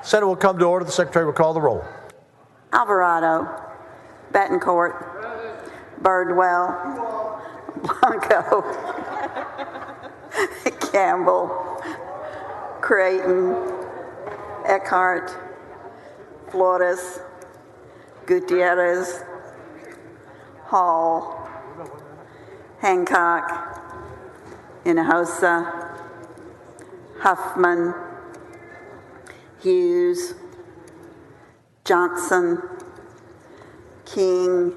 Senate will come to order. The Secretary will call the roll. Alvarado, Betancourt, Birdwell, Blanco, Campbell, Creighton, Eckhart, Flores, Gutierrez, Hall, Hancock, Hinojosa, Huffman, Hughes, Johnson, King,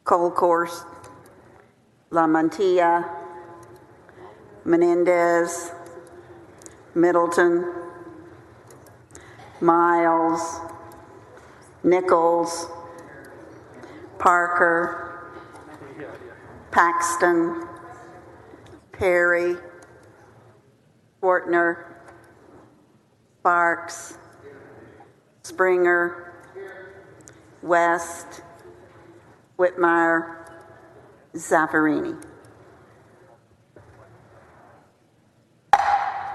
Colcourse, La Mantilla, Menendez, Middleton, Miles, Nichols, Parker, Paxton, Perry, Fortner, Sparks, Springer, West, Whitmire, Zaffarini.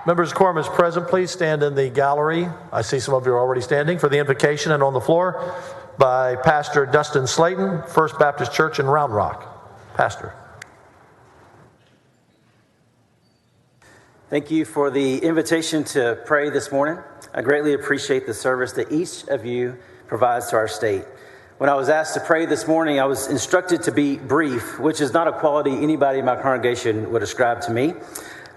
Members, quorum is present. Please stand in the gallery. I see some of you are already standing for the invocation, and on the floor by Pastor Dustin Slayton, First Baptist Church in Round Rock. Pastor. Thank you for the invitation to pray this morning. I greatly appreciate the service that each of you provides to our state. When I was asked to pray this morning, I was instructed to be brief, which is not a quality anybody in my congregation would ascribe to me,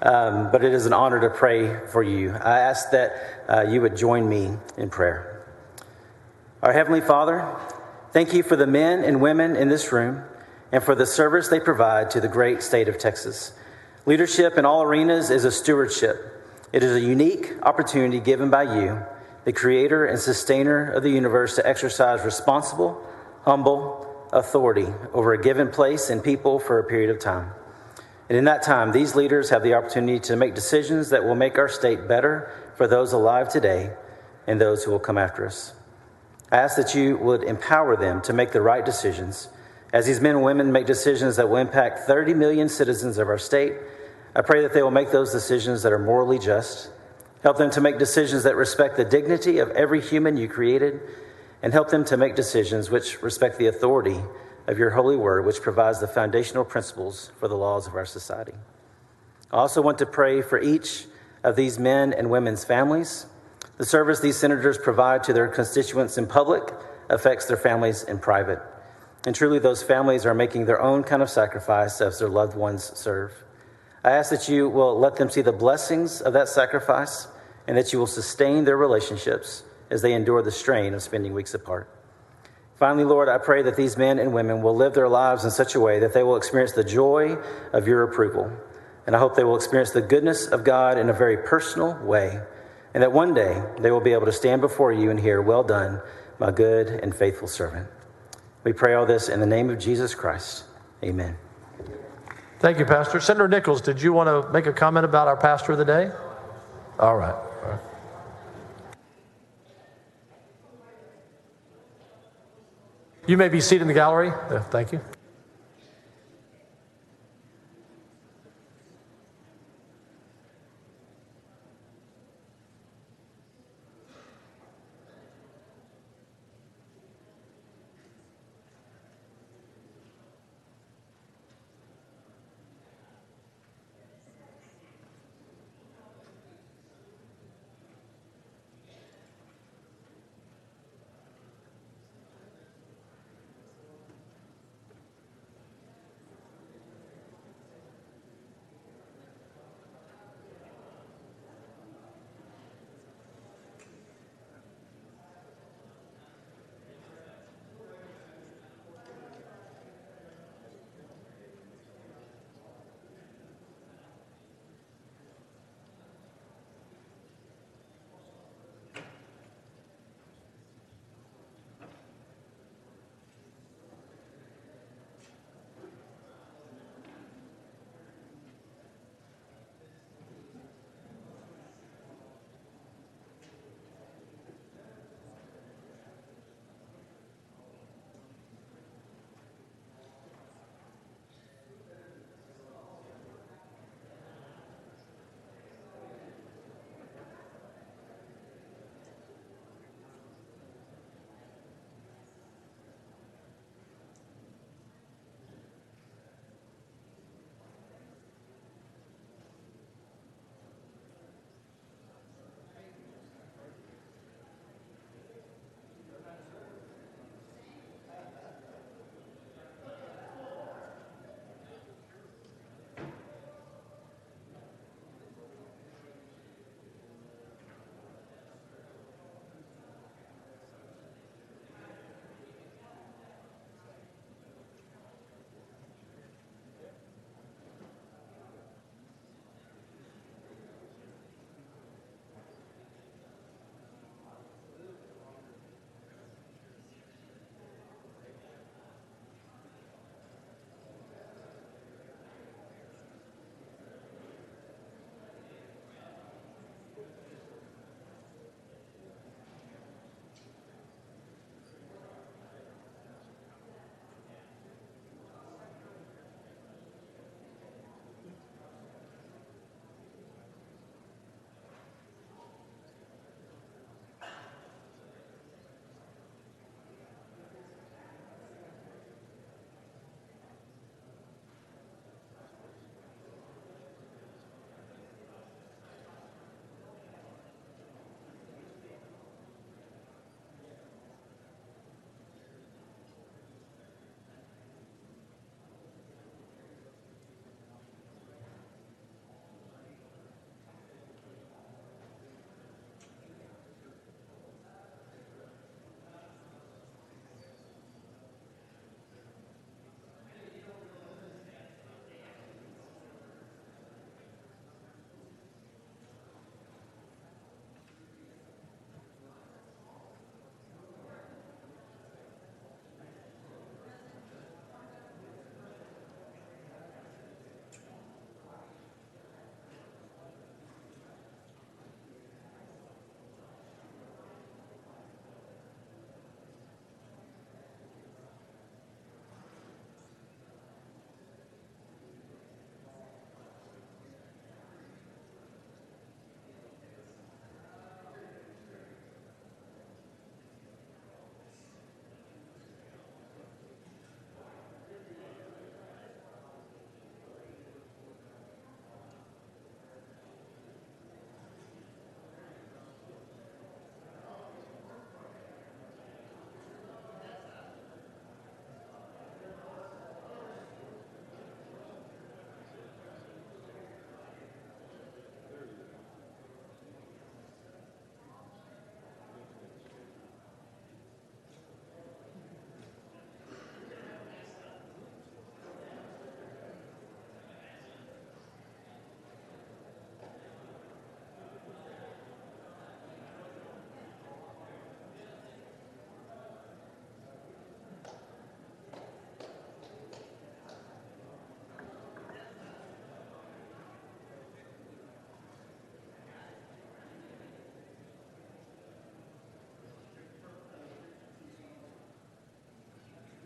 but it is an honor to pray for you. I ask that you would join me in prayer. Our Heavenly Father, thank you for the men and women in this room and for the service they provide to the great state of Texas. Leadership in all arenas is a stewardship. It is a unique opportunity given by you, the creator and sustainer of the universe, to exercise responsible, humble authority over a given place and people for a period of time. And in that time, these leaders have the opportunity to make decisions that will make our state better for those alive today and those who will come after us. I ask that you would empower them to make the right decisions. As these men and women make decisions that will impact 30 million citizens of our state, I pray that they will make those decisions that are morally just. Help them to make decisions that respect the dignity of every human you created, and help them to make decisions which respect the authority of your holy word, which provides the foundational principles for the laws of our society. I also want to pray for each of these men and women's families. The service these senators provide to their constituents in public affects their families in private. And truly, those families are making their own kind of sacrifice as their loved ones serve. I ask that you will let them see the blessings of that sacrifice and that you will sustain their relationships as they endure the strain of spending weeks apart. Finally, Lord, I pray that these men and women will live their lives in such a way that they will experience the joy of your approval. And I hope they will experience the goodness of God in a very personal way, and that one day they will be able to stand before you and hear, "Well done, my good and faithful servant." We pray all this in the name of Jesus Christ. Amen. Thank you, Pastor. Senator Nichols, did you want to make a comment about our pastor of the day? All right. You may be seated in the gallery. Thank you.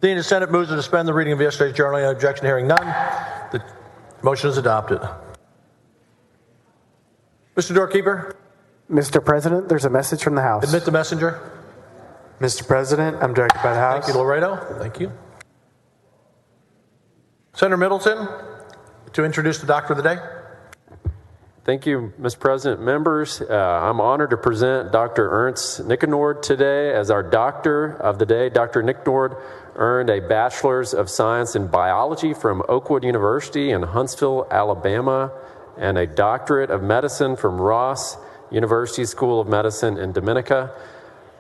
Seeing the Senate moves to suspend the reading of yesterday's journal, any objection, hearing none, the motion is adopted. Mr. Doorkeeper, Mr. President, there's a message from the House. admit the messenger. Mr. President, I'm directed by the House. Thank you, Laredo. Thank you. Senator Middleton, to introduce the Doctor of the Day. Thank you, Mr. President. Members, I'm honored to present Dr. Ernst Nicanord today as our Doctor of the Day. Dr. Nicanord earned a Bachelor's of Science in Biology from Oakwood University in Huntsville, Alabama, and a Doctorate of Medicine from Ross University School of Medicine in Dominica.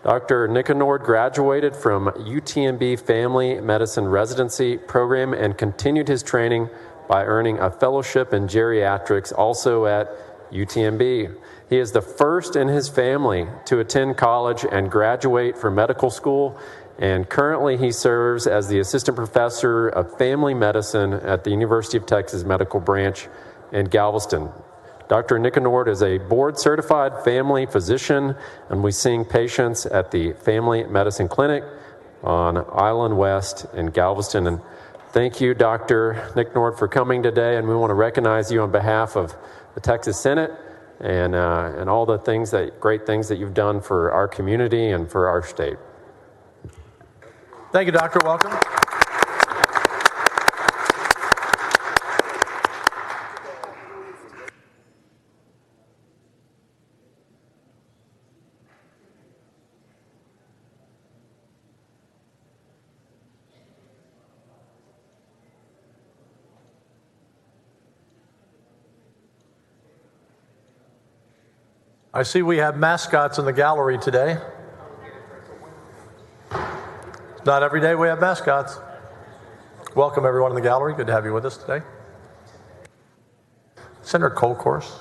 Dr. Nicanord graduated from UTMB Family Medicine Residency Program and continued his training by earning a fellowship in geriatrics also at UTMB. He is the first in his family to attend college and graduate from medical school, and currently he serves as the assistant professor of family medicine at the University of Texas Medical Branch in Galveston. Dr. Nicanord is a board-certified family physician, and we see patients at the Family Medicine Clinic on Island West in Galveston. And thank you, Dr. Nicanord, for coming today, and we want to recognize you on behalf of the Texas Senate and all the great things that you've done for our community and for our state. Thank you, Doctor. Welcome. I see we have mascots in the gallery today. Not every day we have mascots. Welcome everyone in the gallery. Good to have you with us today. Senator Kolkhorst.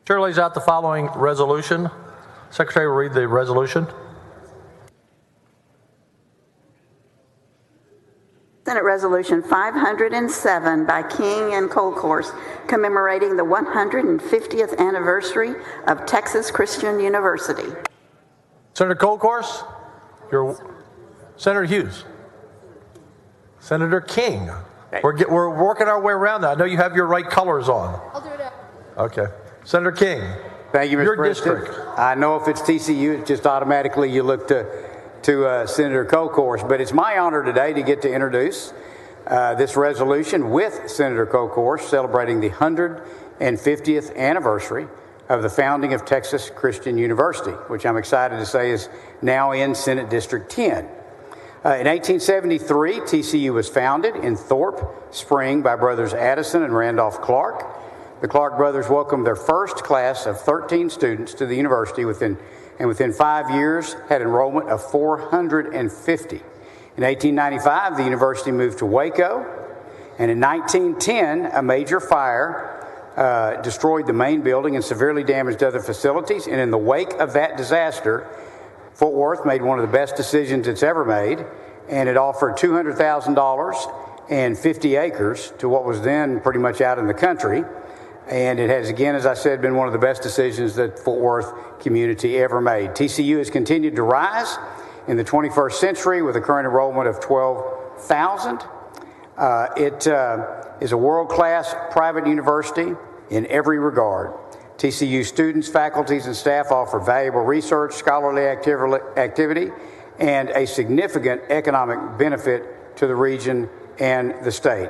Chair lays out the following resolution. Secretary will read the resolution. Senate Resolution 507 by King and Kolkhorst commemorating the 150th anniversary of Texas Christian University. Senator Kolkhorst, Senator Hughes, Senator King. We're working our way around that. I know you have your right colors on. I'll do it. Okay. Senator King. Thank you, Mr. Your President. district. I know if it's TCU, it's just automatically you look to Senator Kolkhorst, but it's my honor today to get to introduce this resolution with Senator Kolkhorst celebrating the 150th anniversary of the founding of Texas Christian University, which I'm excited to say is now in Senate District 10. In 1873, TCU was founded in Thorpe Spring by brothers Addison and Randolph Clark. The Clark brothers welcomed their first class of 13 students to the university within 5 years had enrollment of 450. In 1895, the university moved to Waco, and in 1910, a major fire destroyed the main building and severely damaged other facilities. And in the wake of that disaster, Fort Worth made one of the best decisions it's ever made, and it offered $200,000 and 50 acres to what was then pretty much out in the country. And it has, again, as I said, been one of the best decisions that Fort Worth community ever made. TCU has continued to rise in the 21st century with a current enrollment of 12,000. It is a world-class private university in every regard. TCU students, faculties, and staff offer valuable research, scholarly activity, and a significant economic benefit to the region and the state.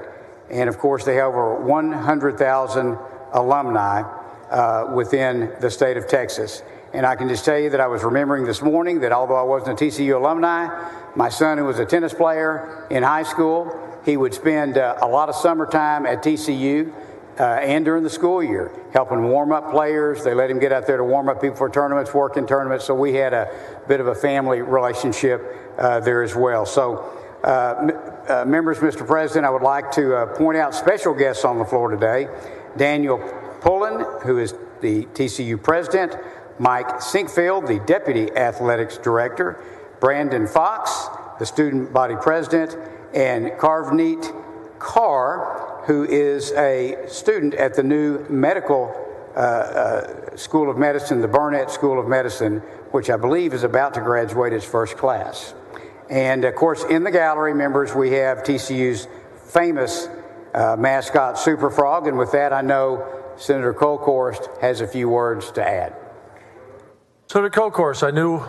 And of course, they have over 100,000 alumni within the state of Texas. And I can just tell you that I was remembering this morning that although I wasn't a TCU alumni, my son, who was a tennis player in high school, he would spend a lot of summertime at TCU and during the school year, helping warm up players. They let him get out there to warm up people for tournaments, work in tournaments. So we had a bit of a family relationship there as well. So members, Mr. President, I would like to point out special guests on the floor today. Daniel Pullen, who is the TCU president, Mike Sinkfield, the deputy athletics director, Brandon Fox, the student body president, and Carvneet Carr, who is a student at the new medical School of Medicine, the Burnett School of Medicine, which I believe is about to graduate its first class. And of course, in the gallery, members, we have TCU's famous mascot, Super Frog. And with that, I know Senator Kolkhorst has a few words to add. Senator Kolkhorst, I knew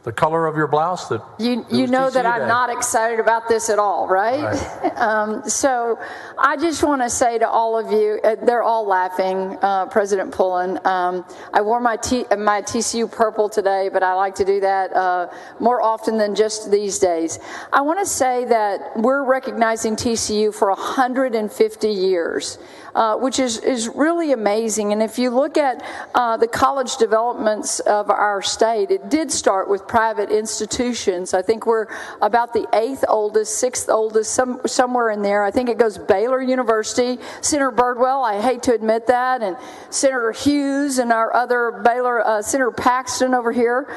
the color of your blouse. That you know that I'm Day. not excited about this at all, right? So I just want to say to all of you, they're all laughing, President Pullen. I wore my TCU purple today, but I like to do that more often than just these days. I want to say that we're recognizing TCU for 150 years. Which is really amazing. And if you look at the college developments of our state, it did start with private institutions. I think we're about the 8th oldest, 6th oldest, somewhere in there. I think it goes Baylor University, Senator Birdwell, I hate to admit that, and Senator Hughes and our other Baylor, Senator Paxton over here,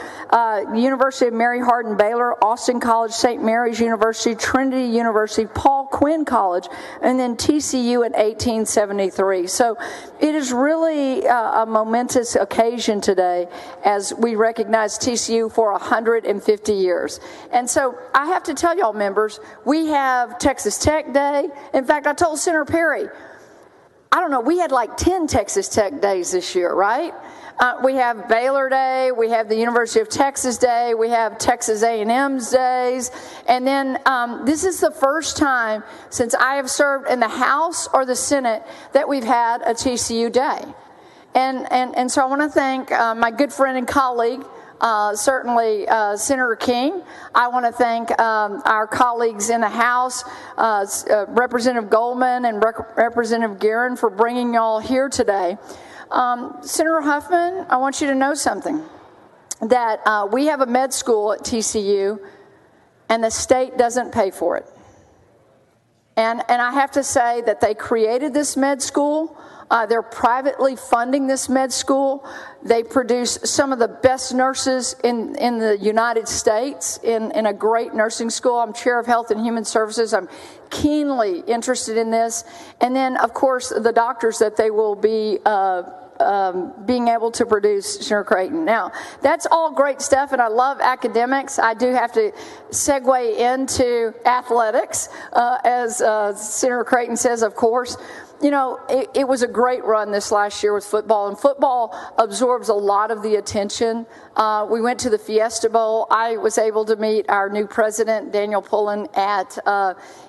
University of Mary Hardin Baylor, Austin College, St. Mary's University, Trinity University, Paul Quinn College, and then TCU in 1873. So it is really a momentous occasion today as we recognize TCU for 150 years. And so I have to tell y'all, members, we have Texas Tech Day. In fact, I told Senator Perry, I don't know, we had like 10 Texas Tech days this year, right? We have Baylor Day, we have the University of Texas Day, we have Texas A&M's days, and then this is the first time since I have served in the House or the Senate that we've had a TCU Day. And so I want to thank my good friend and colleague, certainly Senator King. I want to thank our colleagues in the House, Representative Goldman and Representative Guerin, for bringing y'all here today. Senator Huffman, I want you to know something, that we have a med school at TCU and the state doesn't pay for it. And I have to say that they created this med school. They're privately funding this med school. They produce some of the best nurses in the United States in a great nursing school. I'm chair of Health and Human Services. I'm keenly interested in this. And then, of course, the doctors that they will be being able to produce, Senator Creighton. Now, that's all great stuff, and I love academics. I do have to segue into athletics, as Senator Creighton says, of course. You know, it was a great run this last year with football, and football absorbs a lot of the attention. We went to the Fiesta Bowl. I was able to meet our new president, Daniel Pullen,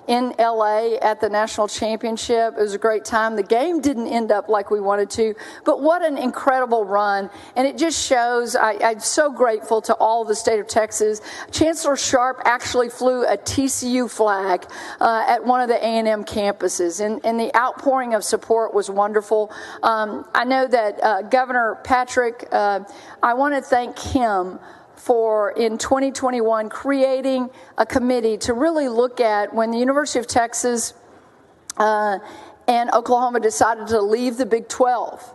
in LA at the national championship. It was a great time. The game didn't end up like we wanted to, but what an incredible run. And it just shows, I'm so grateful to all of the state of Texas. Chancellor Sharp actually flew a TCU flag at one of the A&M campuses, and the outpouring of support was wonderful. I know that Governor Patrick, I want to thank him for, in 2021, creating a committee to really look at when the University of Texas and Oklahoma decided to leave the Big 12.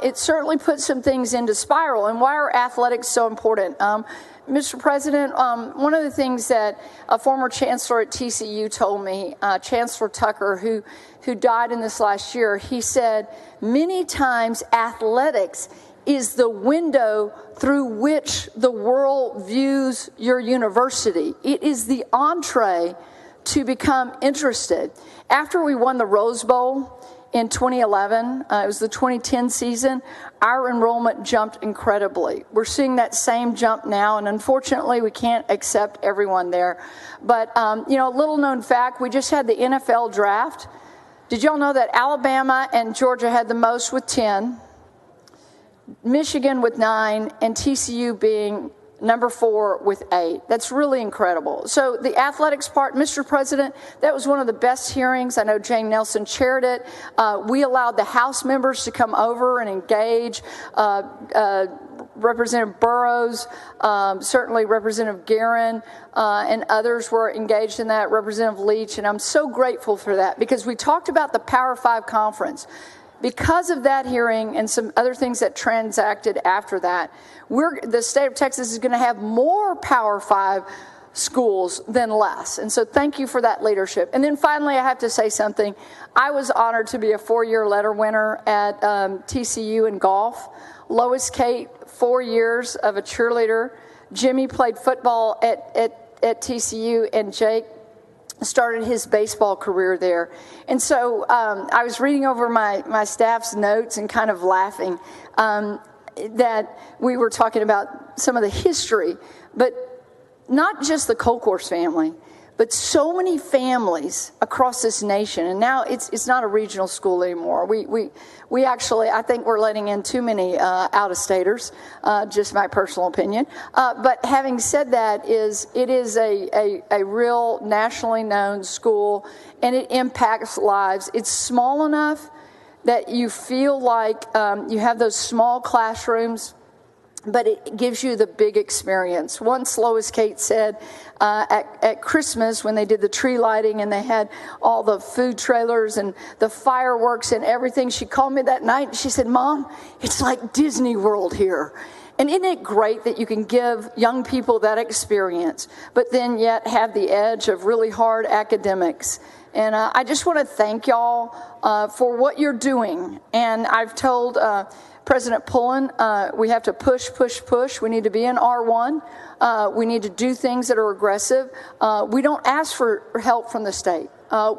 It certainly put some things into spiral. And why are athletics so important? Mr. President, one of the things that a former chancellor at TCU told me, Chancellor Tucker, who died in this last year, he said, many times athletics is the window through which the world views your university. It is the entree to become interested. After we won the Rose Bowl in 2011, it was the 2010 season, our enrollment jumped incredibly. We're seeing that same jump now, and unfortunately, we can't accept everyone there. But, a little known fact, we just had the NFL draft. Did y'all know that Alabama and Georgia had the most with 10, Michigan with 9, and TCU being number 4 with 8. That's really incredible. So the athletics part, Mr. President, that was one of the best hearings. I know Jane Nelson chaired it. We allowed the House members to come over and engage. Representative Burrows, certainly Representative Guerin, and others were engaged in that, Representative Leach, and I'm so grateful for that because we talked about the Power 5 conference. Because of that hearing and some other things that transacted after that, the state of Texas is going to have more Power 5 schools than less. And so thank you for that leadership. And then finally, I have to say something. I was honored to be a 4-year letter winner at TCU in golf. Lois Kate, 4 years of a cheerleader. Jimmy played football at TCU, and Jake started his baseball career there. And so I was reading over my staff's notes and kind of laughing that we were talking about some of the history, but not just the Colcourse family, but so many families across this nation. And now it's not a regional school anymore. We actually, I think we're letting in too many out-of-staters, just my personal opinion. But having said that, it is a real nationally known school, and it impacts lives. It's small enough that you feel like you have those small classrooms, but it gives you the big experience. Once Lois Kate said at Christmas when they did the tree lighting and they had all the food trailers and the fireworks and everything, she called me that night and she said, "Mom, it's like Disney World here." And isn't it great that you can give young people that experience, but then yet have the edge of really hard academics? And I just want to thank y'all for what you're doing. And I've told President Pullen, we have to push. We need to be in R1. We need to do things that are aggressive. We don't ask for help from the state.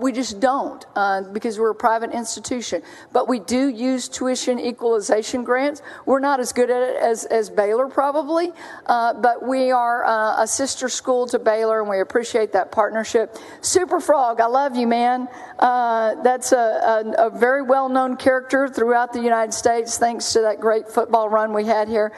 We just don't because we're a private institution. But we do use tuition equalization grants. We're not as good at it as Baylor probably, but we are a sister school to Baylor, and we appreciate that partnership. Super Frog, I love you, man. That's a very well-known character throughout the United States thanks to that great football run we had here.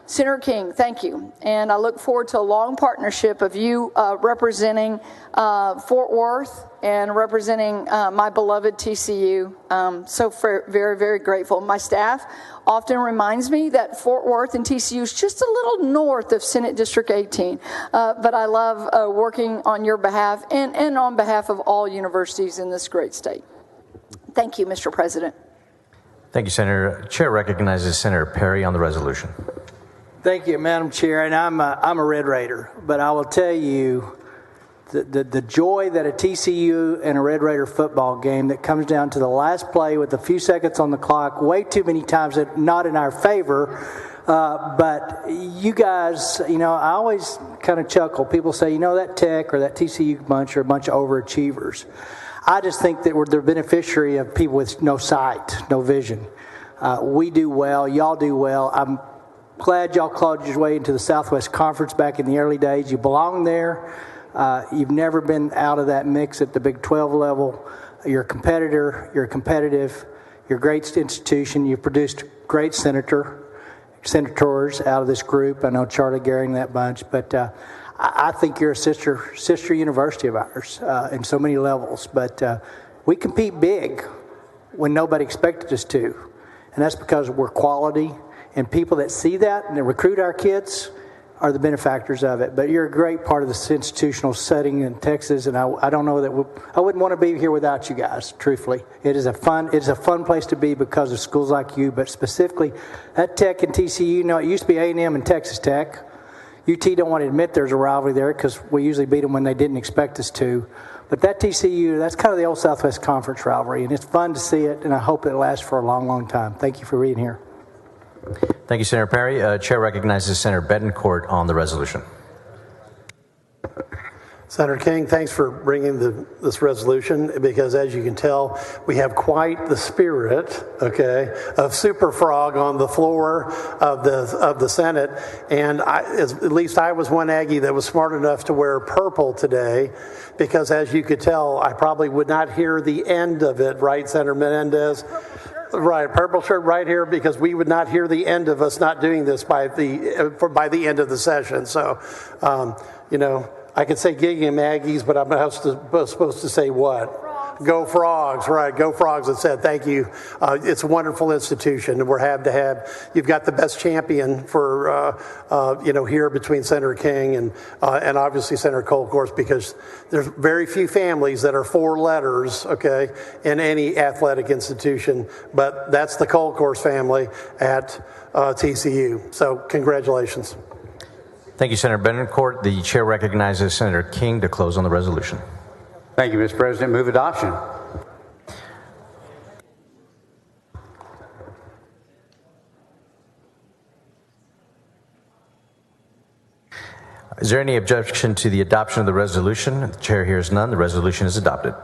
Senator King, thank you. And I look forward to a long partnership of you representing Fort Worth and representing my beloved TCU. So very, very grateful. My staff often reminds me that Fort Worth and TCU is just a little north of Senate District 18. But I love working on your behalf and on behalf of all universities in this great state. Thank you, Mr. President. Thank you, Senator. Chair recognizes Senator Perry on the resolution. Thank you, Madam Chair, and I'm a Red Raider, but I will tell you the joy that a TCU and a Red Raider football game that comes down to the last play with a few seconds on the clock, way too many times not in our favor, but you guys, I always kind of chuckle. People say, that Tech or that TCU bunch are a bunch of overachievers. I just think that we're the beneficiary of people with no sight, no vision. We do well. Y'all do well. I'm glad y'all clawed your way into the Southwest Conference back in the early days. You belong there. You've never been out of that mix at the Big 12 level. You're a competitor. You're competitive. You're a great institution. You've produced great senators out of this group. I know Charlie Gehring, that bunch. But I think you're a sister university of ours in so many levels. But we compete big when nobody expected us to. And that's because we're quality. And people that see that and that recruit our kids are the benefactors of it. But you're a great part of this institutional setting in Texas, and I don't know that I wouldn't want to be here without you guys. Truthfully, it is a fun place to be because of schools like you. But specifically, at Tech and TCU, you know, it used to be A&M and Texas Tech. UT don't want to admit there's a rivalry there because we usually beat them when they didn't expect us to. But that TCU, that's kind of the old Southwest Conference rivalry, and it's fun to see it, and I hope it lasts for a long, long time. Thank you for being here. Thank you, Senator Perry. Chair recognizes Senator Betancourt on the resolution. Senator King, thanks for bringing this resolution, because as you can tell, we have quite the spirit, okay, of Super Frog on the floor of the Senate. And at least I was one Aggie that was smart enough to wear purple today, because as you could tell, I probably would not hear the end of it, right, Senator Menendez? Right, purple shirt right here, because we would not hear the end of us not doing this by the end of the session. So, you know, I could say Gilliam Aggies, but I'm supposed to say what? Go Frogs, right? Go Frogs. It said, thank you. It's a wonderful institution, and we're happy to have. You've got the best champion for here between Senator King and obviously Senator Cole, of course, because there's very few families that are 4 letters, okay, in any athletic institution. But that's the Cole Course family at TCU. So congratulations. Thank you, Senator Betancourt. The chair recognizes Senator King to close on the resolution. Thank you, Mr. President. Move adoption. Is there any objection to the adoption of the resolution? The chair hears none. The resolution is adopted.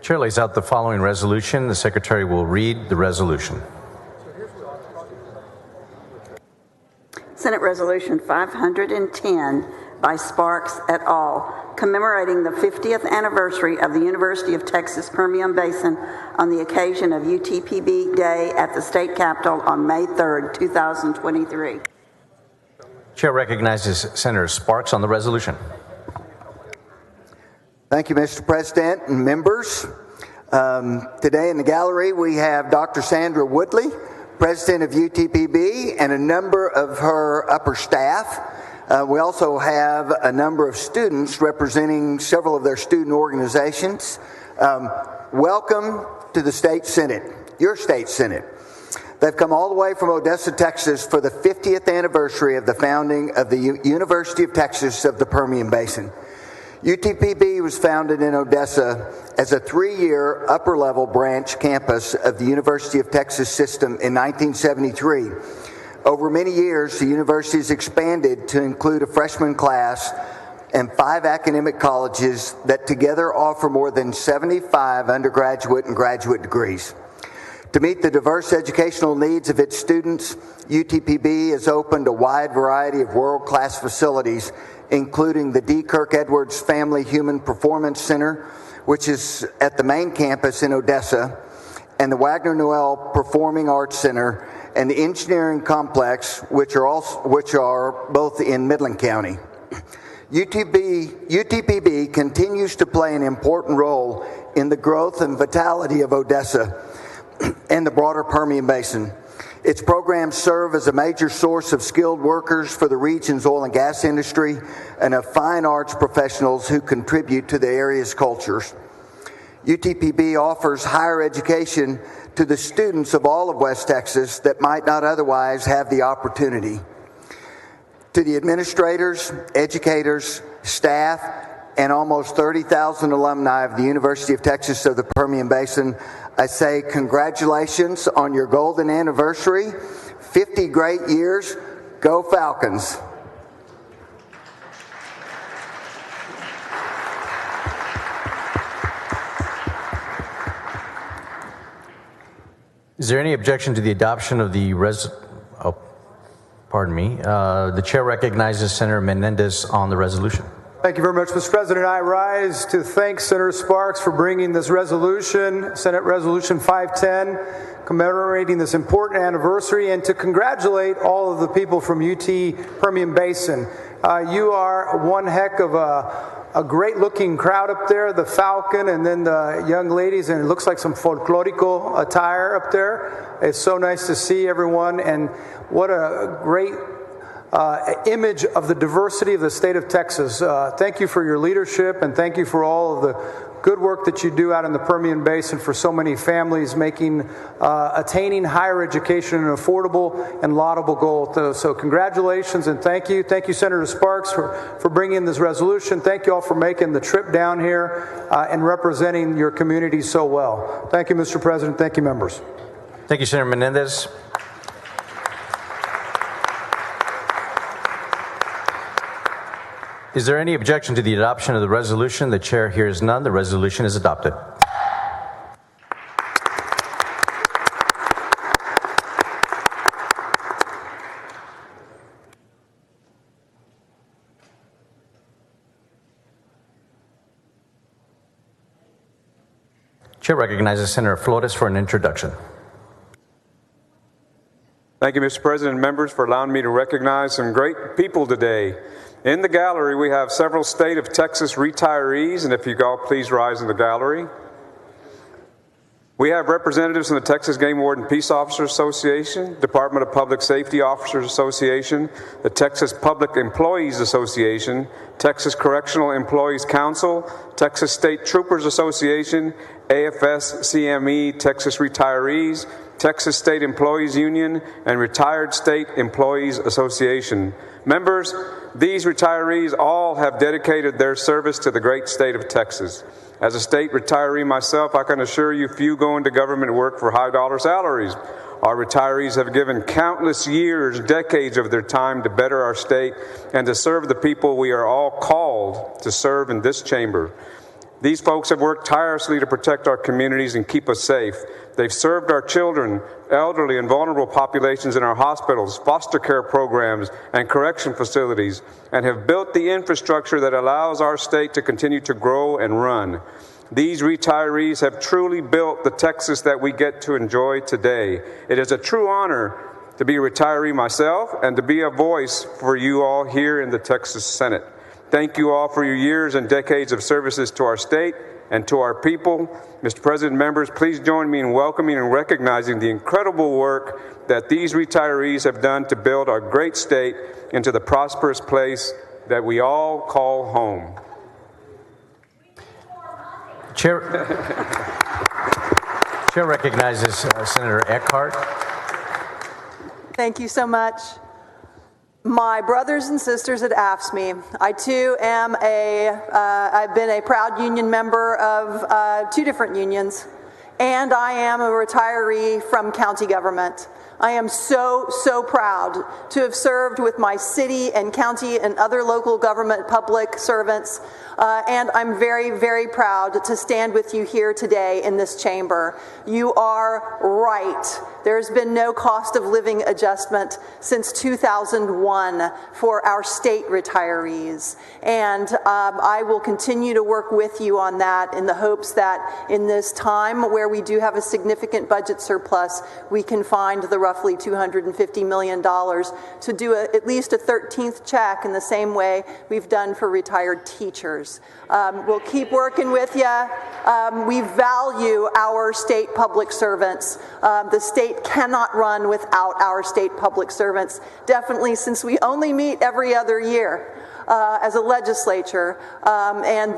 Chair lays out the following resolution. The Secretary will read the resolution. Senate Resolution 510 by Sparks et al., commemorating the 50th anniversary of the University of Texas Permian Basin on the occasion of UTPB Day at the State Capitol on May 3rd, 2023. Chair recognizes Senator Sparks on the resolution. Thank you, Mr. President and members. Today in the gallery we have Dr. Sandra Woodley, President of UTPB, and a number of her upper staff. We also have a number of students representing several of their student organizations. Welcome to the State Senate, your State Senate. They've come all the way from Odessa, Texas for the 50th anniversary of the founding of the University of Texas of the Permian Basin. UTPB was founded in Odessa as a 3-year upper-level branch campus of the University of Texas system in 1973. Over many years, the university has expanded to include a freshman class and 5 academic colleges that together offer more than 75 undergraduate and graduate degrees. To meet the diverse educational needs of its students, UTPB has opened a wide variety of world-class facilities, including the D. Kirk Edwards Family Human Performance Center, which is at the main campus in Odessa, and the Wagner Noel Performing Arts Center and the Engineering Complex, which are both in Midland County. UTPB continues to play an important role in the growth and vitality of Odessa and the broader Permian Basin. Its programs serve as a major source of skilled workers for the region's oil and gas industry and of fine arts professionals who contribute to the area's cultures. UTPB offers higher education to the students of all of West Texas that might not otherwise have the opportunity. To the administrators, educators, staff, and almost 30,000 alumni of the University of Texas of the Permian Basin, I say congratulations on your golden anniversary. 50 great years. Go Falcons. Is there any objection to the adoption of the the chair recognizes Senator Menendez on the resolution. Thank you very much, Mr. President. I rise to thank Senator Sparks for bringing this resolution, Senate Resolution 510, commemorating this important anniversary, and to congratulate all of the people from UT Permian Basin. You are one heck of a great-looking crowd up there, the Falcon, and then the young ladies, and it looks like some folklorico attire up there. It's so nice to see everyone, and what a great image of the diversity of the state of Texas. Thank you for your leadership, and thank you for all of the good work that you do out in the Permian Basin for so many families attaining higher education an affordable and laudable goal. So congratulations and thank you. Thank you, Senator Sparks, for bringing this resolution. Thank you all for making the trip down here and representing your community so well. Thank you, Mr. President. Thank you, members. Thank you, Senator Menendez. Is there any objection to the adoption of the resolution? The chair hears none. The resolution is adopted. Chair recognizes Senator Flores for an introduction. Thank you, Mr. President and members, for allowing me to recognize some great people today. In the gallery, we have several state of Texas retirees, and if you all please rise in the gallery. We have representatives from the Texas Game Warden Peace Officers Association, Department of Public Safety Officers Association, the Texas Public Employees Association, Texas Correctional Employees Council, Texas State Troopers Association, AFS-CME Texas Retirees, Texas State Employees Union, and Retired State Employees Association. Members, these retirees all have dedicated their service to the great state of Texas. As a state retiree myself, I can assure you few go into government work for high-dollar salaries. Our retirees have given countless years, decades of their time to better our state and to serve the people we are all called to serve in this chamber. These folks have worked tirelessly to protect our communities and keep us safe. They've served our children, elderly, and vulnerable populations in our hospitals, foster care programs, and correction facilities, and have built the infrastructure that allows our state to continue to grow and run. These retirees have truly built the Texas that we get to enjoy today. It is a true honor to be a retiree myself and to be a voice for you all here in the Texas Senate. Thank you all for your years and decades of services to our state and to our people. Mr. President, members, please join me in welcoming and recognizing the incredible work that these retirees have done to build our great state into the prosperous place that we all call home. Chair recognizes Senator Eckhart. Thank you so much. My brothers and sisters at AFSCME, I too am I've been a proud union member of 2 different unions, and I am a retiree from county government. I am so proud to have served with my city and county and other local government public servants, and I'm very proud to stand with you here today in this chamber. You are right. There's been no cost of living adjustment since 2001 for our state retirees, and I will continue to work with you on that in the hopes that in this time where we do have a significant budget surplus, we can find the roughly $250 million to do at least a 13th check in the same way we've done for retired teachers. We'll keep working with you. We value our state public servants. The state cannot run without our state public servants, definitely since we only meet every other year as a legislature, and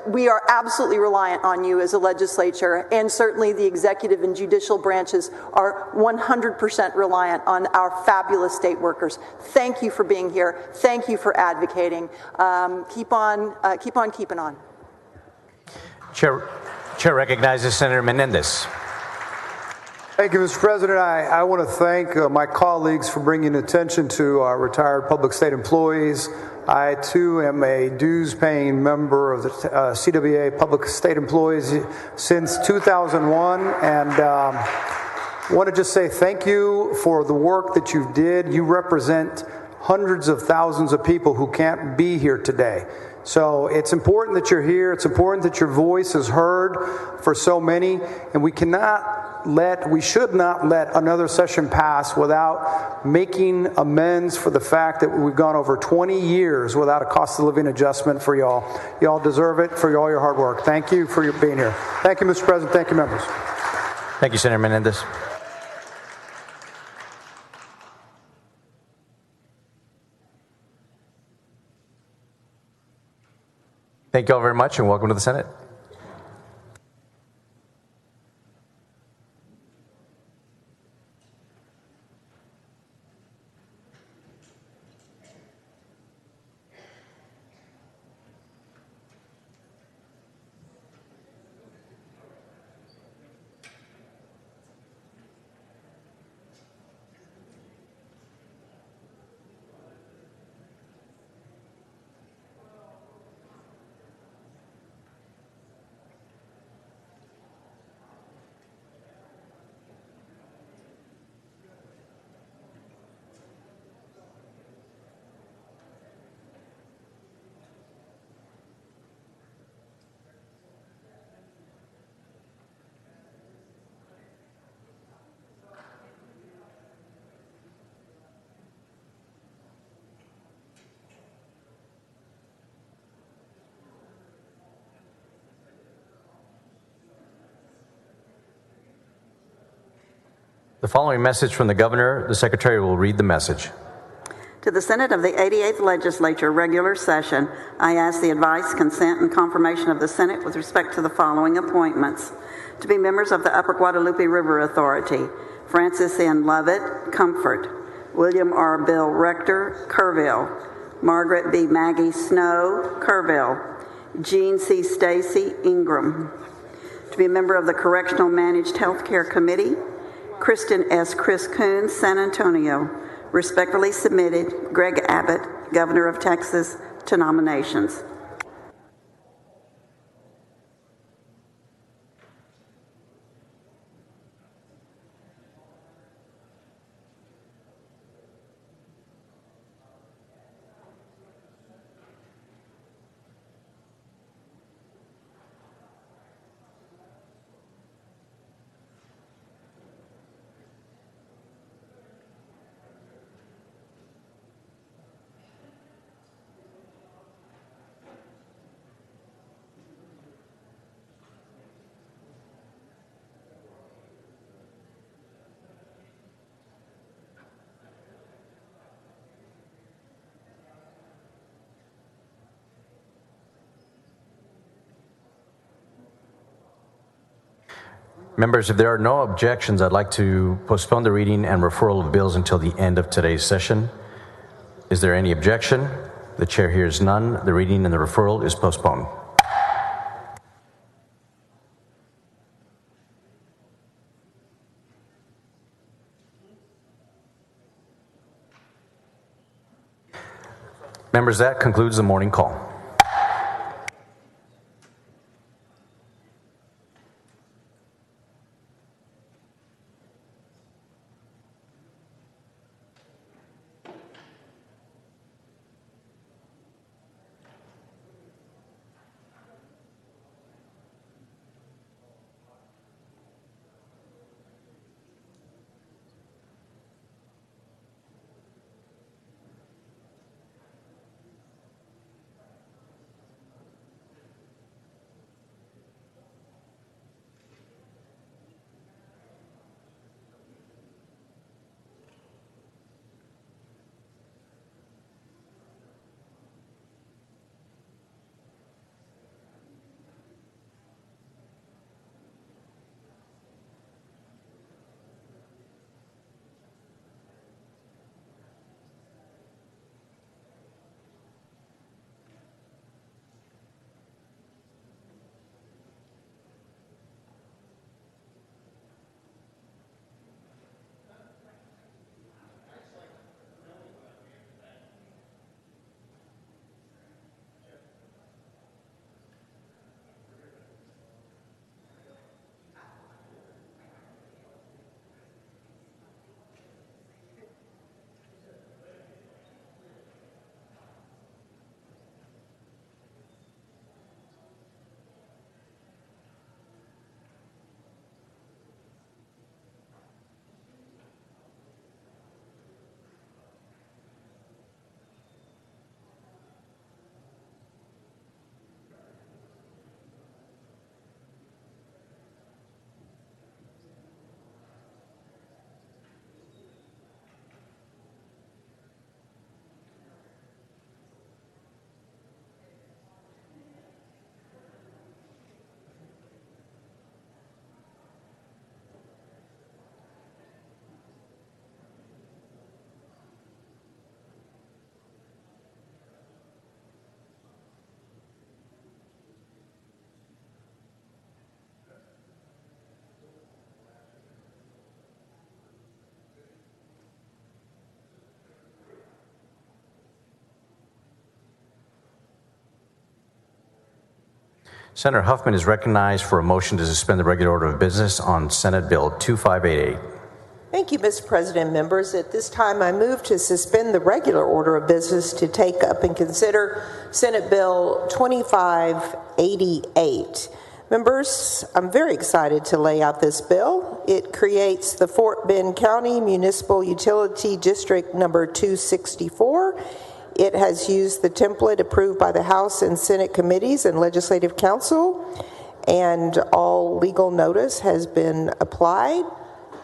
we are absolutely reliant on you as a legislature, and certainly the executive and judicial branches are 100% reliant on our fabulous state workers. Thank you for being here. Thank you for advocating. Keep on keeping on. Chair recognizes Senator Menendez. Thank you, Mr. President. I want to thank my colleagues for bringing attention to our retired public state employees. I, too, am a dues-paying member of the CWA Public State Employees since 2001, and want to just say thank you for the work that you did. You represent hundreds of thousands of people who can't be here today. So it's important that you're here. It's important that your voice is heard for so many, and we should not let another session pass without making amends for the fact that we've gone over 20 years without a cost of living adjustment for y'all. Y'all deserve it for all your hard work. Thank you for being here. Thank you, Mr. President. Thank you, members. Thank you, Senator Menendez. Thank you all very much, and welcome to the Senate. The following message from the governor, the secretary will read the message. To the Senate of the 88th Legislature, regular session, I ask the advice, consent, and confirmation of the Senate with respect to the following appointments. To be members of the Upper Guadalupe River Authority: Francis N. Lovett, Comfort; William R. Bill Rector, Kerrville; Margaret B. Maggie Snow, Kerrville; Jean C. Stacy, Ingram. To be a member of the Correctional Managed Healthcare Committee: Kristen S. Chris Coons, San Antonio. Respectfully submitted, Greg Abbott, Governor of Texas, to nominations. Members, if there are no objections, I'd like to postpone the reading and referral of bills until the end of today's session. Is there any objection? The chair hears none. The reading and the referral is postponed. Members, that concludes the morning call. Senator Huffman is recognized for a motion to suspend the regular order of business on Senate Bill 2588. Thank you, Mr. President. Members, at this time I move to suspend the regular order of business to take up and consider Senate Bill 2588. Members, I'm very excited to lay out this bill. It creates the Fort Bend County Municipal Utility District number 264. It has used the template approved by the House and Senate committees and Legislative Council, and all legal notice has been applied.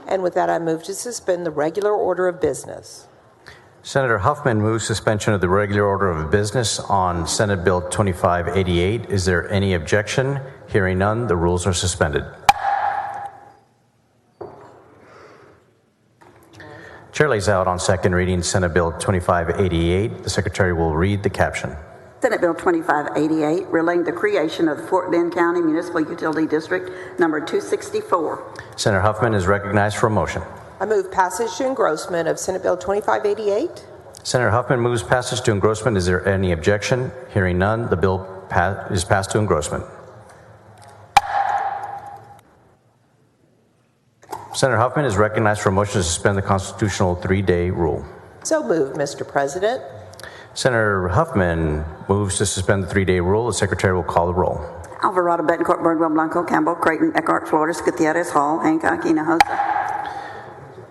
And with that, I move to suspend the regular order of business. Senator Huffman moves suspension of the regular order of business on Senate Bill 2588. Is there any objection? Hearing none, the rules are suspended. Chair lays out on second reading Senate Bill 2588. The Secretary will read the caption. Senate Bill 2588, relating the creation of the Fort Bend County Municipal Utility District number 264. Senator Huffman is recognized for a motion. I move passage to engrossment of Senate Bill 2588. Senator Huffman moves passage to engrossment. Is there any objection? Hearing none, the bill is passed to engrossment. Senator Huffman is recognized for a motion to suspend the constitutional 3-day rule. So moved, Mr. President. Senator Huffman moves to suspend the 3-day rule. The Secretary will call the roll. Alvarado, Betancourt, Birdwell, Blanco, Campbell, Creighton, Eckhart, Flores, Gutierrez, Hall, Hancock, Hinojosa.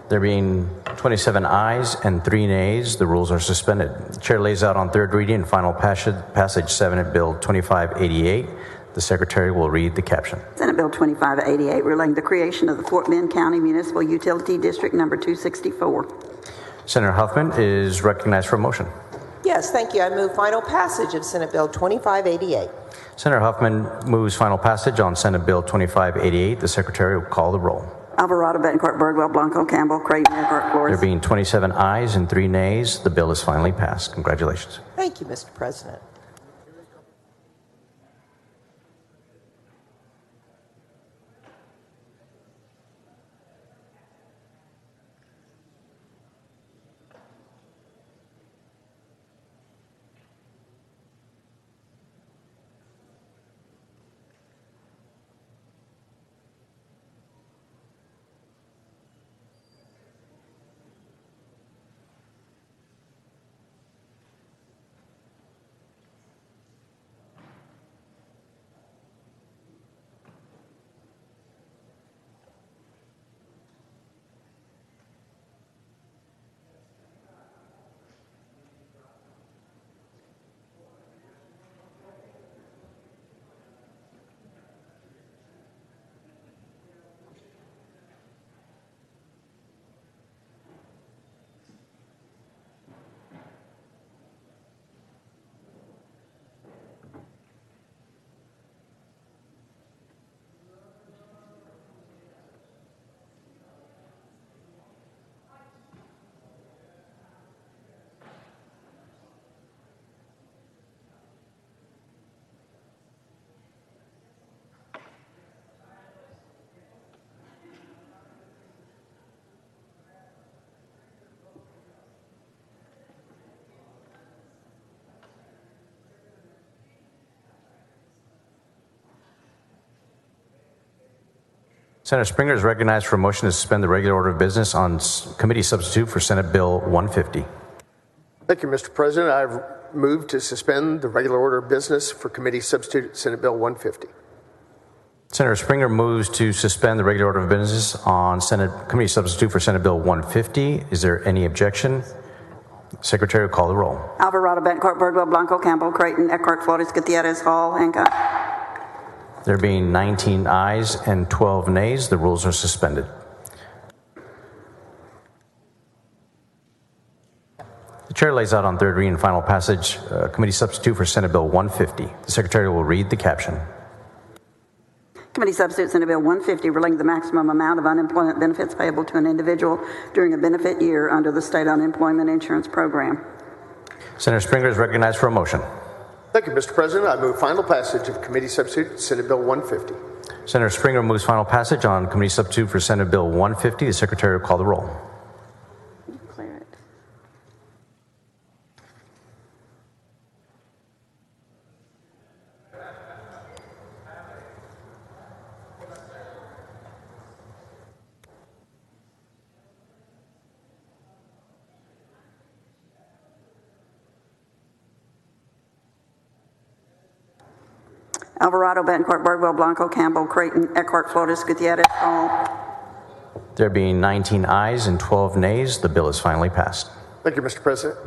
There being 27 ayes and 3 nays, the rules are suspended. The Chair lays out on third reading and final passage Senate Bill 2588. The Secretary will read the caption. Senate Bill 2588, relating the creation of the Fort Bend County Municipal Utility District number 264. Senator Huffman is recognized for a motion. Yes, thank you. I move final passage of Senate Bill 2588. Senator Huffman moves final passage on Senate Bill 2588. The Secretary will call the roll. Alvarado, Betancourt, Birdwell, Blanco, Campbell, Creighton, Eckhart, Flores. There being 27 ayes and 3 nays, the bill is finally passed. Congratulations. Thank you, Mr. President. Senator Springer is recognized for a motion to suspend the regular order of business on committee substitute for Senate Bill 150. Thank you, Mr. President. I've moved to suspend the regular order of business for committee substitute Senate Bill 150. Senator Springer moves to suspend the regular order of business on Senate committee substitute for Senate Bill 150. Is there any objection? Secretary will call the roll. Alvarado, Betancourt, Birdwell, Blanco, Campbell, Creighton, Eckhart, Flores, Gutierrez, Hall, Hancock. There being 19 ayes and 12 nays, the rules are suspended. The chair lays out on third reading and final passage committee substitute for Senate Bill 150. The Secretary will read the caption. Committee substitute Senate Bill 150 relating to the maximum amount of unemployment benefits payable to an individual during a benefit year under the state unemployment insurance program. Senator Springer is recognized for a motion. Thank you, Mr. President. I move final passage of committee substitute Senate Bill 150. Senator Springer moves final passage on committee substitute for Senate Bill 150. The Secretary will call the roll. Clear it. Alvarado, Betancourt, Birdwell, Blanco, Campbell, Creighton, Eckhart, Flores, Gutierrez, Hall. There being 19 ayes and 12 nays, the bill is finally passed. Thank you, Mr. President.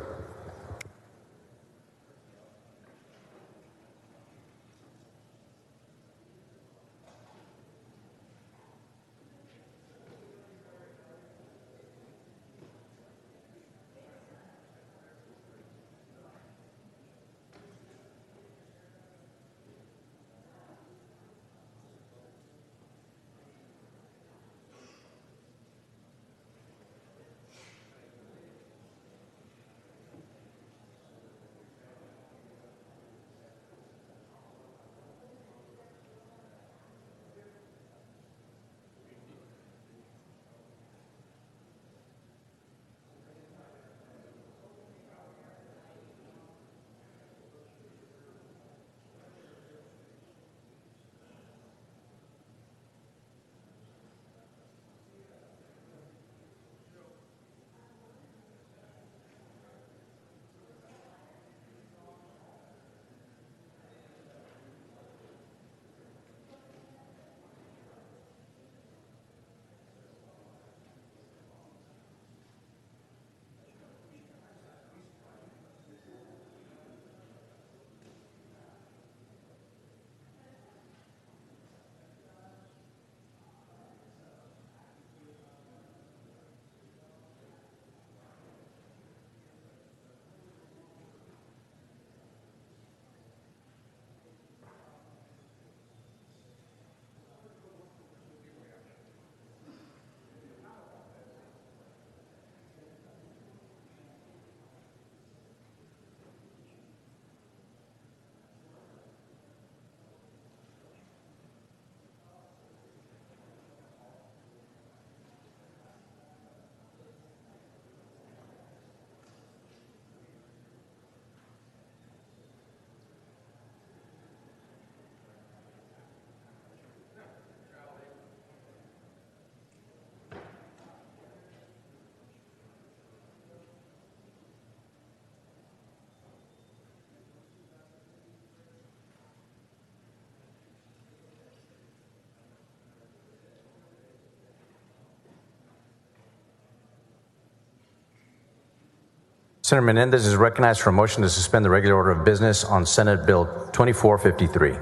Senator Menendez is recognized for a motion to suspend the regular order of business on Senate Bill 2453.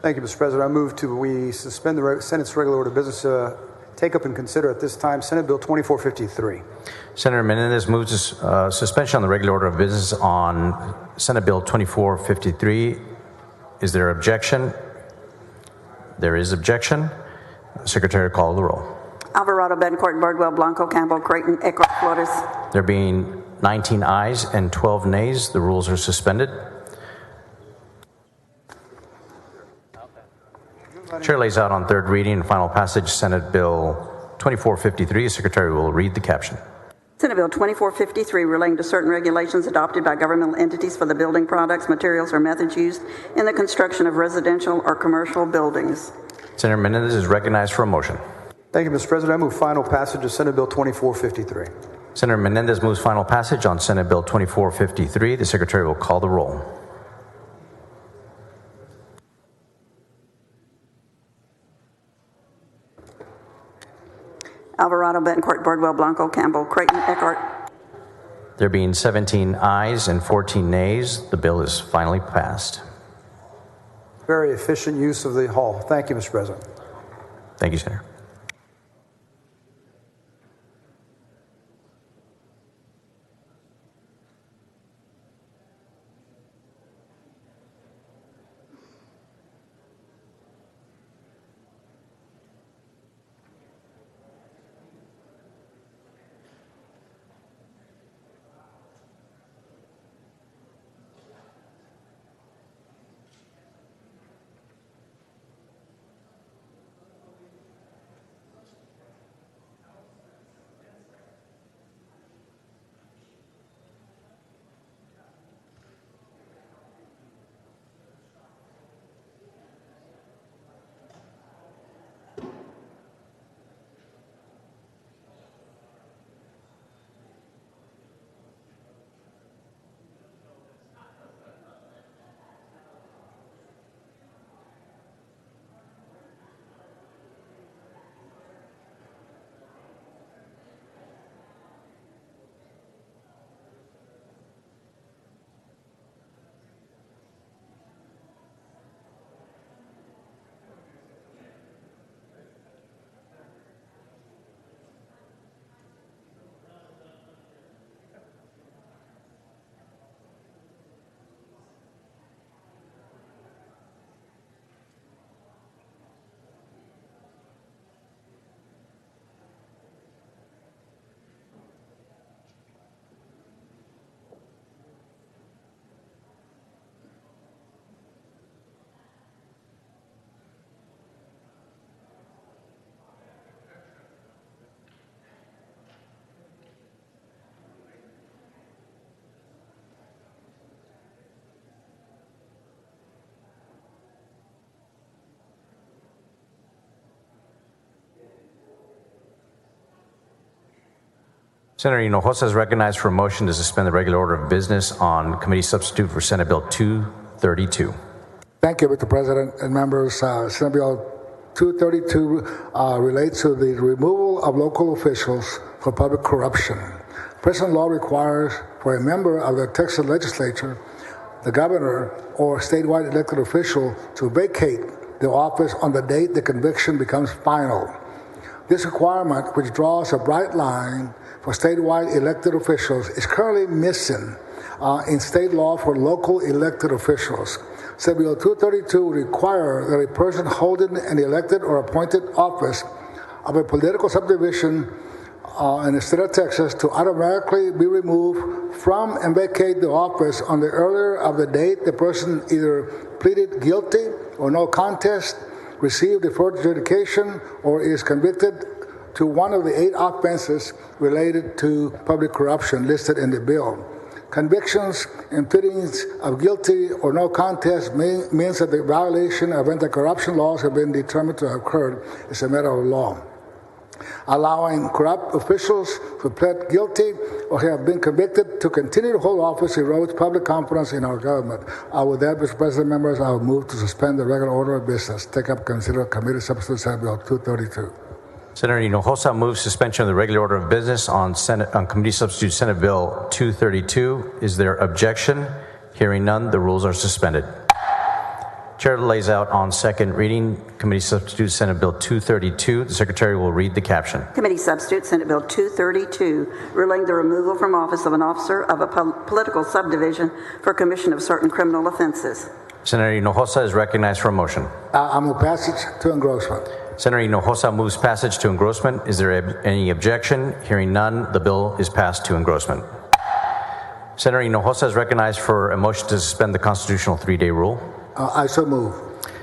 Thank you, Mr. President. I move we suspend the Senate's regular order of business, take up and consider at this time Senate Bill 2453. Senator Menendez moves suspension on the regular order of business on Senate Bill 2453. Is there objection? There is objection. Secretary, call the roll. Alvarado, Betancourt, Bardwell, Blanco, Campbell, Creighton, Eckhart, Flores. There being 19 ayes and 12 nays, the rules are suspended. Chair lays out on third reading and final passage Senate Bill 2453. The Secretary will read the caption. Senate Bill 2453 relating to certain regulations adopted by governmental entities for the building products, materials, or methods used in the construction of residential or commercial buildings. Senator Menendez is recognized for a motion. Thank you, Mr. President. I move final passage of Senate Bill 2453. Senator Menendez moves final passage on Senate Bill 2453. The Secretary will call the roll. Alvarado, Betancourt, Bardwell, Blanco, Campbell, Creighton, Eckhart. There being 17 ayes and 14 nays, the bill is finally passed. Very efficient use of the hall. Thank you, Mr. President. Thank you, Senator. Senator Hinojosa is recognized for a motion to suspend the regular order of business on committee substitute for Senate Bill 232. Thank you, Mr. President and members. Senate Bill 232 relates to the removal of local officials for public corruption. Present law requires for a member of the Texas legislature, the governor, or statewide elected official to vacate the office on the date the conviction becomes final. This requirement, which draws a bright line for statewide elected officials, is currently missing in state law for local elected officials. Senate Bill 232 would require that a person holding an elected or appointed office of a political subdivision in the state of Texas to automatically be removed from and vacate the office on the earlier of the date the person either pleaded guilty or no contest, received deferred adjudication, or is convicted to one of the 8 offenses related to public corruption listed in the bill. Convictions and pleadings of guilty or no contest means that the violation of anti-corruption laws have been determined to have occurred as a matter of law. Allowing corrupt officials who pled guilty or have been convicted to continue to hold office erodes public confidence in our government. With that, Mr. President, members, I will move to suspend the regular order of business. Take up and consider committee substitute Senate Bill 232. Senator Hinojosa moves suspension of the regular order of business on Committee Substitute Senate Bill 232. Is there objection? Hearing none, the rules are suspended. Chair lays out on second reading Committee Substitute Senate Bill 232. The Secretary will read the caption. Committee Substitute Senate Bill 232, relating the removal from office of an officer of a political subdivision for commission of certain criminal offenses. Senator Hinojosa is recognized for a motion. I move passage to engrossment. Senator Hinojosa moves passage to engrossment. Is there any objection? Hearing none, the bill is passed to engrossment. Senator Hinojosa is recognized for a motion to suspend the constitutional 3-day rule. I so move.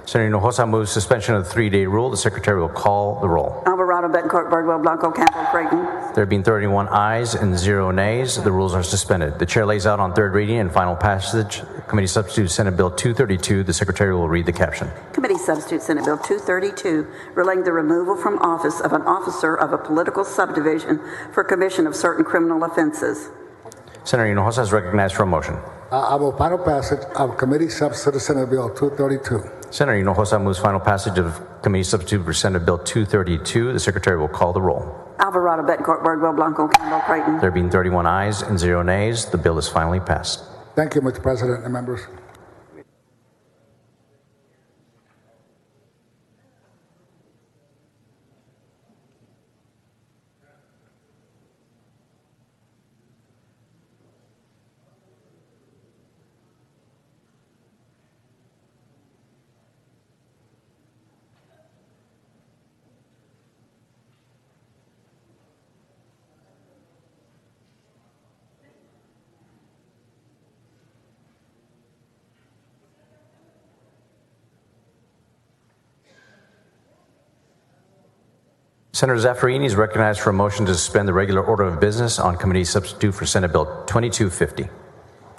Senator Hinojosa moves suspension of the 3-day rule. The Secretary will call the roll. Alvarado, Betancourt, Birdwell, Blanco, Campbell, Creighton. There being 31 ayes and 0 nays, the rules are suspended. The Chair lays out on third reading and final passage Committee Substitute Senate Bill 232. The Secretary will read the caption. Committee Substitute Senate Bill 232, relating the removal from office of an officer of a political subdivision for commission of certain criminal offenses. Senator Hinojosa is recognized for a motion. I move final passage of Committee Substitute Senate Bill 232. Senator Hinojosa moves final passage of Committee Substitute for Senate Bill 232. The Secretary will call the roll. Alvarado, Betancourt, Birdwell, Blanco, Campbell, Creighton. There being 31 ayes and 0 nays, the bill is finally passed. Thank you, Mr. President and members. Senator Zaffarini is recognized for a motion to suspend the regular order of business on Committee Substitute for Senate Bill 2250.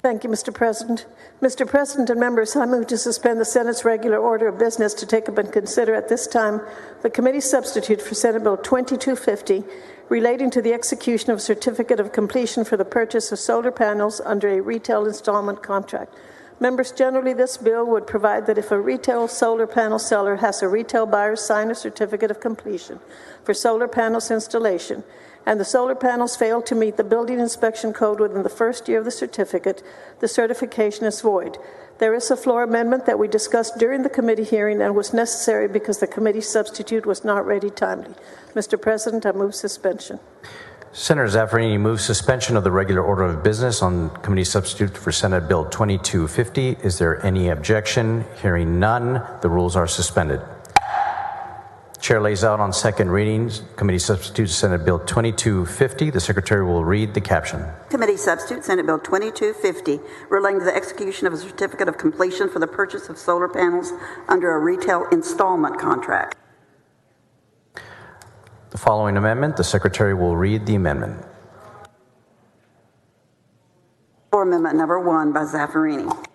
Thank you, Mr. President. Mr. President and members, I move to suspend the Senate's regular order of business to take up and consider at this time the Committee Substitute for Senate Bill 2250 relating to the execution of a certificate of completion for the purchase of solar panels under a retail installment contract. Members, generally this bill would provide that if a retail solar panel seller has a retail buyer sign a certificate of completion for solar panels installation, and the solar panels fail to meet the building inspection code within the first year of the certificate, the certification is void. There is a floor amendment that we discussed during the committee hearing and was necessary because the committee substitute was not ready timely. Mr. President, I move suspension. Senator Zaffarini moves suspension of the regular order of business on Committee Substitute for Senate Bill 2250. Is there any objection? Hearing none, the rules are suspended. Chair lays out on second readings Committee Substitute Senate Bill 2250. The Secretary will read the caption. Committee Substitute Senate Bill 2250, relating to the execution of a certificate of completion for the purchase of solar panels under a retail installment contract. The following amendment, the Secretary will read the amendment. Floor Amendment number 1 by Zaffarini.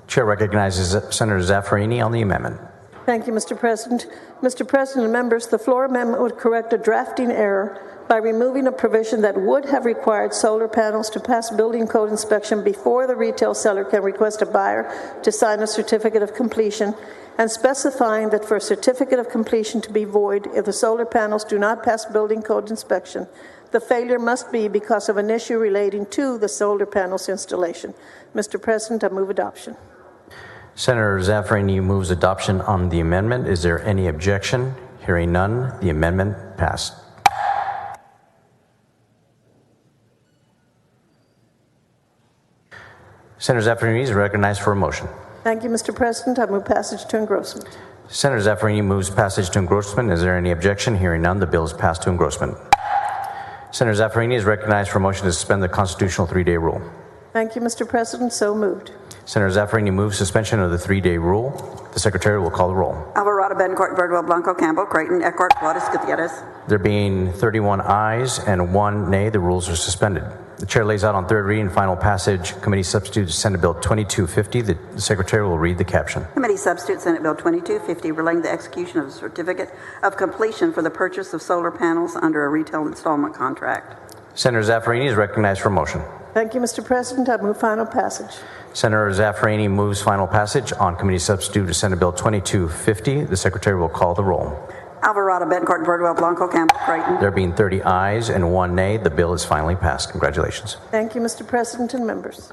Chair recognizes Senator Zaffarini on the amendment. Thank you, Mr. President. Mr. President and members, the floor amendment would correct a drafting error by removing a provision that would have required solar panels to pass building code inspection before the retail seller can request a buyer to sign a certificate of completion, and specifying that for a certificate of completion to be void, if the solar panels do not pass building code inspection, the failure must be because of an issue relating to the solar panels installation. Mr. President, I move adoption. Senator Zaffarini moves adoption on the amendment. Is there any objection? Hearing none, the amendment passed. Senator Zaffarini is recognized for a motion. Thank you, Mr. President. I move passage to engrossment. Senator Zaffarini moves passage to engrossment. Is there any objection? Hearing none, the bill is passed to engrossment. Senator Zaffarini is recognized for a motion to suspend the constitutional 3-day rule. Thank you, Mr. President. So moved. Senator Zaffarini moves suspension of the 3-day rule. The Secretary will call the roll. Alvarado, Betancourt, Birdwell, Blanco, Campbell, Creighton, Eckhart, Juarez, Gutierrez. There being 31 ayes and 1 nay, the rules are suspended. The Chair lays out on third reading and final passage Committee Substitute Senate Bill 2250. The Secretary will read the caption. Committee Substitute Senate Bill 2250, relating the execution of a certificate of completion for the purchase of solar panels under a retail installment contract. Senator Zaffarini is recognized for a motion. Thank you, Mr. President. I move final passage. Senator Zaffarani moves final passage on committee substitute to Senate Bill 2250. The Secretary will call the roll. Alvarado, Bettencourt, Birdwell, Blanco, Campbell, Creighton. There being 30 ayes and 1 nay, the bill is finally passed. Congratulations. Thank you, Mr. President and members.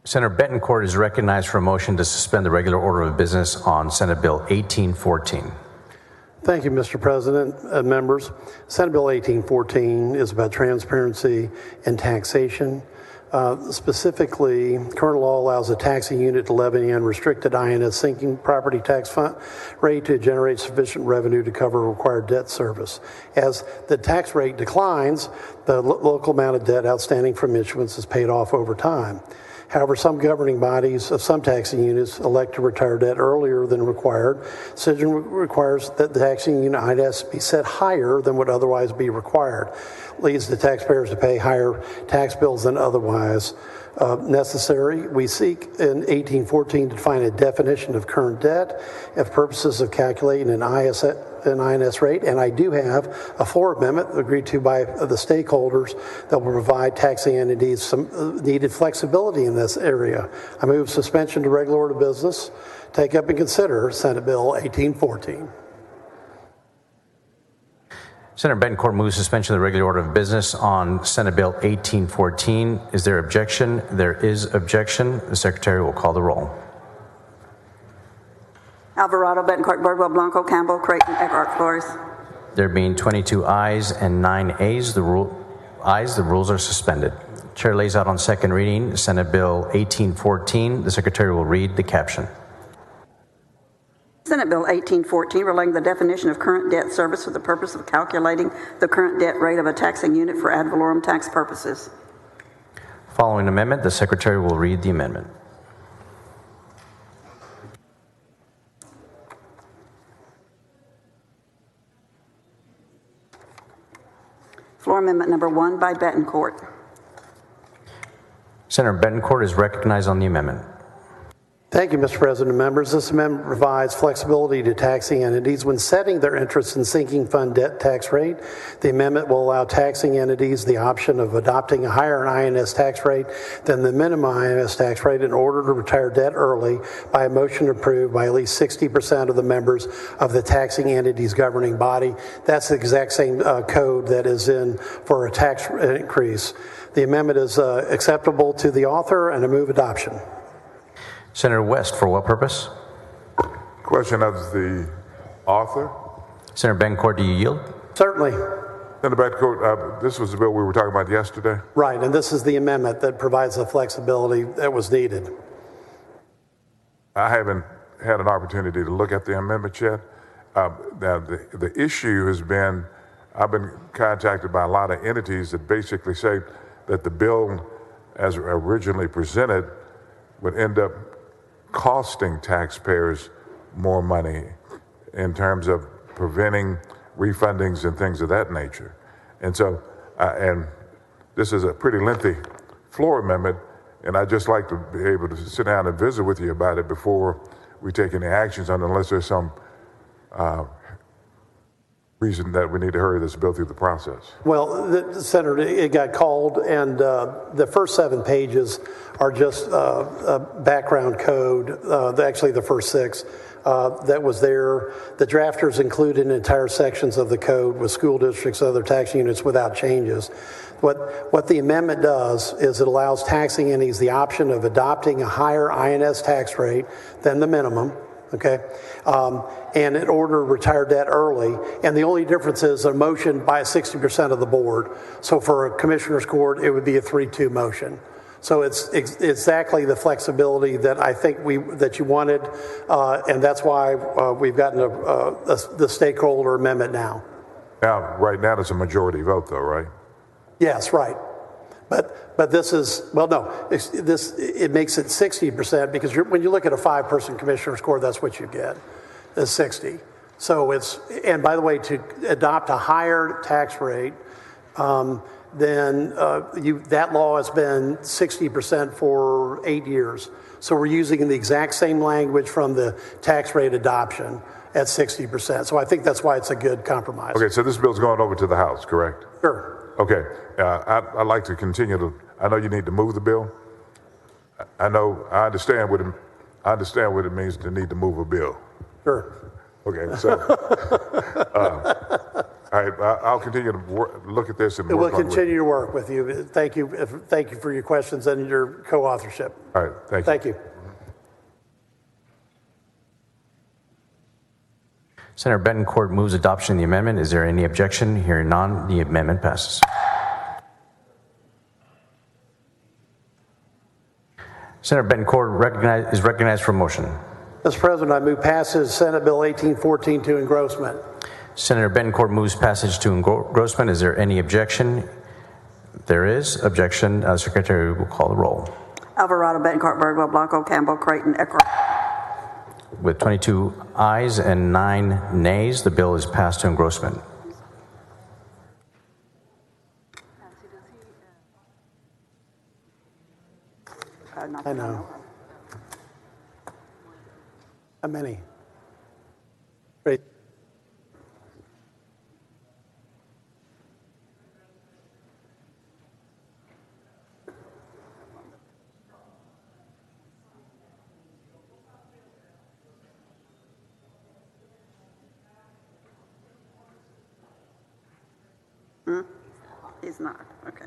Senator Bettencourt is recognized for a motion to suspend the regular order of business on Senate Bill 1814. Thank you, Mr. President and members. Senate Bill 1814 is about transparency and taxation. Specifically, current law allows a taxing unit to levy an unrestricted INS sinking property tax fund rate to generate sufficient revenue to cover required debt service. As the tax rate declines, the local amount of debt outstanding from issuance is paid off over time. However, some governing bodies of some taxing units elect to retire debt earlier than required. Decision requires that the taxing unit INS be set higher than would otherwise be required. Leads the taxpayers to pay higher tax bills than otherwise necessary. We seek in 1814 to define a definition of current debt for purposes of calculating an INS rate, and I do have a floor amendment agreed to by the stakeholders that will provide taxing entities some needed flexibility in this area. I move suspension to regular order of business. Take up and consider Senate Bill 1814. Senator Betancourt moves suspension of the regular order of business on Senate Bill 1814. Is there objection? There is objection. The Secretary will call the roll. Alvarado, Betancourt, Birdwell, Blanco, Campbell, Creighton, Eckhart, Flores. There being 22 ayes and 9 ayes, the rules are suspended. Chair lays out on second reading Senate Bill 1814. The Secretary will read the caption. Senate Bill 1814, relating the definition of current debt service for the purpose of calculating the current debt rate of a taxing unit for ad valorem tax purposes. Following amendment, the Secretary will read the amendment. Floor amendment number 1 by Betancourt. Senator Betancourt is recognized on the amendment. Thank you, Mr. President and members. This amendment provides flexibility to taxing entities when setting their interest and sinking fund debt tax rate. The amendment will allow taxing entities the option of adopting a higher INS tax rate than the minimum INS tax rate in order to retire debt early by a motion approved by at least 60% of the members of the taxing entity's governing body. That's the exact same code that is in for a tax increase. The amendment is acceptable to the author, and I move adoption. Senator West, for what purpose? Question of the author. Senator Betancourt, do you yield? Certainly. Senator Betancourt, this was the bill we were talking about yesterday. Right, and this is the amendment that provides the flexibility that was needed. I haven't had an opportunity to look at the amendment yet. Now, the issue has been, I've been contacted by a lot of entities that basically say that the bill, as originally presented, would end up costing taxpayers more money in terms of preventing refundings and things of that nature. And so, and this is a pretty lengthy floor amendment, and I'd just like to be able to sit down and visit with you about it before we take any actions on it, unless there's some reason that we need to hurry this bill through the process. Well, Senator, it got called, and the first 7 pages are just a background code, actually the first 6 that was there. The drafters included entire sections of the code with school districts and other tax units without changes. What the amendment does is it allows taxing entities the option of adopting a higher INS tax rate than the minimum, okay, and in order to retire debt early. And the only difference is a motion by 60% of the board. So for a commissioner's court, it would be a 3-2 motion. So it's exactly the flexibility that I think that you wanted, and that's why we've gotten the stakeholder amendment now. Now, right now, it's a majority vote, though, right? Yes, right. But this is, well, no, it makes it 60% because when you look at a 5-person commissioner's court, that's what you get, is 60. So and by the way, to adopt a higher tax rate, then that law has been 60% for 8 years. So we're using the exact same language from the tax rate adoption at 60%. So I think that's why it's a good compromise. Okay, so this bill's going over to the House, correct? Sure. Okay, I'd like to continue to, I know you need to move the bill. I understand what it means to need to move a bill. Sure. Okay, so, all right, I'll continue to look at this and work on it. We'll continue to work with you. Thank you for your questions and your co-authorship. All right, thank you. Thank you. Senator Betancourt moves adoption of the amendment. Is there any objection? Hearing none, the amendment passes. Senator Betancourt is recognized for motion. Mr. President, I move passage of Senate Bill 1814 to engrossment. Senator Betancourt moves passage to engrossment. Is there any objection? There is objection. Secretary will call the roll. Alvarado, Betancourt, Birdwell, Blanco, Campbell, Creighton, Eckhart. With 22 ayes and 9 nays, the bill is passed to engrossment. I know. How many? Great. He's not. Okay.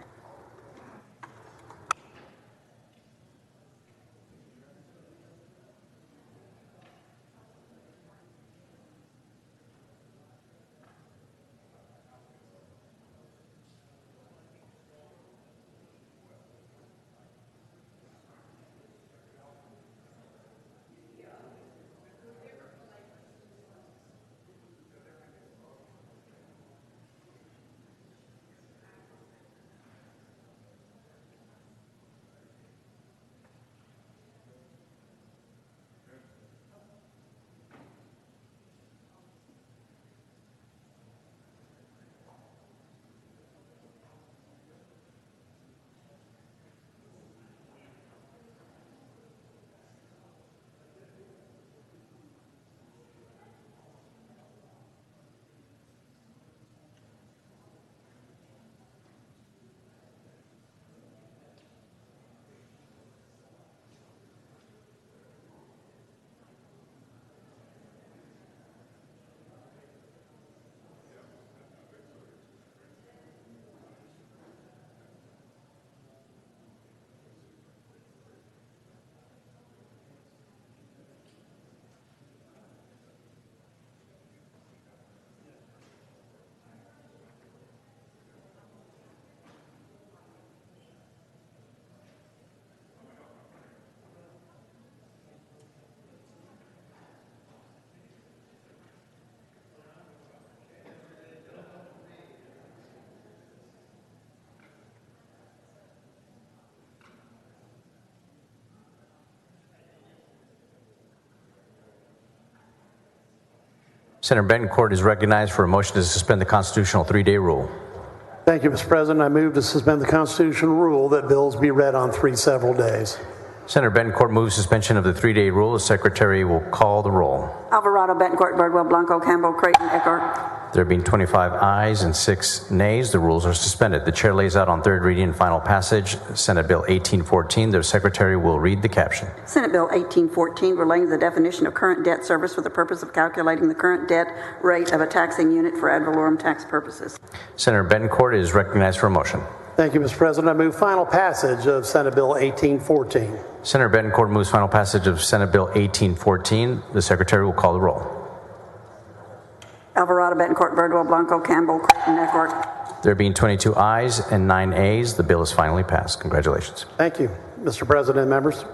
Senator Betancourt is recognized for a motion to suspend the constitutional 3-day rule. Thank you, Mr. President. I move to suspend the constitutional rule that bills be read on 3 several days. Senator Betancourt moves suspension of the 3-day rule. The secretary will call the roll. Alvarado, Betancourt, Birdwell, Blanco, Campbell, Creighton, Eckhart. There being 25 ayes and 6 nays, the rules are suspended. The chair lays out on third reading and final passage Senate Bill 1814. The secretary will read the caption. Senate Bill 1814, relating the definition of current debt service for the purpose of calculating the current debt rate of a taxing unit for ad valorem tax purposes. Senator Betancourt is recognized for a motion. Thank you, Mr. President. I move final passage of Senate Bill 1814. Senator Betancourt moves final passage of Senate Bill 1814. The secretary will call the roll. Alvarado, Betancourt, Birdwell, Blanco, Campbell, Creighton, Eckhart. There being 22 ayes and 9 ayes, the bill is finally passed. Congratulations. Thank you, Mr. President and members.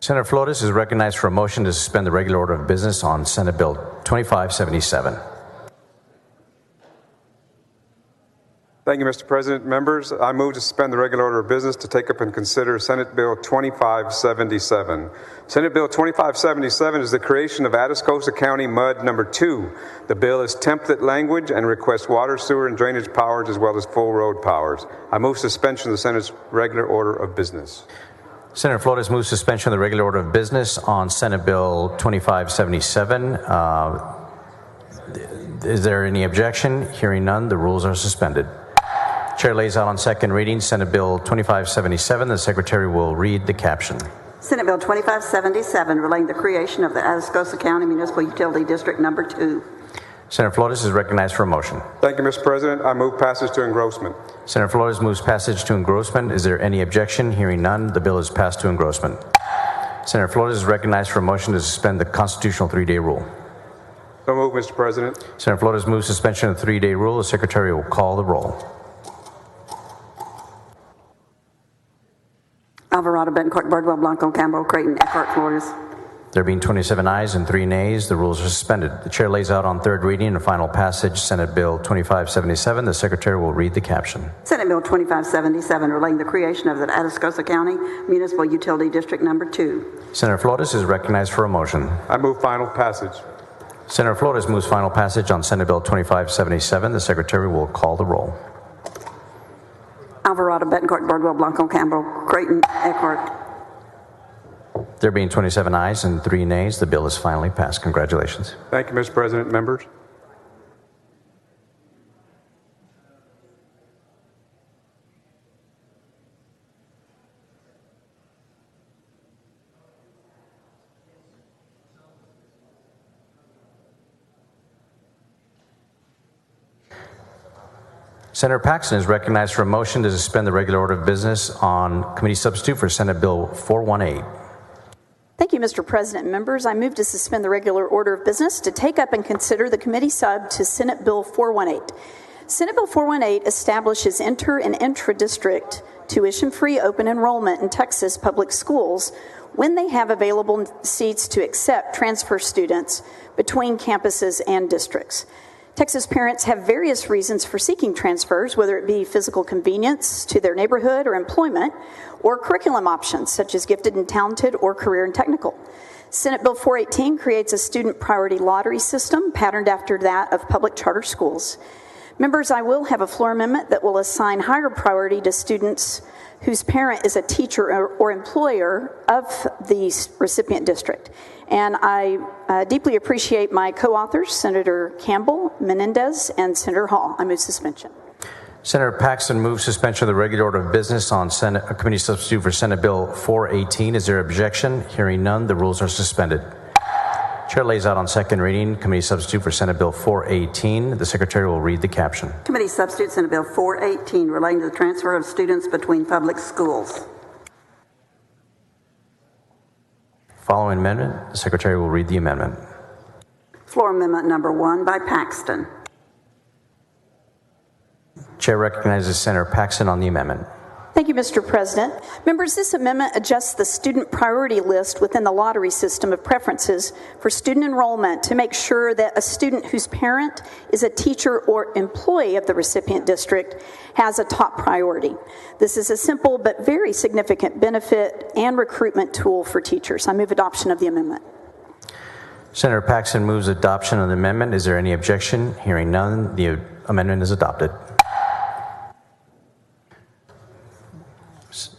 Senator Flores is recognized for a motion to suspend the regular order of business on Senate Bill 2577. Thank you, Mr. President. Members, I move to suspend the regular order of business to take up and consider Senate Bill 2577. Senate Bill 2577 is the creation of Atascosa County MUD Number 2. The bill is template language and requests water, sewer, and drainage powers as well as full road powers. I move suspension of the Senate's regular order of business. Senator Flores moves suspension of the regular order of business on Senate Bill 2577. Is there any objection? Hearing none, the rules are suspended. Chair lays out on second reading Senate Bill 2577. The Secretary will read the caption. Senate Bill 2577, relating the creation of the Atascosa County Municipal Utility District Number 2. Senator Flores is recognized for a motion. Thank you, Mr. President. I move passage to engrossment. Senator Flores moves passage to engrossment. Is there any objection? Hearing none, the bill is passed to engrossment. Senator Flores is recognized for a motion to suspend the constitutional 3-day rule. So move, Mr. President. Senator Flores moves suspension of the 3-day rule. The Secretary will call the roll. Alvarado, Betancourt, Bardwell, Blanco, Campbell, Creighton, Eckhart, Flores. There being 27 ayes and 3 nays, the rules are suspended. The chair lays out on third reading and final passage Senate Bill 2577. The Secretary will read the caption. Senate Bill 2577, relating the creation of the Atascosa County Municipal Utility District Number 2. Senator Flores is recognized for a motion. I move final passage. Senator Flores moves final passage on Senate Bill 2577. The Secretary will call the roll. Alvarado, Betancourt, Bardwell, Blanco, Campbell, Creighton, Eckhart. There being 27 ayes and 3 nays, the bill is finally passed. Congratulations. Thank you, Mr. President. Members. Senator Paxton is recognized for a motion to suspend the regular order of business on committee substitute for Senate Bill 418. Thank you, Mr. President. Members, I move to suspend the regular order of business to take up and consider the committee sub to Senate Bill 418. Senate Bill 418 establishes inter- and intra-district tuition-free open enrollment in Texas public schools when they have available seats to accept transfer students between campuses and districts. Texas parents have various reasons for seeking transfers, whether it be physical convenience to their neighborhood or employment, or curriculum options such as gifted and talented or career and technical. Senate Bill 418 creates a student priority lottery system patterned after that of public charter schools. Members, I will have a floor amendment that will assign higher priority to students whose parent is a teacher or employer of the recipient district. And I deeply appreciate my co-authors, Senator Campbell, Menendez, and Senator Hall. I move suspension. Senator Paxton moves suspension of the regular order of business on committee substitute for Senate Bill 418. Is there objection? Hearing none, the rules are suspended. Chair lays out on second reading committee substitute for Senate Bill 418. The Secretary will read the caption. Committee substitute Senate Bill 418, relating to the transfer of students between public schools. Following amendment, the Secretary will read the amendment. Floor amendment number 1 by Paxton. Chair recognizes Senator Paxton on the amendment. Thank you, Mr. President. Members, this amendment adjusts the student priority list within the lottery system of preferences for student enrollment to make sure that a student whose parent is a teacher or employee of the recipient district has a top priority. This is a simple but very significant benefit and recruitment tool for teachers. I move adoption of the amendment. Senator Paxton moves adoption of the amendment. Is there any objection? Hearing none, the amendment is adopted.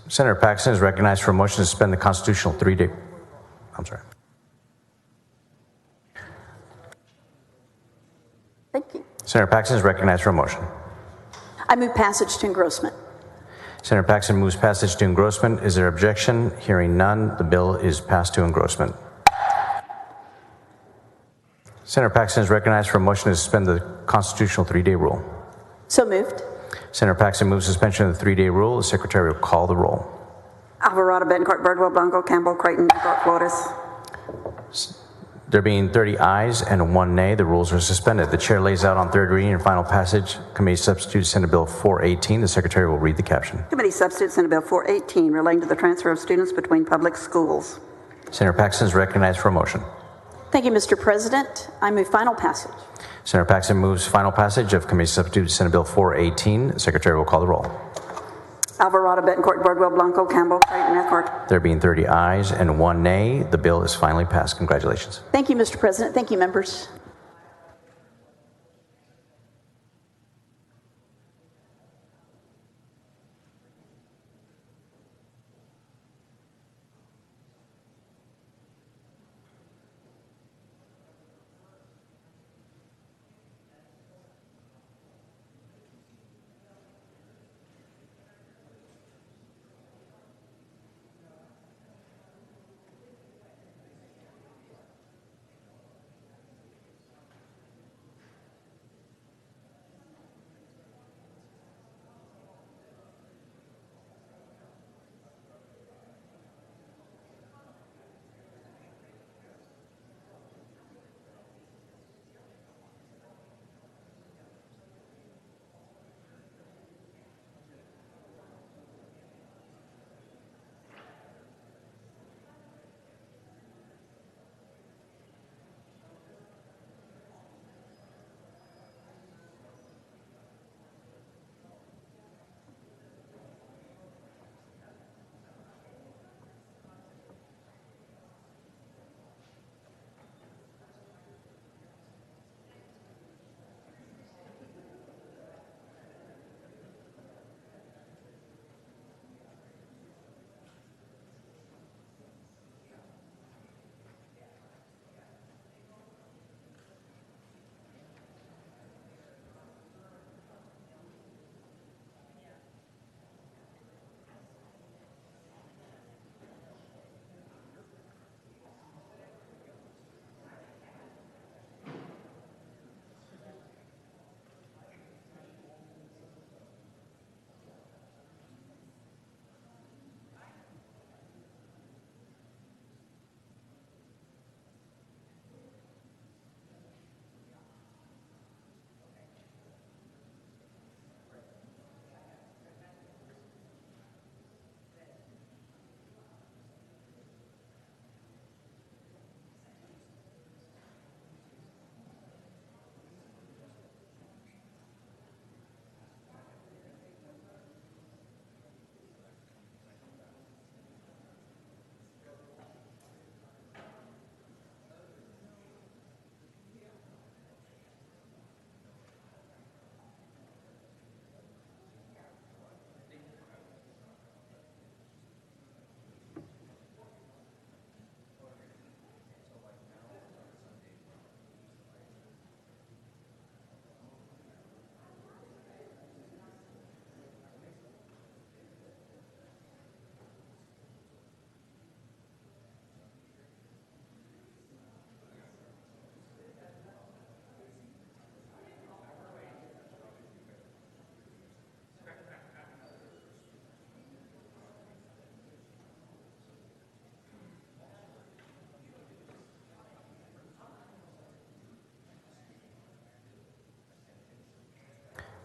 Senator Paxton is recognized for a motion to suspend the constitutional 3-day. Thank you. Senator Paxton is recognized for a motion. I move passage to engrossment. Senator Paxton moves passage to engrossment. Is there objection? Hearing none, the bill is passed to engrossment. Senator Paxton is recognized for a motion to suspend the constitutional 3-day rule. So moved. Senator Paxton moves suspension of the 3-day rule. The Secretary will call the roll. Alvarado, Betancourt, Bardwell, Blanco, Campbell, Creighton, Eckhart, Flores. There being 30 ayes and 1 nay, the rules are suspended. The chair lays out on third reading and final passage committee substitute Senate Bill 418. The Secretary will read the caption. Committee substitute Senate Bill 418, relating to the transfer of students between public schools. Senator Paxton is recognized for a motion. Thank you, Mr. President. I move final passage. Senator Paxton moves final passage of Committee Substitute Senate Bill 418. The Secretary will call the roll. Alvarado, Betancourt, Birdwell, Blanco, Campbell, Creighton, Eckhart. There being 30 ayes and 1 nay, the bill is finally passed. Congratulations. Thank you, Mr. President. Thank you, members.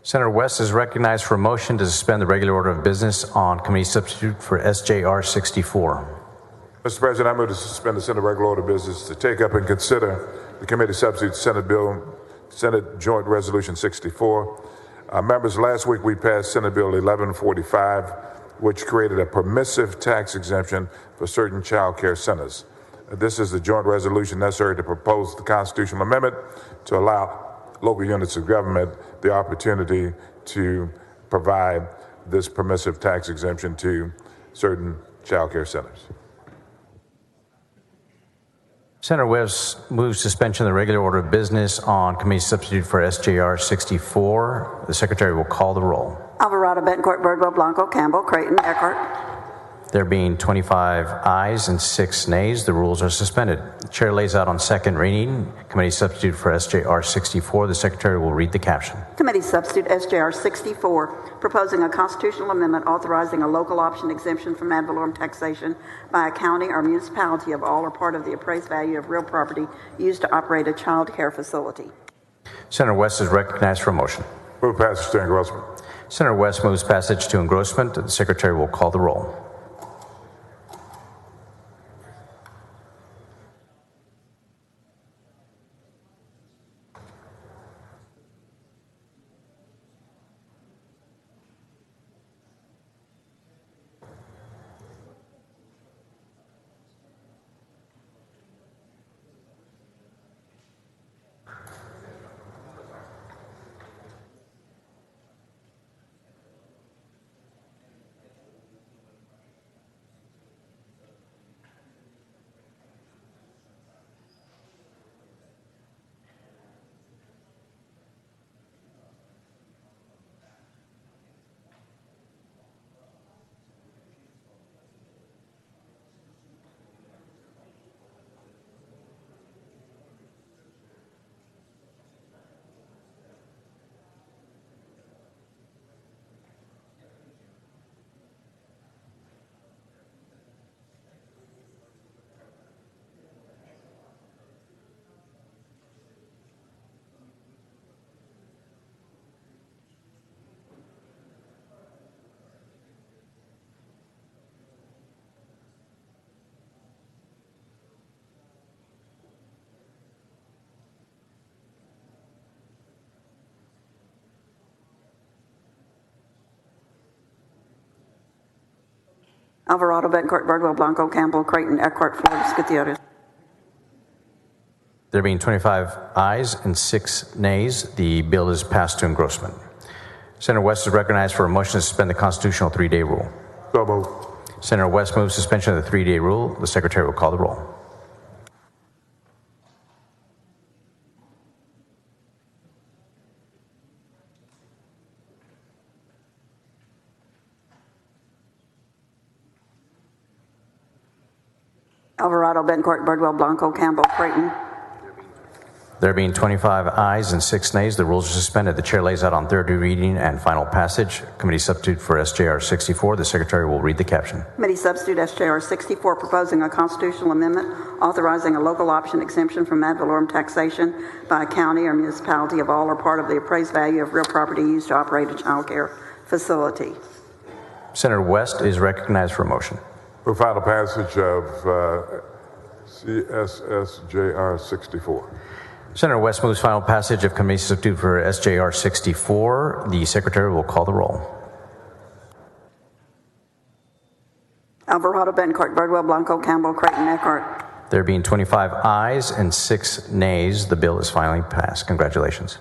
Senator West is recognized for a motion to suspend the regular order of business on committee substitute for SJR 64. Mr. President, I move to suspend the Senate regular order of business to take up and consider the committee substitute Senate Joint Resolution 64. Members, last week we passed Senate Bill 1145, which created a permissive tax exemption for certain child care centers. This is the joint resolution necessary to propose the constitutional amendment to allow local units of government the opportunity to provide this permissive tax exemption to certain child care centers. Senator West moves suspension of the regular order of business on committee substitute for SJR 64. The Secretary will call the roll. Alvarado, Betancourt, Birdwell, Blanco, Campbell, Creighton, Eckhart. There being 25 ayes and 6 nays, the rules are suspended. The Chair lays out on second reading committee substitute for SJR 64. The Secretary will read the caption. Committee substitute SJR 64, proposing a constitutional amendment authorizing a local option exemption from ad valorem taxation by a county or municipality of all or part of the appraised value of real property used to operate a child care facility. Senator West is recognized for a motion. Move passage to engrossment. Senator West moves passage to engrossment. The Secretary will call the roll. Alvarado, Bettencourt, Birdwell, Blanco, Campbell, Creighton, Eckhart, Flores, Gutierrez. There being 25 ayes and 6 nays, the bill is passed to engrossment. Senator West is recognized for a motion to suspend the constitutional 3-day rule. So moved. Senator West moves suspension of the 3-day rule. The Secretary will call the roll. Alvarado, Bettencourt, Birdwell, Blanco, Campbell, Creighton. There being 25 ayes and 6 nays, the rules are suspended. The chair lays out on third reading and final passage. Committee substitute for SJR 64. The Secretary will read the caption. Committee substitute SJR 64, proposing a constitutional amendment authorizing a local option exemption from ad valorem taxation by a county or municipality of all or part of the appraised value of real property used to operate a child care facility. Senator West is recognized for a motion. For final passage of CSSJR 64. Senator West moves final passage of committee substitute for SJR 64. The Secretary will call the roll. Alvarado, Bettencourt, Birdwell, Blanco, Campbell, Creighton, Eckhart. There being 25 ayes and 6 nays, the bill is finally passed. Congratulations.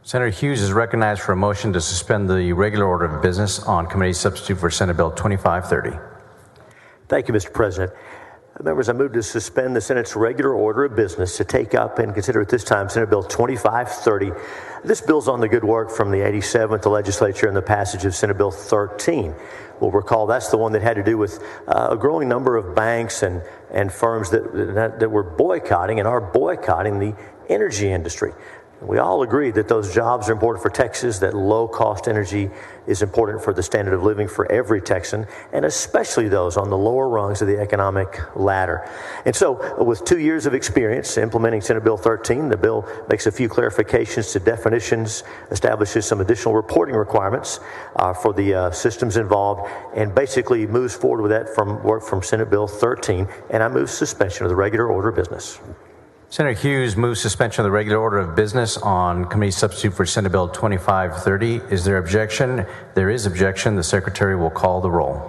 Senator Hughes is recognized for a motion to suspend the regular order of business on committee substitute for Senate Bill 2530. Thank you, Mr. President. Members, I move to suspend the Senate's regular order of business to take up and consider at this time Senate Bill 2530. This builds on the good work from the 87th legislature and the passage of Senate Bill 13. We'll recall that's the one that had to do with a growing number of banks and firms that were boycotting and are boycotting the energy industry. We all agree that those jobs are important for Texas, that low-cost energy is important for the standard of living for every Texan, and especially those on the lower rungs of the economic ladder. And so, with 2 years of experience implementing Senate Bill 13, the bill makes a few clarifications to definitions, establishes some additional reporting requirements for the systems involved, and basically moves forward with that work from Senate Bill 13, and I move suspension of the regular order of business. Senator Hughes moves suspension of the regular order of business on committee substitute for Senate Bill 2530. Is there objection? There is objection. The Secretary will call the roll.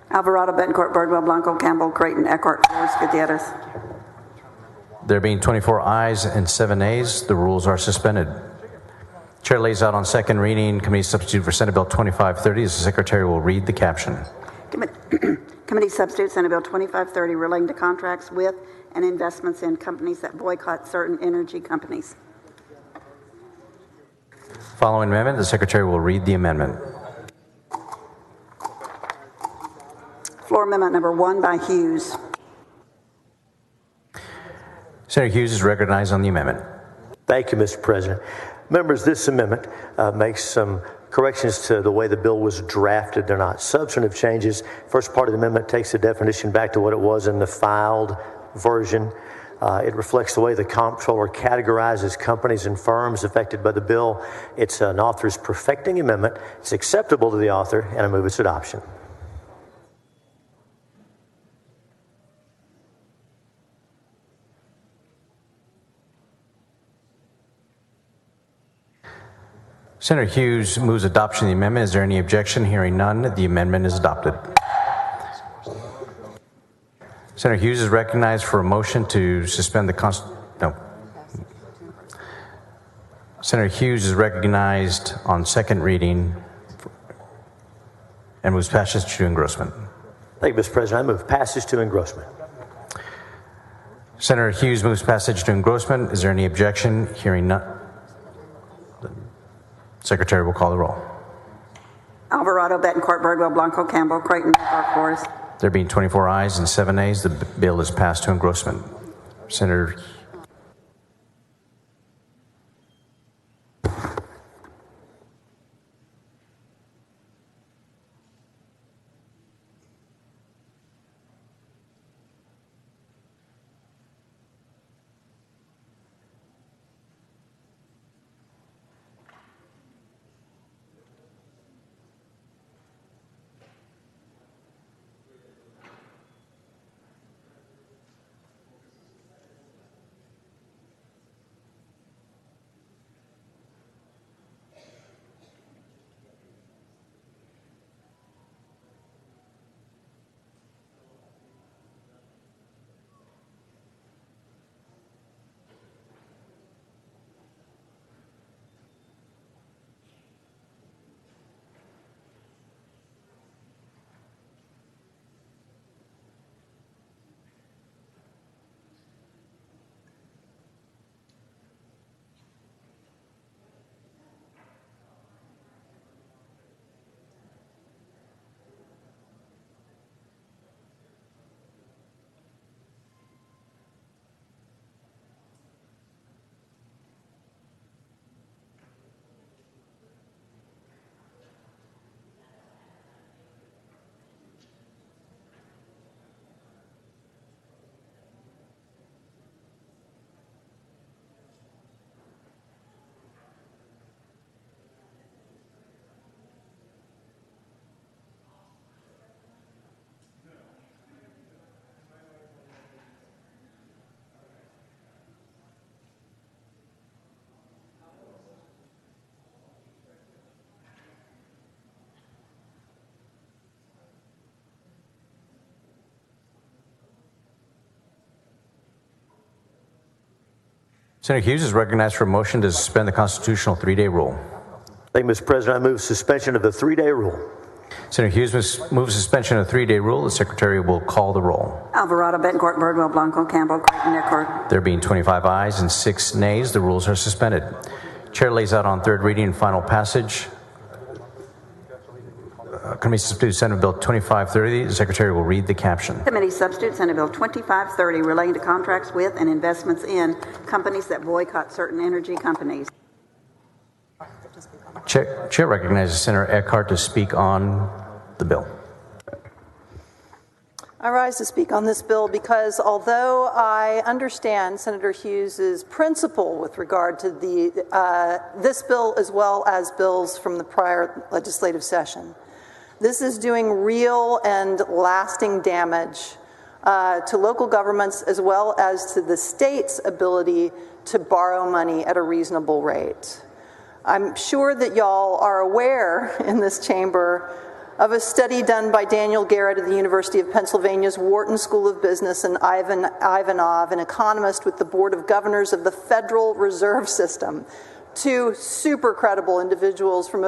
Alvarado, Bettencourt, Birdwell, Blanco, Campbell, Creighton, Eckhart, Flores, Gutierrez. There being 24 ayes and 7 nays, the rules are suspended. Chair lays out on second reading committee substitute for Senate Bill 2530. The Secretary will read the caption. Committee substitute Senate Bill 2530 relating to contracts with and investments in companies that boycott certain energy companies. Following amendment, the Secretary will read the amendment. Floor amendment number 1 by Hughes. Senator Hughes is recognized on the amendment. Thank you, Mr. President. Members, this amendment makes some corrections to the way the bill was drafted. They're not substantive changes. First part of the amendment takes the definition back to what it was in the filed version. It reflects the way the comptroller categorizes companies and firms affected by the bill. It's an author's perfecting amendment. It's acceptable to the author, and I move its adoption. Senator Hughes moves adoption of the amendment. Is there any objection? Hearing none, the amendment is adopted. Senator Hughes is recognized for a motion to suspend the Senator Hughes is recognized on second reading and moves passage to engrossment. Thank you, Mr. President. I move passage to engrossment. Senator Hughes moves passage to engrossment. Is there any objection? Hearing none. Secretary will call the roll. Alvarado, Betancourt, Birdwell, Blanco, Campbell, Creighton, Forrest. There being 24 ayes and 7 nays, the bill is passed to engrossment. Senator Hughes is recognized for a motion to suspend the constitutional 3-day rule. Thank you, Mr. President. I move suspension of the 3-day rule. Senator Hughes moves suspension of the 3-day rule. The Secretary will call the roll. Alvarado, Betancourt, Birdwell, Blanco, Campbell, Creighton, Eckert. There being 25 ayes and 6 nays, the rules are suspended. Chair lays out on third reading and final passage. Committee substitute Senate Bill 2530. The Secretary will read the caption. Committee substitute Senate Bill 2530 relating to contracts with and investments in companies that boycott certain energy companies. Chair recognizes Senator Eckhart to speak on the bill. I rise to speak on this bill because although I understand Senator Hughes's principle with regard to this bill as well as bills from the prior legislative session, this is doing real and lasting damage to local governments as well as to the state's ability to borrow money at a reasonable rate. I'm sure that y'all are aware in this chamber of a study done by Daniel Garrett of the University of Pennsylvania's Wharton School of Business and Ivan Ivanov, an economist with the Board of Governors of the Federal Reserve System, two super credible individuals from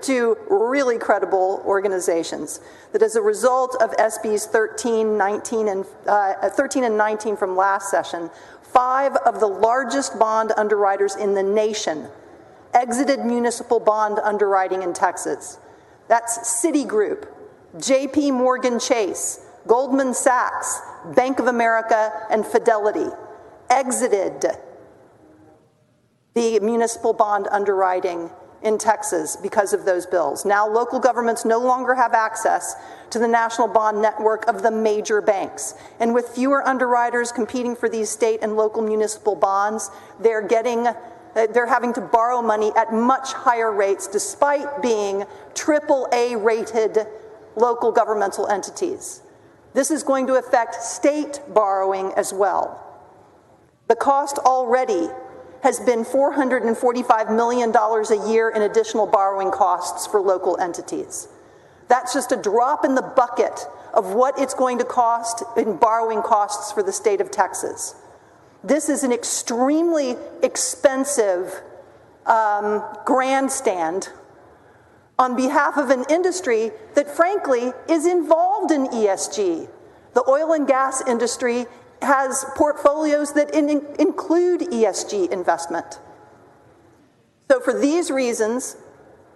two really credible organizations, that as a result of SBs 13 and 19 from last session, 5 of the largest bond underwriters in the nation exited municipal bond underwriting in Texas. That's Citigroup, JP Morgan Chase, Goldman Sachs, Bank of America, and Fidelity exited the municipal bond underwriting in Texas because of those bills. Now local governments no longer have access to the national bond network of the major banks. And with fewer underwriters competing for these state and local municipal bonds, they're having to borrow money at much higher rates despite being AAA rated local governmental entities. This is going to affect state borrowing as well. The cost already has been $445 million a year in additional borrowing costs for local entities. That's just a drop in the bucket of what it's going to cost in borrowing costs for the state of Texas. This is an extremely expensive grandstand on behalf of an industry that frankly is involved in ESG. The oil and gas industry has portfolios that include ESG investment. So for these reasons,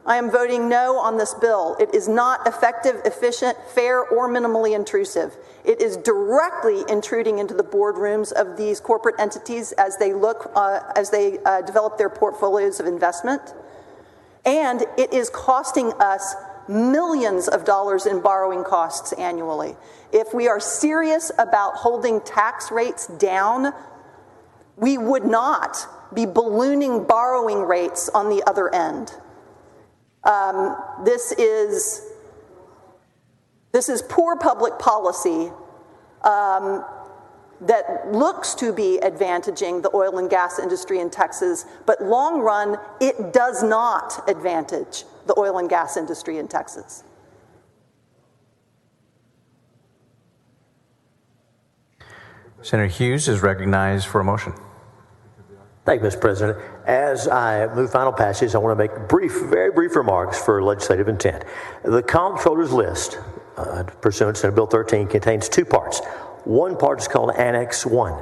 I am voting no on this bill. It is not effective, efficient, fair, or minimally intrusive. It is directly intruding into the boardrooms of these corporate entities as they develop their portfolios of investment. And it is costing us millions of dollars in borrowing costs annually. If we are serious about holding tax rates down, we would not be ballooning borrowing rates on the other end. This is poor public policy that looks to be advantaging the oil and gas industry in Texas, but long run, it does not advantage the oil and gas industry in Texas. Senator Hughes is recognized for a motion. Thank you, Mr. President. As I move final passage, I want to make very brief remarks for legislative intent. The comptroller's list, pursuant to Senate Bill 13, contains 2 parts. One part is called Annex 1.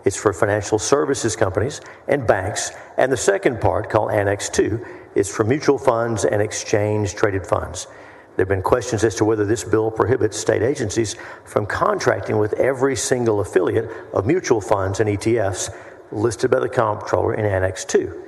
It's for financial services companies and banks. And the second part, called Annex 2, is for mutual funds and exchange-traded funds. There have been questions as to whether this bill prohibits state agencies from contracting with every single affiliate of mutual funds and ETFs listed by the comptroller in Annex 2.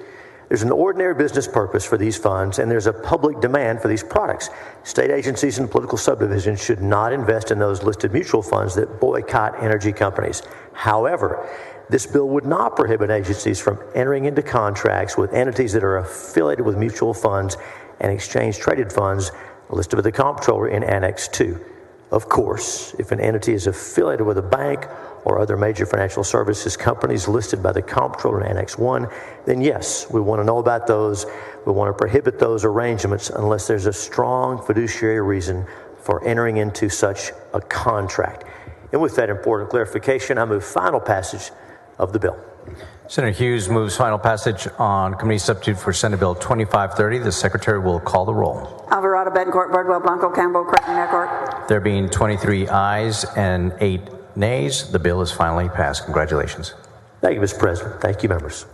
There's an ordinary business purpose for these funds, and there's a public demand for these products. State agencies and political subdivisions should not invest in those listed mutual funds that boycott energy companies. However, this bill would not prohibit agencies from entering into contracts with entities that are affiliated with mutual funds and exchange-traded funds listed by the comptroller in Annex 2. Of course, if an entity is affiliated with a bank or other major financial services companies listed by the comptroller in Annex 1, then yes, we want to know about those. We want to prohibit those arrangements unless there's a strong fiduciary reason for entering into such a contract. And with that important clarification, I move final passage of the bill. Senator Hughes moves final passage on committee substitute for Senate Bill 2530. The secretary will call the roll. Alvarado, Betancourt, Bardwell, Blanco, Campbell, Creighton, Eckhart. There being 23 ayes and 8 nays, the bill is finally passed. Congratulations. Thank you, Mr. President. Thank you, members.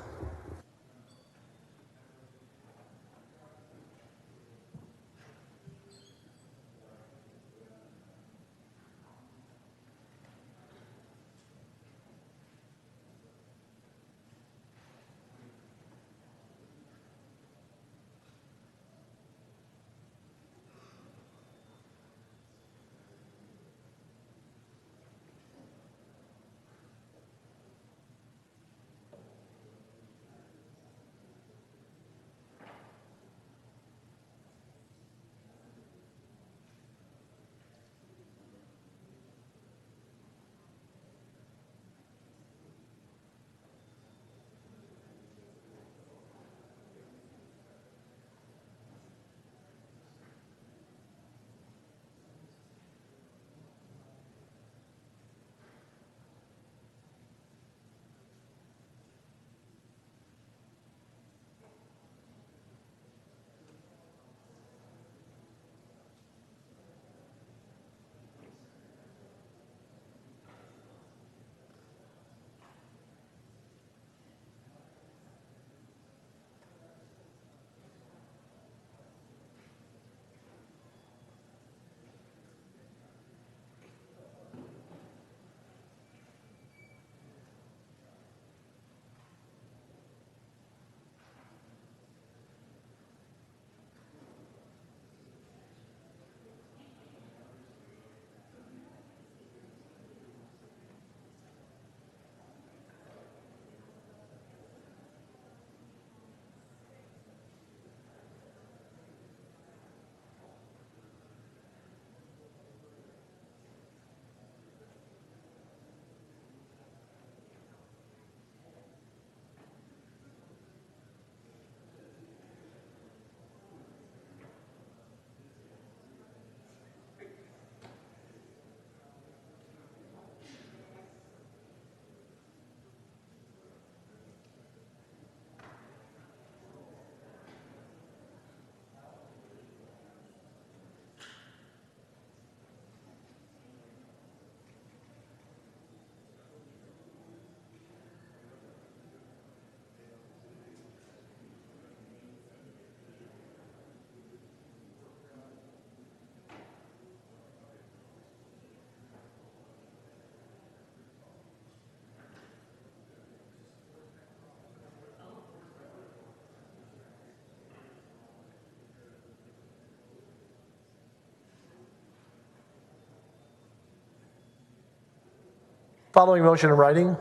Following motion in writing,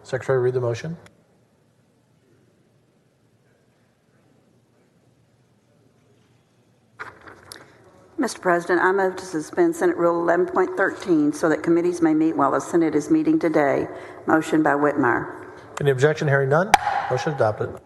Secretary, read the motion. Mr. President, I move to suspend Senate Rule 11.13 so that committees may meet while the Senate is meeting today. Motion by Whitmire. Any objection? Hearing none, motion adopted.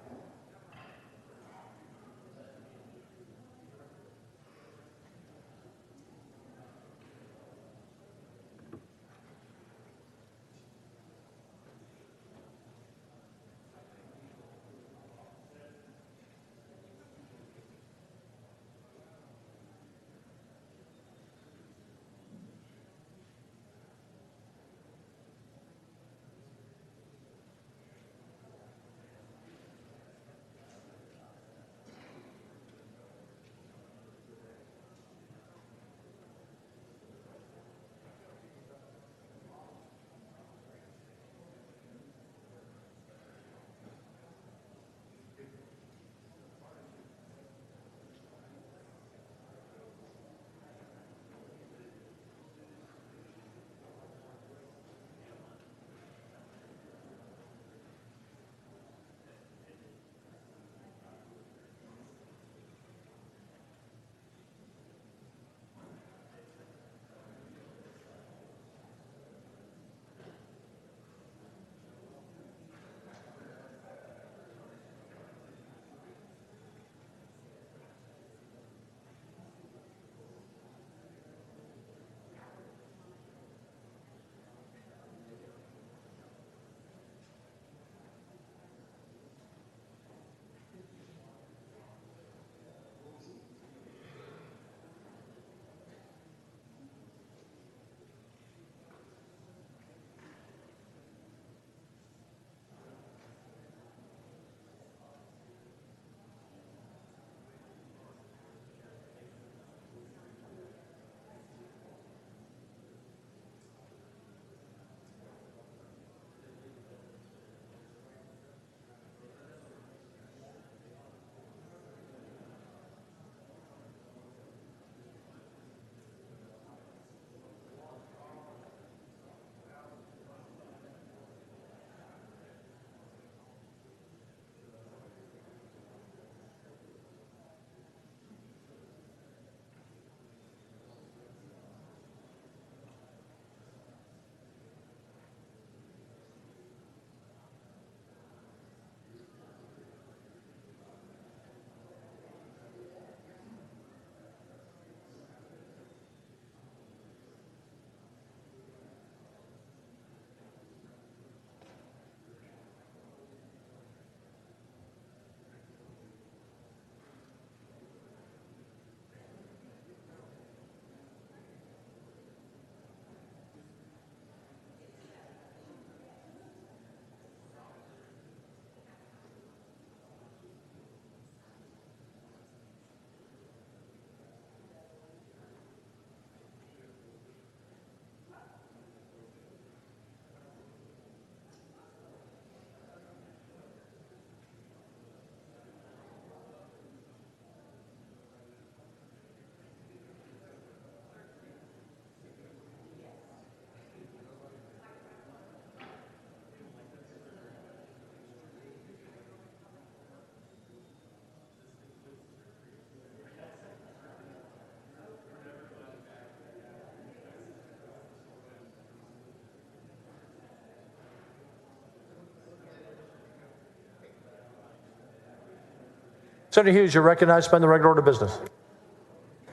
Senator Hughes, you're recognized to suspend the regular order of business.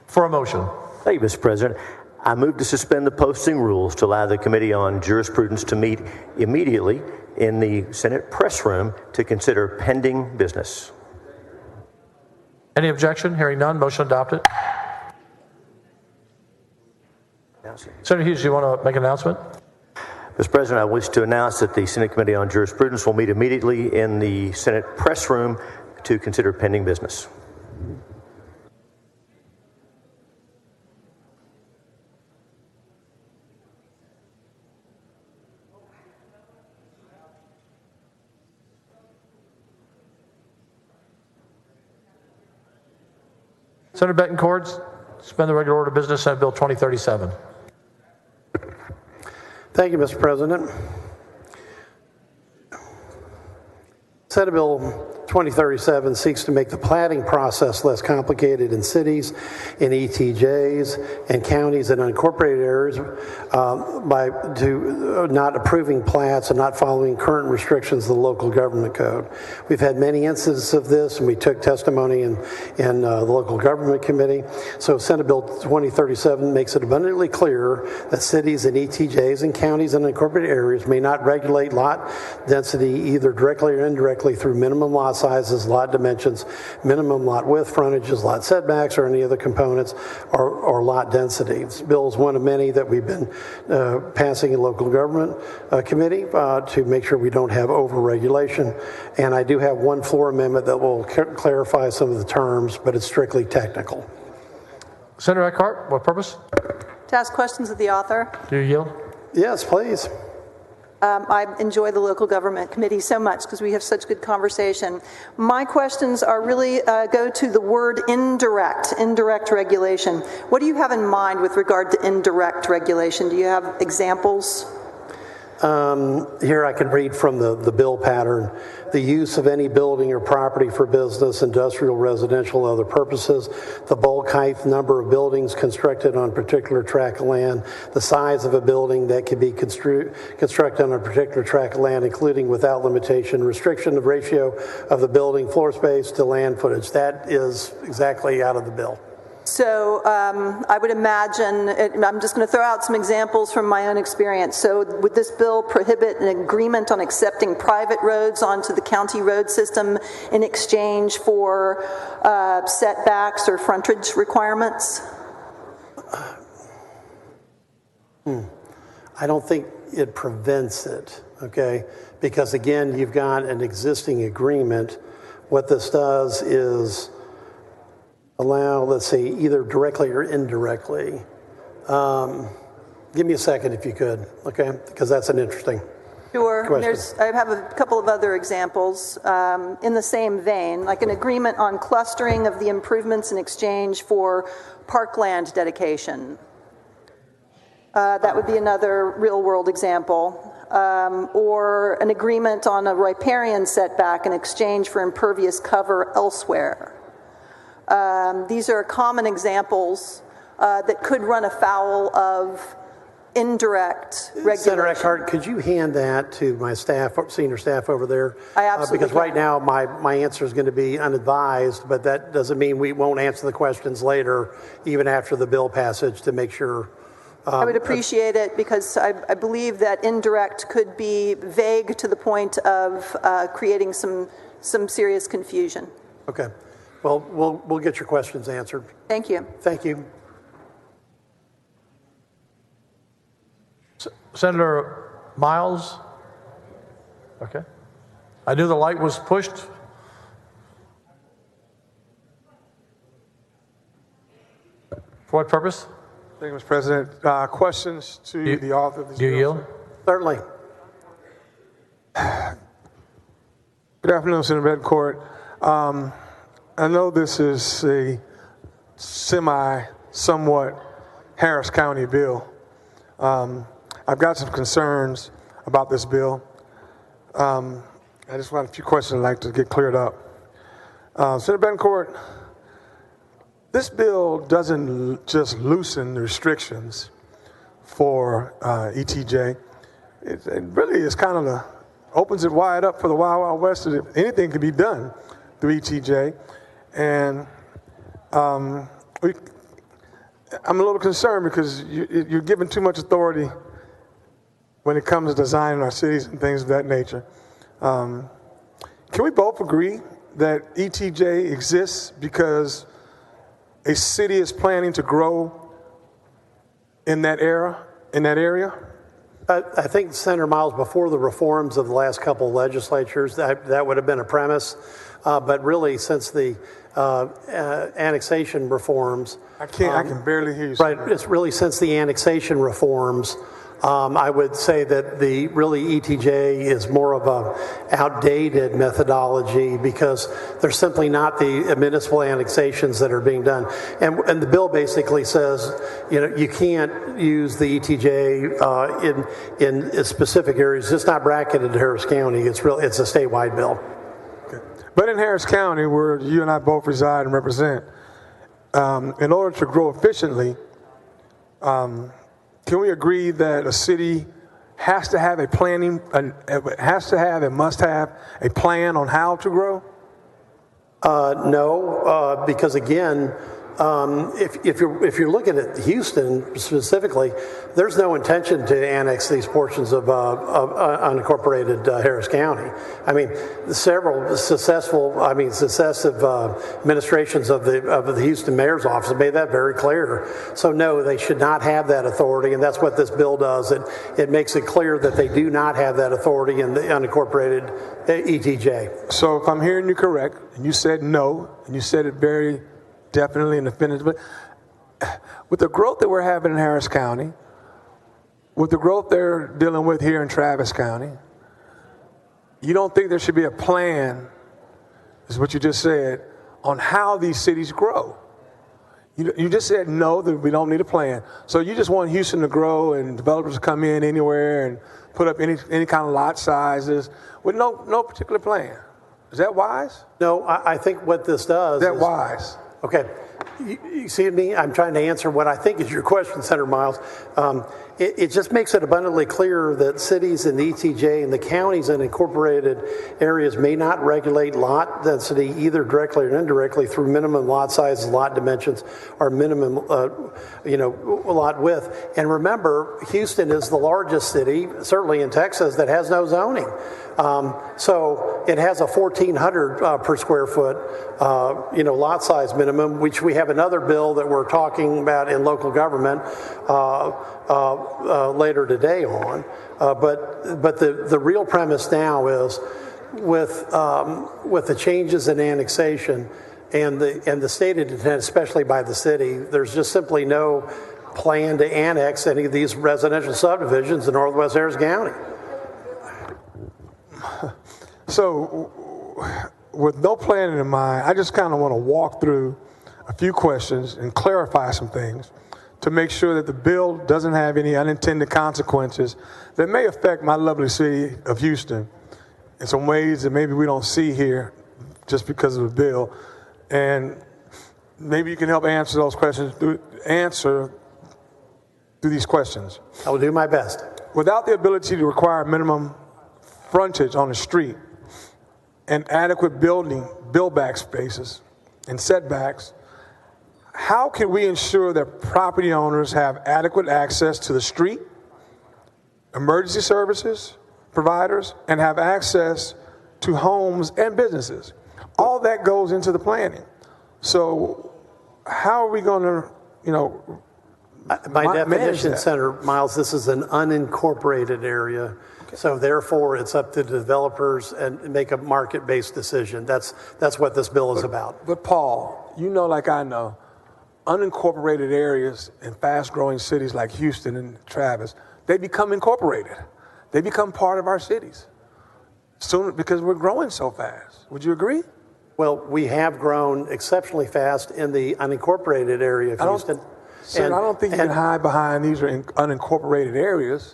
For a motion. Thank you, Mr. President. I move to suspend the posting rules to allow the Committee on Jurisprudence to meet immediately in the Senate press room to consider pending business. Any objection? Hearing none, motion adopted. Senator Hughes, do you want to make an announcement? Mr. President, I wish to announce that the Senate Committee on Jurisprudence will meet immediately in the Senate press room to consider pending business. Senator Betancourt, suspend the regular order of business, Senate Bill 2037. Thank you, Mr. President. Senate Bill 2037 seeks to make the platting process less complicated in cities, in ETJs, and counties and unincorporated areas by not approving plats and not following current restrictions of the local government code. We've had many instances of this, and we took testimony in the local government committee. So Senate Bill 2037 makes it abundantly clear that cities and ETJs and counties and unincorporated areas may not regulate lot density either directly or indirectly through minimum lot sizes, lot dimensions, minimum lot width, frontages, lot setbacks, or any other components, or lot density. This bill is one of many that we've been passing in local government committee to make sure we don't have over-regulation. And I do have one floor amendment that will clarify some of the terms, but it's strictly technical. Senator Eckhart, what purpose? To ask questions of the author. Do you yield? Yes, please. I enjoy the local government committee so much because we have such good conversation. My questions are really go to the word indirect regulation. What do you have in mind with regard to indirect regulation? Do you have examples? Here I can read from the bill pattern. The use of any building or property for business, industrial, residential, other purposes, the bulk height, number of buildings constructed on a particular tract of land, the size of a building that can be constructed on a particular tract of land, including without limitation, restriction of ratio of the building floor space to land footage. That is exactly out of the bill. So I would imagine, I'm just going to throw out some examples from my own experience. So would this bill prohibit an agreement on accepting private roads onto the county road system in exchange for setbacks or frontage requirements? I don't think it prevents it, okay? Because again, you've got an existing agreement. What this does is allow, let's see, either directly or indirectly. Give me a second if you could, okay? Because that's an interesting Sure. question. I have a couple of other examples in the same vein, like an agreement on clustering of the improvements in exchange for parkland dedication. That would be another real-world example. Or an agreement on a riparian setback in exchange for impervious cover elsewhere. These are common examples that could run afoul of indirect regulation. Senator Eckhart, could you hand that to my staff, senior staff over there? I absolutely because right now my answer is going to be unadvised, but that doesn't mean we won't answer the questions later, even after the bill passage, to make sure. I would appreciate it because I believe that indirect could be vague to the point of creating some serious confusion. Okay. Well, we'll get your questions answered. Thank you. Thank you. Senator Miles? Okay. I knew the light was pushed. For what purpose? Thank you, Mr. President. Questions to the author of this Do you bill, yield? sir? Certainly. Good afternoon, Senator Betancourt. I know this is a somewhat Harris County bill. I've got some concerns about this bill. I just want a few questions I'd like to get cleared up. Senator Betancourt, this bill doesn't just loosen the restrictions for ETJ. It really is kind of opens it wide up for the Wild Wild West. Anything can be done through ETJ. And I'm a little concerned because you're giving too much authority when it comes to designing our cities and things of that nature. Can we both agree that ETJ exists because a city is planning to grow in that area? I think, Senator Miles, before the reforms of the last couple of legislatures, that would have been a premise. But really, since the annexation reforms... I can barely hear you. Right, it's really since the annexation reforms I would say that the really ETJ is more of a outdated methodology because there's simply not the municipal annexations that are being done. And the bill basically says, you can't use the ETJ in specific areas. It's not bracketed to Harris County. It's a statewide bill. Okay. But in Harris County, where you and I both reside and represent, in order to grow efficiently, can we agree that a city has to have must have a plan on how to grow? No, because again, if you're looking at Houston specifically, there's no intention to annex these portions of unincorporated Harris County. I mean, several successive administrations of the Houston mayor's office have made that very clear. So no, they should not have that authority, and that's what this bill does. It makes it clear that they do not have that authority in the unincorporated ETJ. So if I'm hearing you correct, and you said no, and you said it very definitely and definitively, with the growth that we're having in Harris County, with the growth they're dealing with here in Travis County, you don't think there should be a plan, is what you just said, on how these cities grow? You just said no, that we don't need a plan. So you just want Houston to grow and developers to come in anywhere and put up any kind of lot sizes with no particular plan. Is that wise? No, I think what this does is that wise? Okay. You see me? I'm trying to answer what I think is your question, Senator Miles. It just makes it abundantly clear that cities in the ETJ and the counties and incorporated areas may not regulate lot density either directly or indirectly through minimum lot sizes, lot dimensions, or minimum, lot width. And remember, Houston is the largest city, certainly in Texas, that has no zoning. So it has a 1,400 per square foot, lot size minimum, which we have another bill that we're talking about in local government later today on. But the real premise now is with the changes in annexation and the stated intent, especially by the city, there's just simply no plan to annex any of these residential subdivisions in Northwest Harris County. So, with no plan in mind, I just kind of want to walk through a few questions and clarify some things to make sure that the bill doesn't have any unintended consequences that may affect my lovely city of Houston in some ways that maybe we don't see here just because of the bill. And maybe you can help answer those questions, through these questions. I will do my best. Without the ability to require minimum frontage on the street and adequate build-back spaces and setbacks, how can we ensure that property owners have adequate access to the street, emergency services providers, and have access to homes and businesses? All that goes into the planning. So how are we going to, by definition, Senator Miles, this is an unincorporated area. Okay. So therefore, it's up to the developers and make a market-based decision. That's what this bill is about. But Paul, like I know, unincorporated areas in fast-growing cities like Houston and Travis, they become incorporated. They become part of our cities soon because we're growing so fast. Would you agree? Well, we have grown exceptionally fast in the unincorporated area of Houston. I don't think you can hide behind these are unincorporated areas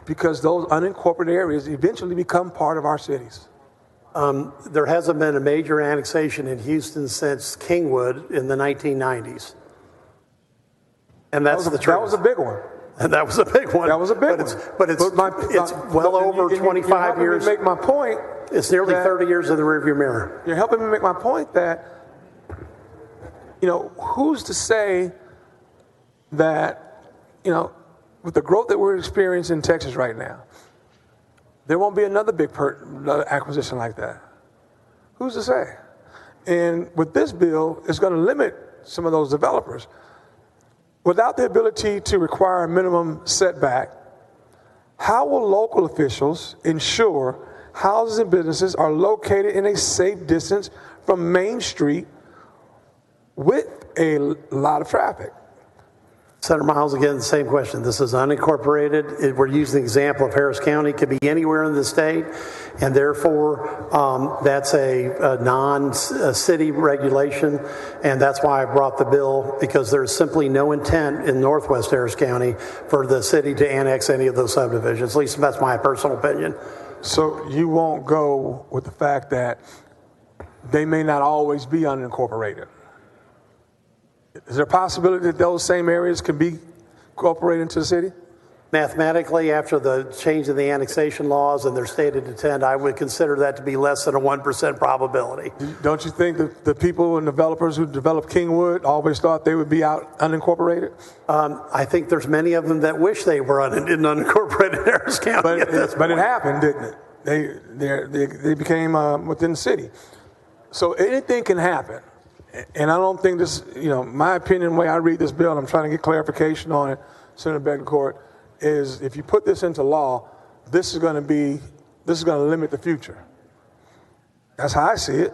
because those unincorporated areas eventually become part of our cities. There hasn't been a major annexation in Houston since Kingwood in the 1990s. And that's the truth. That was a big one. And that was a big one. That was a big one. But it's well over 25 years. Make my point. It's nearly 30 years in the rearview mirror. You're helping me make my point that, who's to say that, with the growth that we're experiencing in Texas right now, there won't be another big acquisition like that. Who's to say? And with this bill, it's going to limit some of those developers. Without the ability to require a minimum setback, how will local officials ensure houses and businesses are located in a safe distance from Main Street with a lot of traffic? Senator Miles, again, the same question. This is unincorporated. We're using the example of Harris County. It could be anywhere in the state, and therefore that's a non-city regulation, and that's why I brought the bill, because there's simply no intent in Northwest Harris County for the city to annex any of those subdivisions. At least that's my personal opinion. So you won't go with the fact that they may not always be unincorporated? Is there a possibility that those same areas can be incorporated into the city? Mathematically, after the change in the annexation laws and their stated intent, I would consider that to be less than a 1% probability. Don't you think that the people and developers who developed Kingwood always thought they would be out unincorporated? I think there's many of them that wish they were in unincorporated Harris County. But it happened, didn't it? They became within the city. So anything can happen. And I don't think this, my opinion, the way I read this bill, I'm trying to get clarification on it, Senator Betancourt, is if you put this into law, this is going to limit the future. That's how I see it.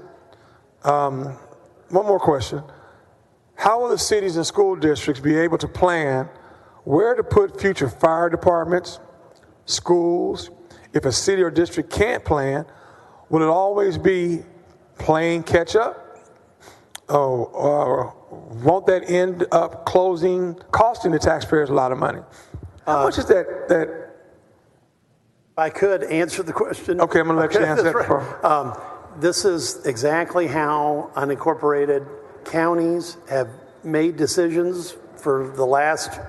One more question. How will the cities and school districts be able to plan where to put future fire departments, schools? If a city or district can't plan, will it always be playing catch up? Or won't that end up costing the taxpayers a lot of money? How much is that? If I could answer the question. Okay, I'm going to let you answer that. Right. This is exactly how unincorporated counties have made decisions for the last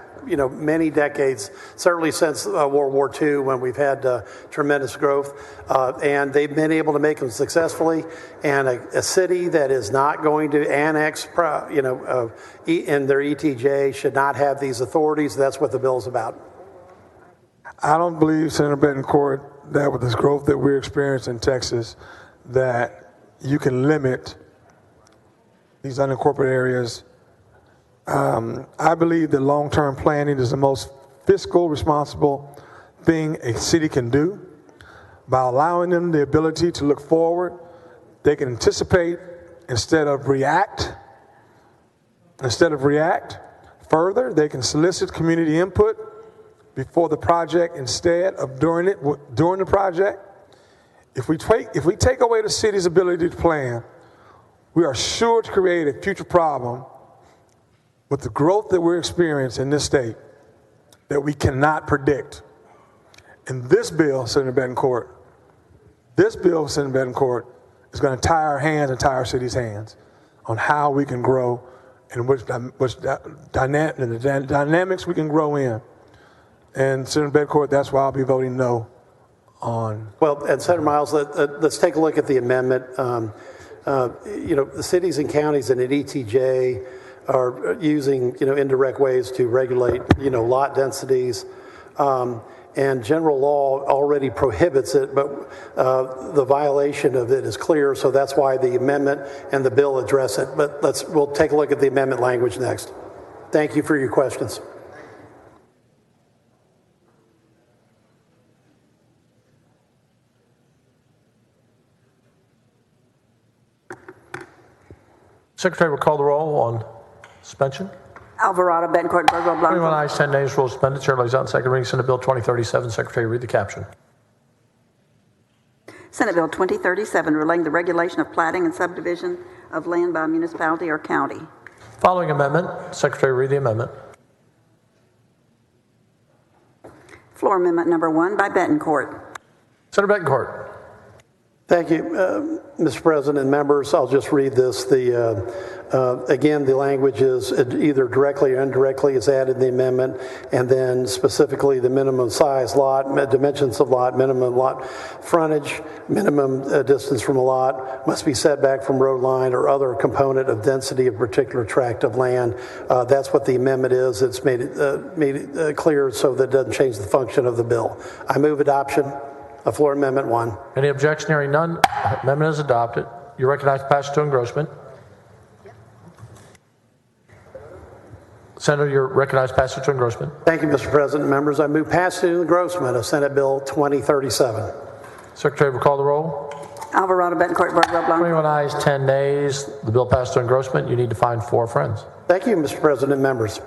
many decades, certainly since World War II, when we've had tremendous growth, and they've been able to make them successfully. And a city that is not going to annex, in their ETJ should not have these authorities. That's what the bill is about. I don't believe, Senator Betancourt, that with this growth that we're experiencing in Texas, that you can limit these unincorporated areas. I believe that long-term planning is the most fiscal responsible thing a city can do. By allowing them the ability to look forward, they can anticipate instead of react. Further, they can solicit community input before the project instead of during the project. If we take away the city's ability to plan, we are sure to create a future problem with the growth that we're experiencing in this state that we cannot predict. And this bill, Senator Betancourt, is going to tie our hands and tie our city's hands on how we can grow and the dynamics we can grow in. And Senator Betancourt, that's why I'll be voting no on. Well, and Senator Miles, let's take a look at the amendment. The cities and counties and an ETJ are using, indirect ways to regulate, lot densities. And general law already prohibits it, but the violation of it is clear, so that's why the amendment and the bill address it. But we'll take a look at the amendment language next. Thank you for your questions. Secretary will call the roll on suspension. Alvarado, Betancourt, Burgo, Blanco. 21 ayes, 10 nays, rule suspended. Chair lays out on second reading Senate Bill 2037. Secretary, read the caption. Senate Bill 2037, relating the regulation of platting and subdivision of land by a municipality or county. Following amendment, Secretary, read the amendment. Floor amendment number 1 by Betancourt. Senator Betancourt. Thank you, Mr. President and members. I'll just read this. Again, the language is either directly or indirectly is added in the amendment, and then specifically the minimum size lot, dimensions of lot, minimum lot frontage, minimum distance from a lot must be set back from road line or other component of density of particular tract of land. That's what the amendment is. It's made it clear so that it doesn't change the function of the bill. I move adoption of floor amendment 1. Any objection? Hearing none, amendment is adopted. You recognize passage to engrossment. Senator, you're recognized passage to engrossment. Thank you, Mr. President. Members, I move passage to engrossment of Senate Bill 2037. Secretary will call the roll. Alvarado, Betancourt, Burgo, Blanco. 21 ayes, 10 nays. The bill passed to engrossment. You need to find 4 friends. Thank you, Mr. President and members.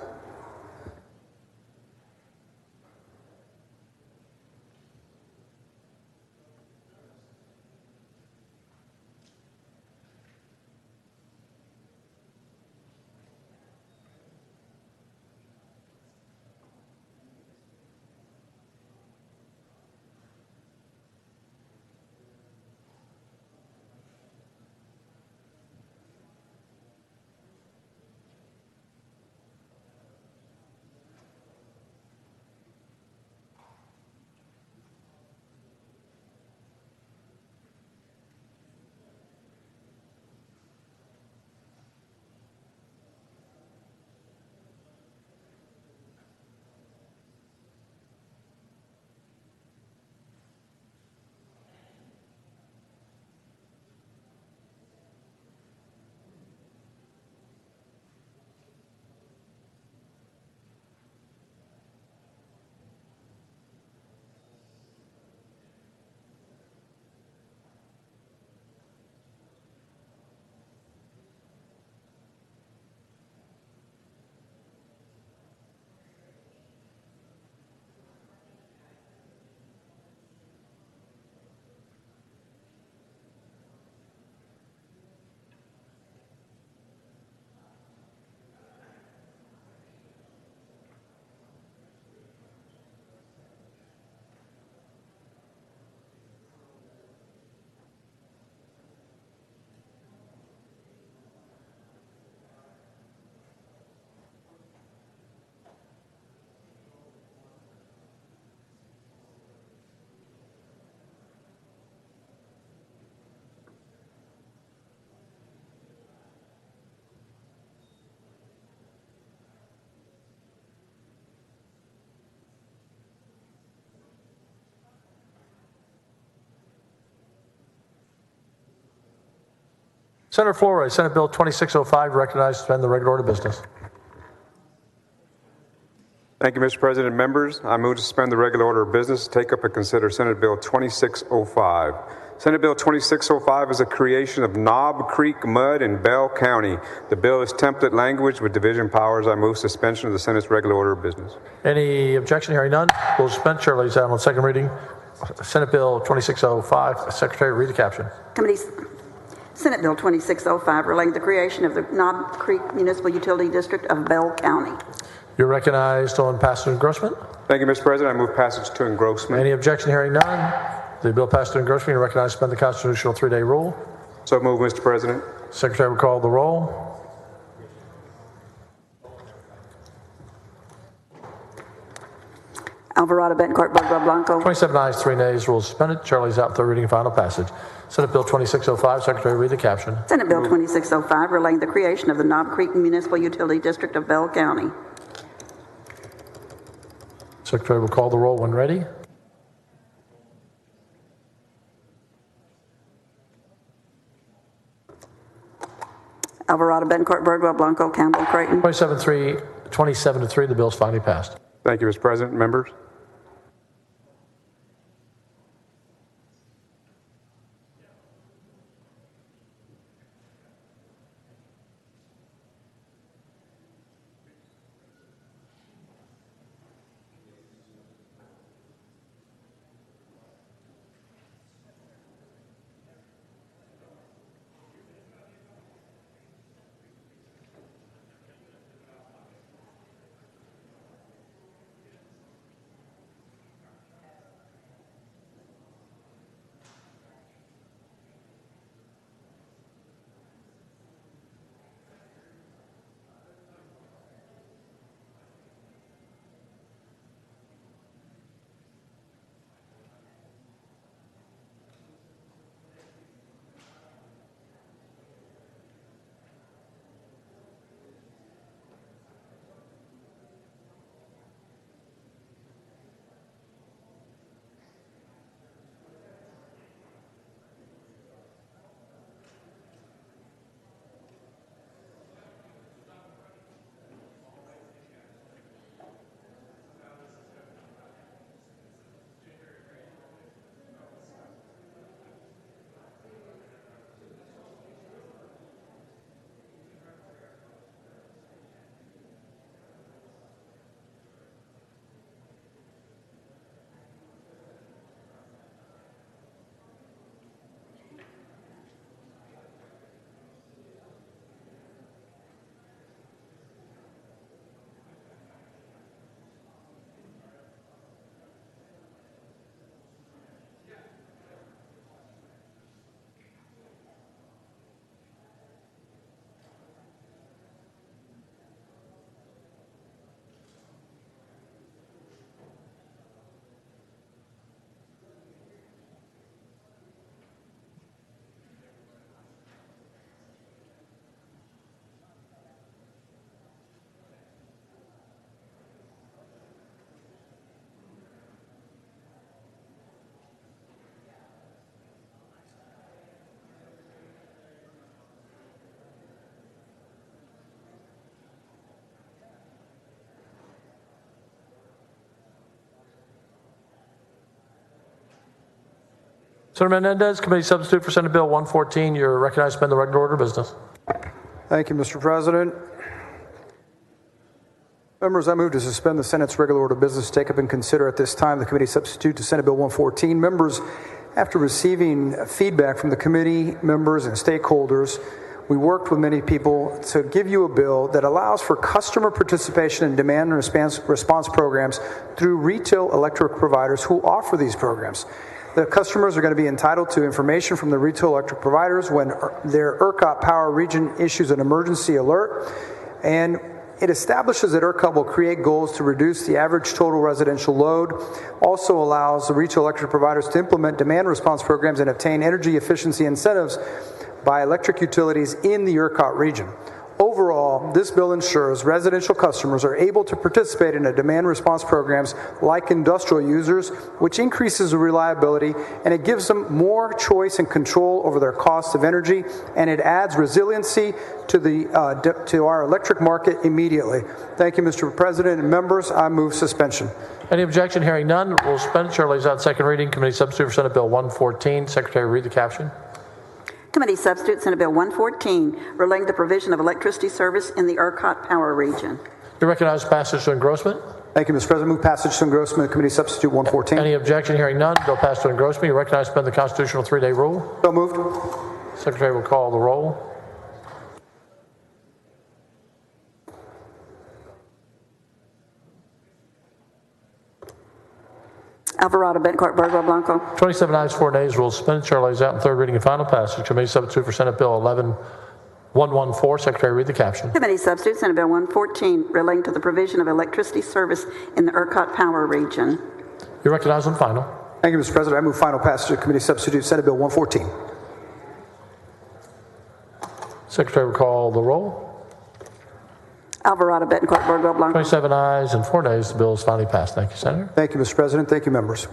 Senator Flores, Senate Bill 2605, recognized to suspend the regular order of business. Thank you, Mr. President. Members, I move to suspend the regular order of business to take up and consider Senate Bill 2605. Senate Bill 2605 is a creation of Knob Creek Mud in Bell County. The bill is template language with division powers. I move suspension of the Senate's regular order of business. Any objection? Hearing none. Bill suspended. Chair lays down on second reading. Senate Bill 2605. Secretary, read the caption. Committees. Senate Bill 2605 relating to the creation of the Knob Creek Municipal Utility District of Bell County. You're recognized on passage to engrossment. Thank you, Mr. President. I move passage to engrossment. Any objection? Hearing none. The bill passed to engrossment. You're recognized to suspend the constitutional 3-day rule. So move, Mr. President. Secretary will call the roll. Alvarado, Bettencourt, Birdwell, Blanco. 27 ayes, 3 nays. Rules suspended. Chair lays out third reading and final passage. Senate Bill 2605. Secretary, read the caption. Senate Bill 2605 relating to the creation of the Knob Creek Municipal Utility District of Bell County. Secretary will call the roll when ready. Alvarado, Bettencourt, Birdwell, Blanco, Campbell, Creighton. 27 to 3. The bill is finally passed. Thank you, Mr. President. Members. Senator Menendez, committee substitute for Senate Bill 114. You're recognized to suspend the regular order of business. Thank you, Mr. President. Members, I move to suspend the Senate's regular order of business to take up and consider at this time the committee substitute to Senate Bill 114. Members, after receiving feedback from the committee members and stakeholders, we worked with many people to give you a bill that allows for customer participation in demand and response programs through retail electric providers who offer these programs. The customers are going to be entitled to information from the retail electric providers when their ERCOT power region issues an emergency alert, and it establishes that ERCOT will create goals to reduce the average total residential load, also allows the retail electric providers to implement demand response programs and obtain energy efficiency incentives by electric utilities in the ERCOT region. Overall, this bill ensures residential customers are able to participate in a demand response programs like industrial users, which increases the reliability, and it gives them more choice and control over their cost of energy, and it adds resiliency to our electric market immediately. Thank you, Mr. President and members. I move suspension. Any objection? Hearing none, rules suspended. Chair lays out second reading. Committee substitute for Senate Bill 114. Secretary, read the caption. Committee substitute Senate Bill 114, relating to the provision of electricity service in the ERCOT power region. You recognize passage to engrossment. Thank you, Mr. President. Move passage to engrossment. Committee substitute 114. Any objection? Hearing none, bill passed to engrossment. You recognize suspend the constitutional 3-day rule. So moved. Secretary will call the roll. Alvarado, Bettencourt, Birdwell, Blanco. 27 ayes, 4 nays. Rules suspended. Chair lays out in third reading and final passage. Committee substitute for Senate Bill 114. Secretary, read the caption. Committee substitute Senate Bill 114, relating to the provision of electricity service in the ERCOT power region. You recognize on final. Thank you, Mr. President. I move final passage of committee substitute Senate Bill 114. Secretary will call the roll. Alvarado, Bettencourt, Birdwell, Blanco. 27 ayes and 4 nays. The bill is finally passed. Thank you, Senator. Thank you, Mr. President. Thank you, members.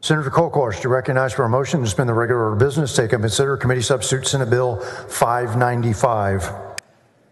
Senator Kolkhorst, you recognize for a motion to suspend the regular order of business, take up and consider committee substitute Senate Bill 595.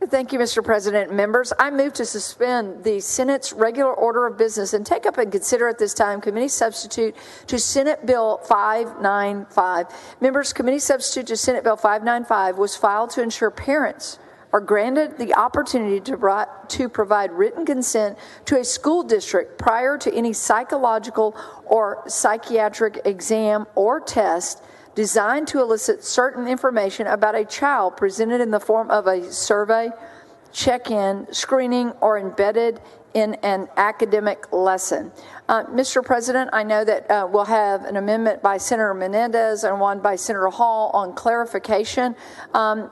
Thank you, Mr. President. Members, I move to suspend the Senate's regular order of business and take up and consider at this time committee substitute to Senate Bill 595. Members, committee substitute to Senate Bill 595 was filed to ensure parents are granted the opportunity to provide written consent to a school district prior to any psychological or psychiatric exam or test designed to elicit certain information about a child presented in the form of a survey, check-in, screening, or embedded in an academic lesson. Mr. President, I know that we'll have an amendment by Senator Menendez and one by Senator Hall on clarification.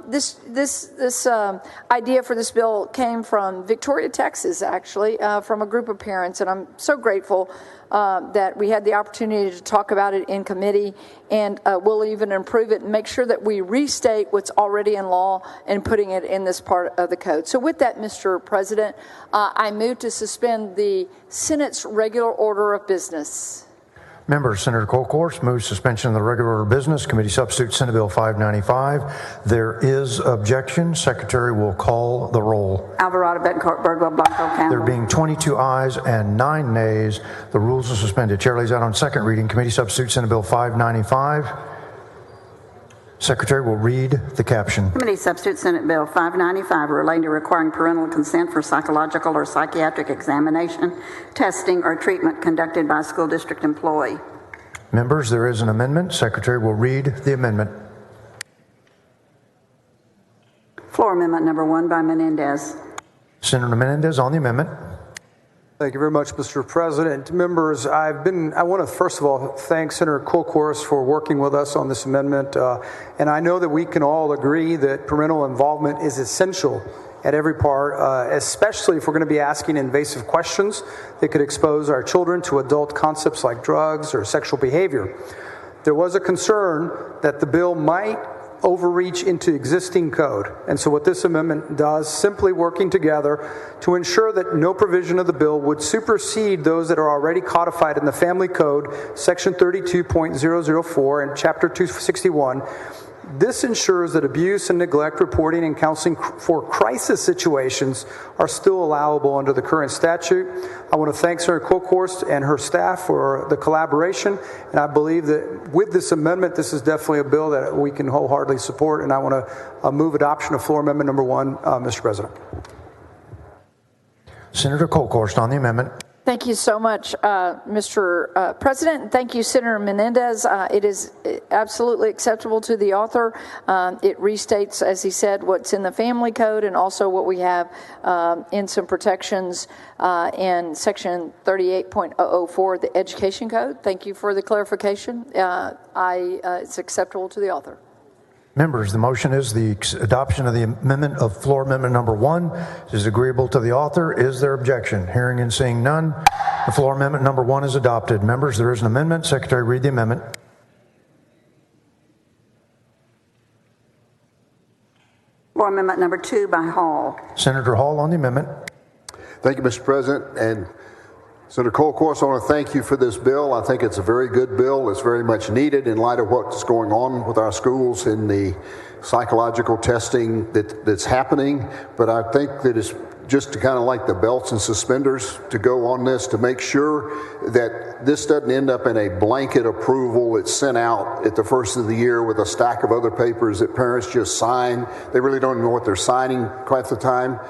This idea for this bill came from Victoria, Texas, actually, from a group of parents, and I'm so grateful that we had the opportunity to talk about it in committee, and we'll even improve it and make sure that we restate what's already in law and putting it in this part of the code. So with that, Mr. President, I move to suspend the Senate's regular order of business. Members, Senator Kolkhorst moves suspension of the regular order of business. Committee substitute Senate Bill 595. There is objection. Secretary will call the roll. Alvarado, Bettencourt, Birdwell, Blanco, Campbell. There being 22 ayes and 9 nays, the rules are suspended. Chair lays out on second reading Committee substitute Senate Bill 595. Secretary will read the caption. Committee substitute Senate Bill 595 relating to requiring parental consent for psychological or psychiatric examination, testing, or treatment conducted by a school district employee. Members, there is an amendment. Secretary will read the amendment. Floor amendment number 1 by Menendez. Senator Menendez on the amendment. Thank you very much, Mr. President. Members, I want to first of all thank Senator Kolkhorst for working with us on this amendment. And I know that we can all agree that parental involvement is essential at every part, especially if we're going to be asking invasive questions that could expose our children to adult concepts like drugs or sexual behavior. There was a concern that the bill might overreach into existing code. And so what this amendment does, simply working together to ensure that no provision of the bill would supersede those that are already codified in the Family Code, Section 32.004 and Chapter 261. This ensures that abuse and neglect reporting and counseling for crisis situations are still allowable under the current statute. I want to thank Senator Kolkhorst and her staff for the collaboration, and I believe that with this amendment, this is definitely a bill that we can wholeheartedly support, and I want to move adoption of floor amendment number 1, Mr. President. Senator Kolkhorst on the amendment. Thank you so much, Mr. President. Thank you, Senator Menendez. It is absolutely acceptable to the author. It restates, as he said, what's in the Family Code and also what we have in some protections in Section 38.004 of the Education Code. Thank you for the clarification. It's acceptable to the author. Members, the motion is the adoption of the amendment of floor amendment number 1 is agreeable to the author. Is there objection? Hearing and seeing none, the floor amendment number 1 is adopted. Members, there is an amendment. Secretary, read the amendment. Floor amendment number 2 by Hall. Senator Hall on the amendment. Thank you, Mr. President. And Senator Kolkhorst, I want to thank you for this bill. I think it's a very good bill. It's very much needed in light of what's going on with our schools in the psychological testing that's happening. But I think that it's just to kind of like the belts and suspenders to go on this to make sure that this doesn't end up in a blanket approval that's sent out at the first of the year with a stack of other papers that parents just sign. They really don't know what they're signing quite the time.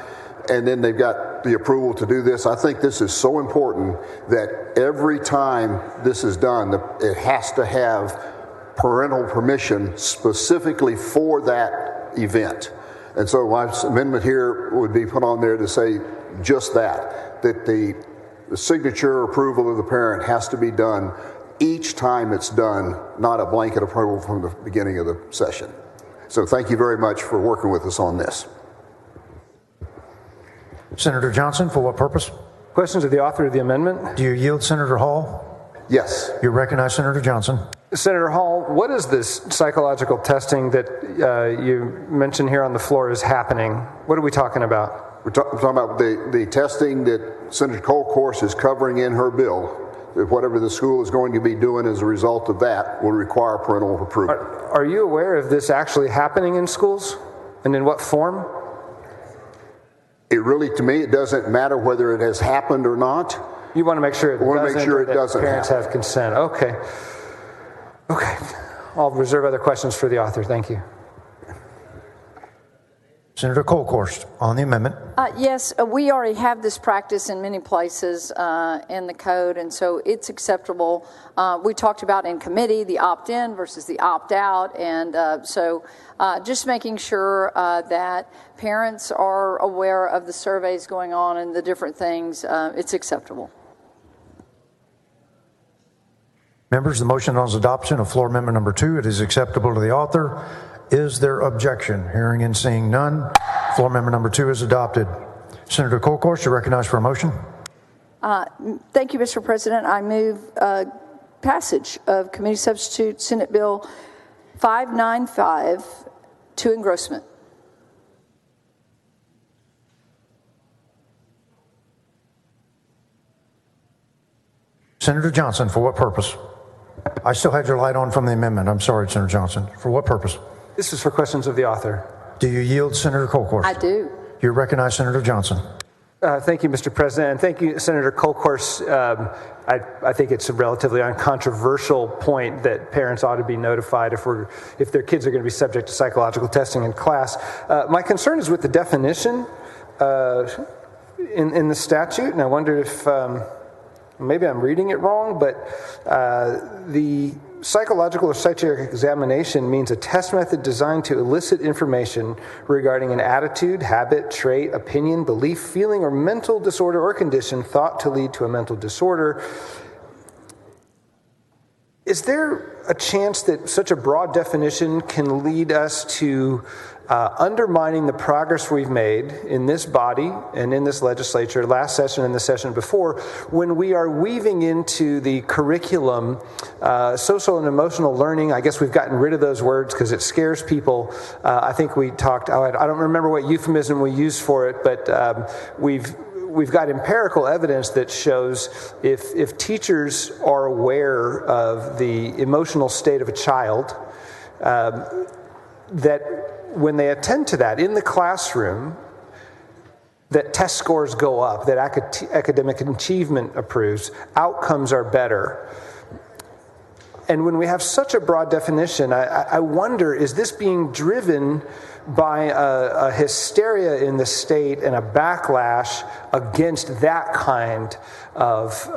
And then they've got the approval to do this. I think this is so important that every time this is done, it has to have parental permission specifically for that event. And so my amendment here would be put on there to say just that the signature approval of the parent has to be done each time it's done, not a blanket approval from the beginning of the session. So thank you very much for working with us on this. Senator Johnson, for what purpose? Question to the author of the amendment. Do you yield, Senator Hall? Yes. You recognize Senator Johnson. Senator Hall, what is this psychological testing that you mentioned here on the floor is happening? What are we talking about? We're talking about the testing that Senator Kolkhorst is covering in her bill. Whatever the school is going to be doing as a result of that will require parental approval. Are you aware of this actually happening in schools? And in what form? It really, to me, it doesn't matter whether it has happened or not. You want to make sure it want doesn't, to make sure it doesn't parents happen. have consent. Okay. I'll reserve other questions for the author. Thank you. Senator Colkhorst on the amendment. Yes, we already have this practice in many places in the code, and so it's acceptable. We talked about in committee the opt-in versus the opt-out, and so just making sure that parents are aware of the surveys going on and the different things, it's acceptable. Members, the motion on adoption of floor amendment number 2, it is acceptable to the author. Is there objection? Hearing and seeing none, floor amendment number 2 is adopted. Senator Colkhorst, you're recognized for a motion. Thank you, Mr. President. I move passage of Committee Substitute Senate Bill 595 to engrossment. Senator Johnson, for what purpose? I still had your light on from the amendment. I'm sorry, Senator Johnson. For what purpose? This is for questions of the author. Do you yield, Senator Colkhorst? I do. You recognize Senator Johnson. Thank you, Mr. President, and thank you, Senator Colkhorst. I think it's a relatively uncontroversial point that parents ought to be notified if their kids are going to be subject to psychological testing in class. My concern is with the definition in the statute, and I wonder if maybe I'm reading it wrong, but the psychological or psychiatric examination means a test method designed to elicit information regarding an attitude, habit, trait, opinion, belief, feeling, or mental disorder or condition thought to lead to a mental disorder. Is there a chance that such a broad definition can lead us to undermining the progress we've made in this body and in this legislature, last session and the session before, when we are weaving into the curriculum social and emotional learning? I guess we've gotten rid of those words because it scares people. I think we talked, I don't remember what euphemism we used for it, but we've got empirical evidence that shows if teachers are aware of the emotional state of a child, that when they attend to that in the classroom, that test scores go up, that academic achievement improves, outcomes are better. And when we have such a broad definition, I wonder, is this being driven by a hysteria in the state and a backlash against that kind of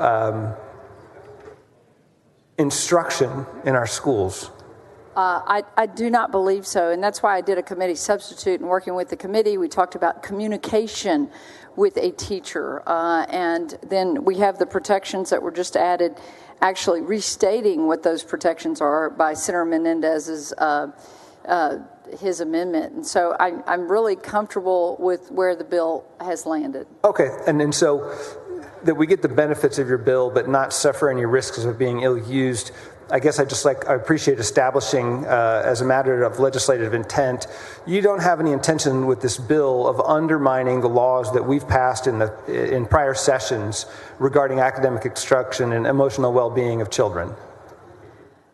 instruction in our schools? I do not believe so, and that's why I did a committee substitute. And working with the committee, we talked about communication with a teacher, and then we have the protections that were just added, actually restating what those protections are by Senator Menendez's his amendment. And so I'm really comfortable with where the bill has landed. Okay, and so that we get the benefits of your bill, but not suffer any risks of being ill-used. I guess I appreciate establishing as a matter of legislative intent, you don't have any intention with this bill of undermining the laws that we've passed in prior sessions regarding academic instruction and emotional well-being of children.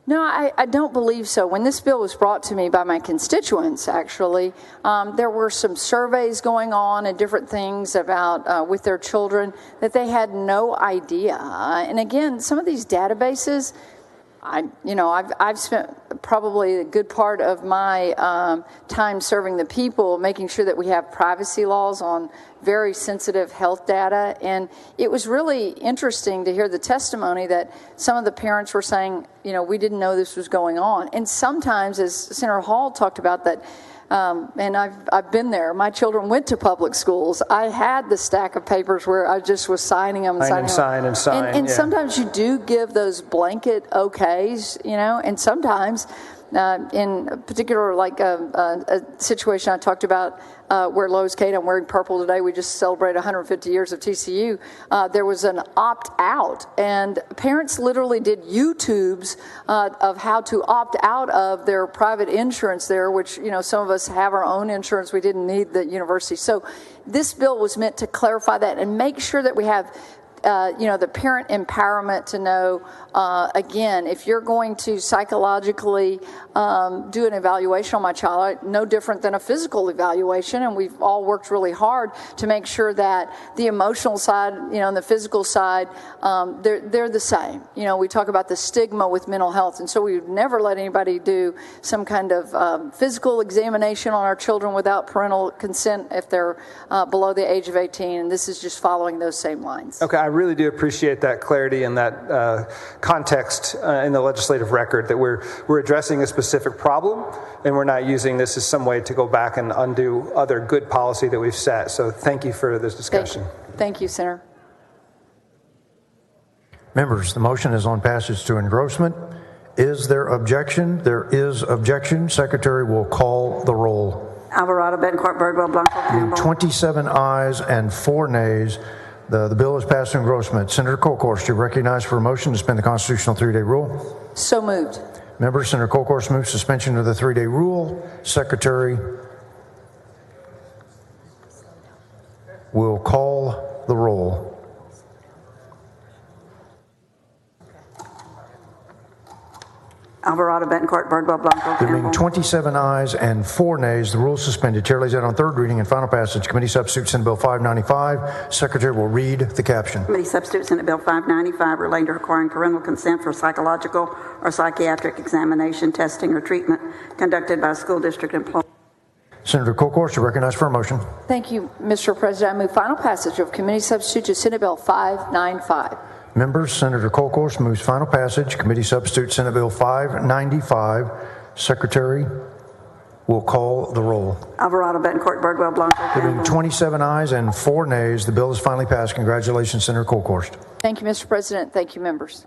No, I don't believe so. When this bill was brought to me by my constituents, actually, there were some surveys going on and different things about with their children that they had no idea. And again, some of these databases, I've spent probably a good part of my time serving the people, making sure that we have privacy laws on very sensitive health data. And it was really interesting to hear the testimony that some of the parents were saying, we didn't know this was going on. And sometimes, as Senator Hall talked about, that and I've been there. My children went to public schools. I had the stack of papers where I just was signing them. Sign. And yeah. Sometimes you do give those blanket okays, and sometimes in particular, like a situation I talked about where Lois Cade, I'm wearing purple today, we just celebrated 150 years of TCU, there was an opt-out, and parents literally did YouTubes of how to opt out of their private insurance there, which, some of us have our own insurance. We didn't need the university. So this bill was meant to clarify that and make sure that we have the parent empowerment to know, again, if you're going to psychologically do an evaluation on my child, no different than a physical evaluation, and we've all worked really hard to make sure that the emotional side, and the physical side, they're the same. We talk about the stigma with mental health, and so we would never let anybody do some kind of physical examination on our children without parental consent if they're below the age of 18, and this is just following those same lines. Okay, I really do appreciate that clarity and that context in the legislative record, that we're addressing a specific problem and we're not using this as some way to go back and undo other good policy that we've set. So thank you for this discussion. Thank you, Senator. Members, the motion is on passage to engrossment. Is there objection? There is objection. Secretary will call the roll. Alvarado, Bettencourt, Birdwell, Blanco, Campbell. 27 ayes and 4 nays. The bill is passed to engrossment. Senator Kolkhorst, you're recognized for a motion to suspend the constitutional 3-day rule. So moved. Members, Senator Kolkhorst moves suspension of the 3-day rule. Secretary will call the roll. Alvarado, Bettencourt, Birdwell, Blanco, There being Campbell. 27 ayes and 4 nays, the rule is suspended. Chair lays out on third reading and final passage. Committee substitute Senate Bill 595. Secretary will read the caption. Committee substitute Senate Bill 595 relating to requiring parental consent for psychological or psychiatric examination, testing, or treatment conducted by a school district employee. Senator Kolkhorst, you're recognized for a motion. Thank you, Mr. President. I move final passage of committee substitute to Senate Bill 595. Members, Senator Kolkhorst moves final passage. Committee substitute Senate Bill 595. Secretary will call the roll. Alvarado, Bettencourt, Birdwell, Blanco, There being Campbell. 27 ayes and 4 nays, the bill is finally passed. Congratulations, Senator Kolkhorst. Thank you, Mr. President. Thank you, members.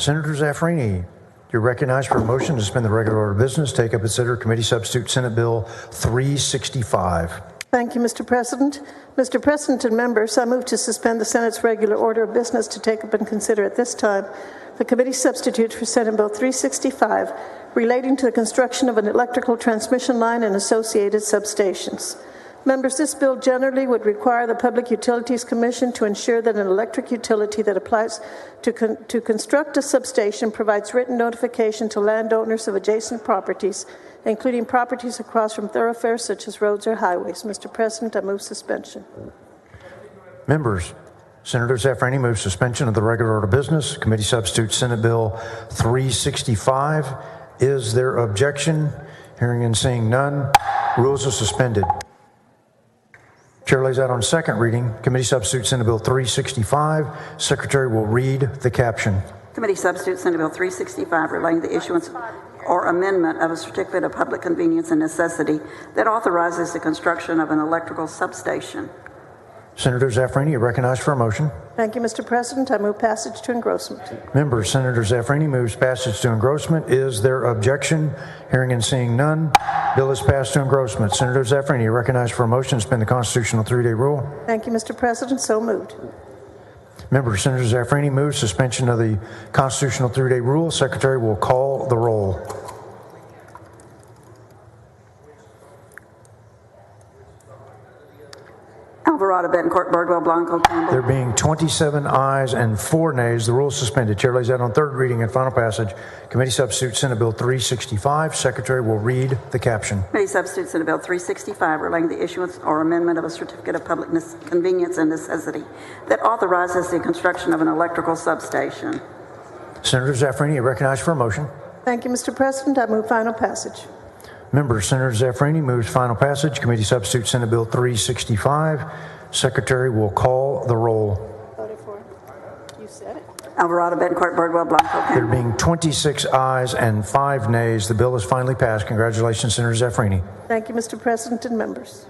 Senator Zaffarini, you're recognized for a motion to suspend the regular order of business, take up and consider committee substitute Senate Bill 365. Thank you, Mr. President. Mr. President and members, I move to suspend the Senate's regular order of business to take up and consider at this time the committee substitute for Senate Bill 365 relating to the construction of an electrical transmission line and associated substations. Members, this bill generally would require the Public Utilities Commission to ensure that an electric utility that applies to construct a substation provides written notification to landowners of adjacent properties, including properties across from thoroughfares such as roads or highways. Mr. President, I move suspension. Members, Senator Zaffarini moves suspension of the regular order of business. Committee substitute Senate Bill 365. Is there objection? Hearing and seeing none, rules are suspended. Chair lays out on second reading, Committee Substitute Senate Bill 365. Secretary will read the caption. Committee Substitute Senate Bill 365 relating to the issuance or amendment of a certificate of public convenience and necessity that authorizes the construction of an electrical substation. Senator Zaffarini, you're recognized for a motion. Thank you, Mr. President. I move passage to engrossment. Members, Senator Zaffarini moves passage to engrossment. Is there objection? Hearing and seeing none, bill is passed to engrossment. Senator Zaffarini, you're recognized for a motion to suspend the constitutional 3-day rule. Thank you, Mr. President. So moved. Members, Senator Zaffarini moves suspension of the constitutional 3-day rule. Secretary will call the roll. Alvarado, Betancourt, Birdwell, Blanco, Campbell. There being 27 ayes and 4 nays, the rule is suspended. Chair lays out on third reading and final passage. Committee substitute Senate Bill 365. Secretary will read the caption. Committee Substitute Senate Bill 365 relating to the issuance or amendment of a certificate of public convenience and necessity that authorizes the construction of an electrical substation. Senator Zaffarini, you're recognized for a motion. Thank you, Mr. President. I move final passage. Members, Senator Zaffarini moves final passage. Committee substitute Senate Bill 365. Secretary will call the roll. Voted for it. You said it. Alvarado, Betancourt, Birdwell, Blanco, Campbell. There being 26 ayes and 5 nays, the bill is finally passed. Congratulations, Senator Zaffarini. Thank you, Mr. President and members.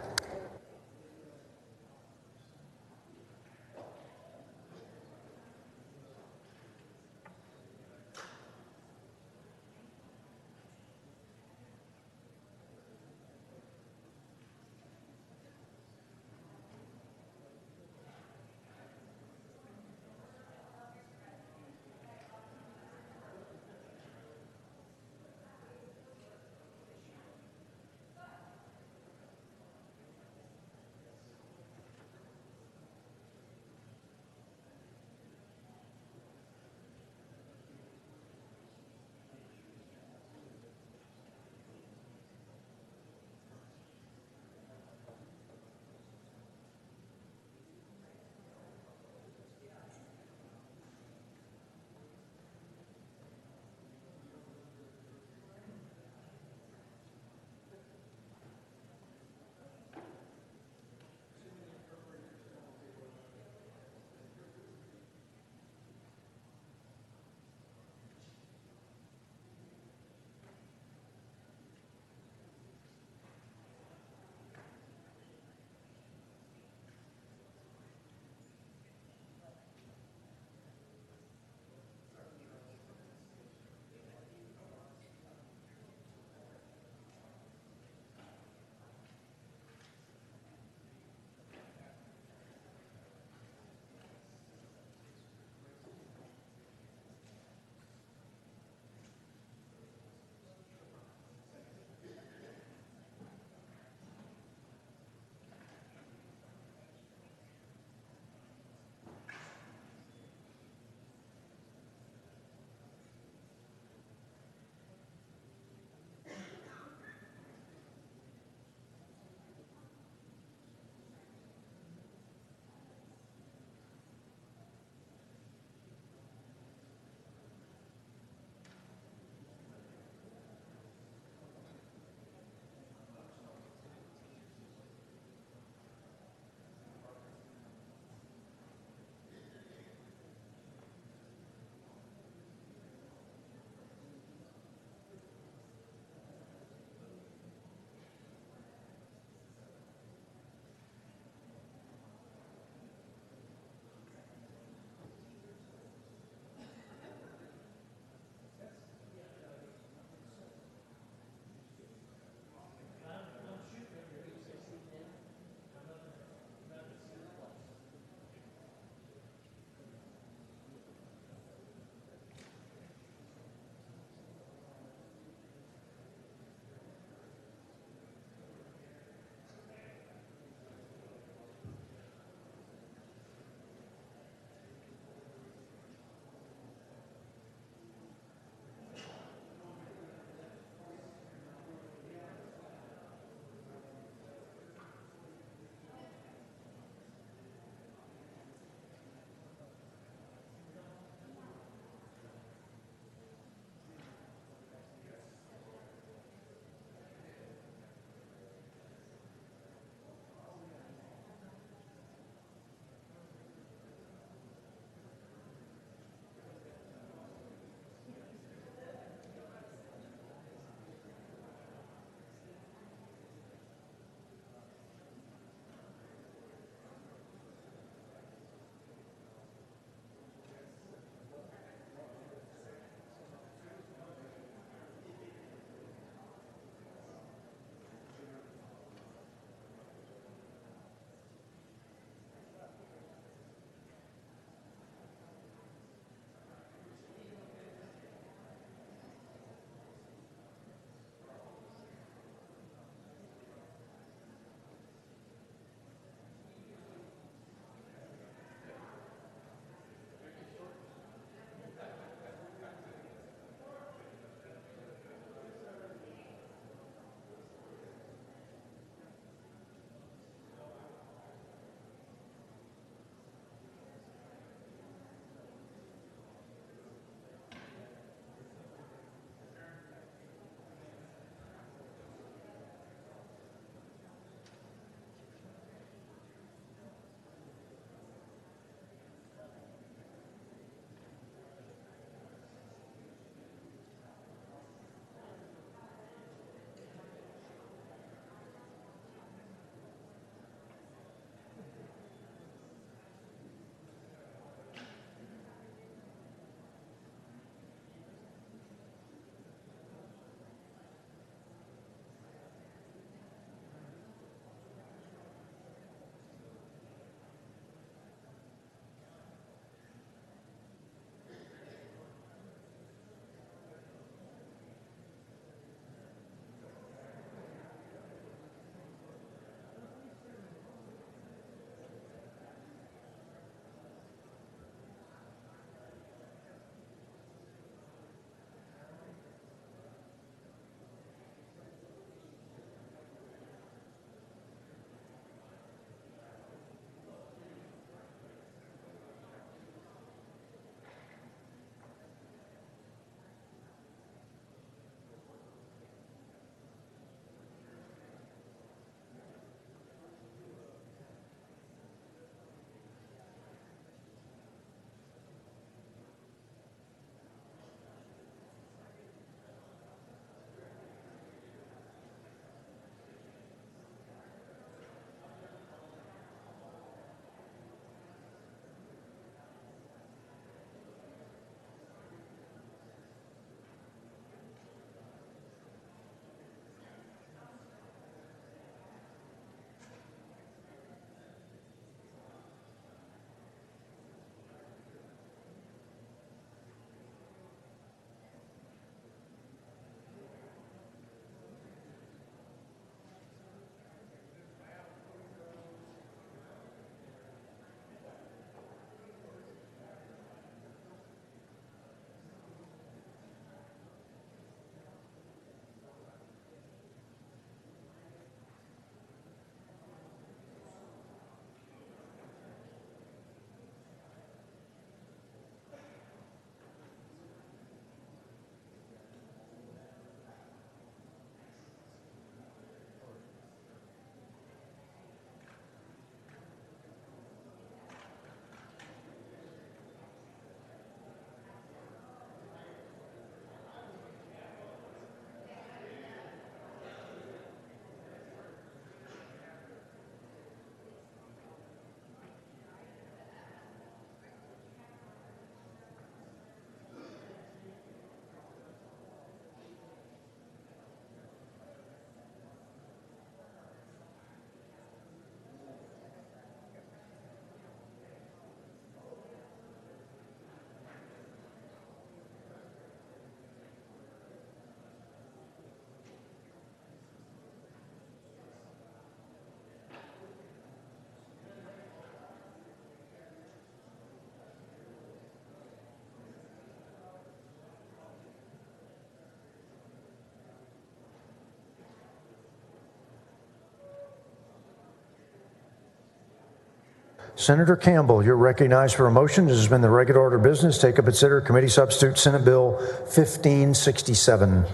Senator Campbell, you're recognized for a motion to suspend the regular order of business. Take up and consider Committee Substitute Senate Bill 1567.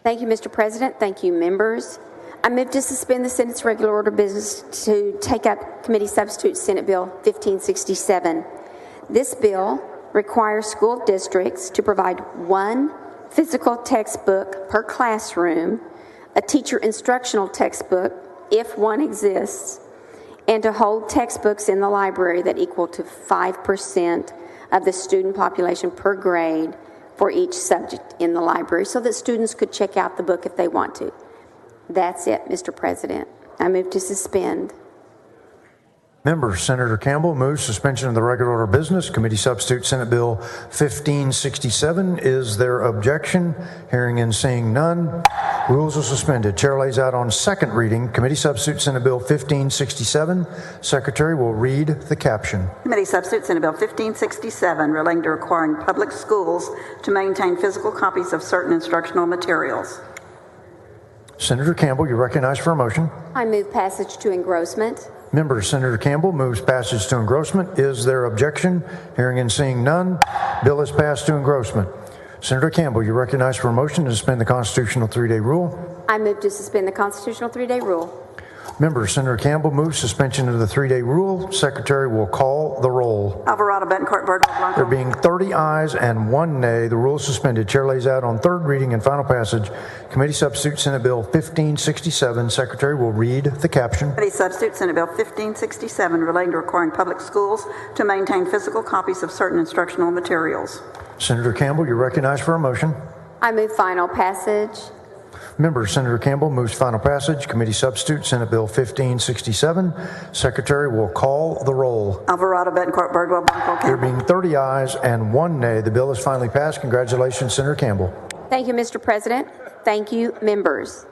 Thank you, Mr. President. Thank you, members. I move to suspend the Senate's regular order of business to take up Committee Substitute Senate Bill 1567. This bill requires school districts to provide one physical textbook per classroom, a teacher instructional textbook, if one exists, and to hold textbooks in the library that equal to 5% of the student population per grade for each subject in the library so that students could check out the book if they want to. That's it, Mr. President. I move to suspend. Members, Senator Campbell moves suspension of the regular order of business. Committee Substitute Senate Bill 1567. Is there objection? Hearing and seeing none, rules are suspended. Chair lays out on second reading Committee Substitute Senate Bill 1567. Secretary will read the caption. Committee Substitute Senate Bill 1567 relating to requiring public schools to maintain physical copies of certain instructional materials. Senator Campbell, you're recognized for a motion. I move passage to engrossment. Members, Senator Campbell moves passage to engrossment. Is there objection? Hearing and seeing none, bill is passed to engrossment. Senator Campbell, you're recognized for a motion to suspend the constitutional 3-day rule. I move to suspend the constitutional 3-day rule. Members, Senator Campbell moves suspension of the 3-day rule. Secretary will call the roll. Alvarado, Betancourt, Birdwell, Blanco. There being 30 ayes and 1 nay, the rule is suspended. Chair lays out on third reading and final passage Committee Substitute Senate Bill 1567. Secretary will read the caption. Committee Substitute Senate Bill 1567 relating to requiring public schools to maintain physical copies of certain instructional materials. Senator Campbell, you're recognized for a motion. I move final passage. Members, Senator Campbell moves final passage. Committee Substitute Senate Bill 1567. Secretary will call the roll. Alvarado, Betancourt, Birdwell, Blanco. There being 30 ayes and 1 nay, the bill is finally passed. Congratulations, Senator Campbell. Thank you, Mr. President. Thank you, members.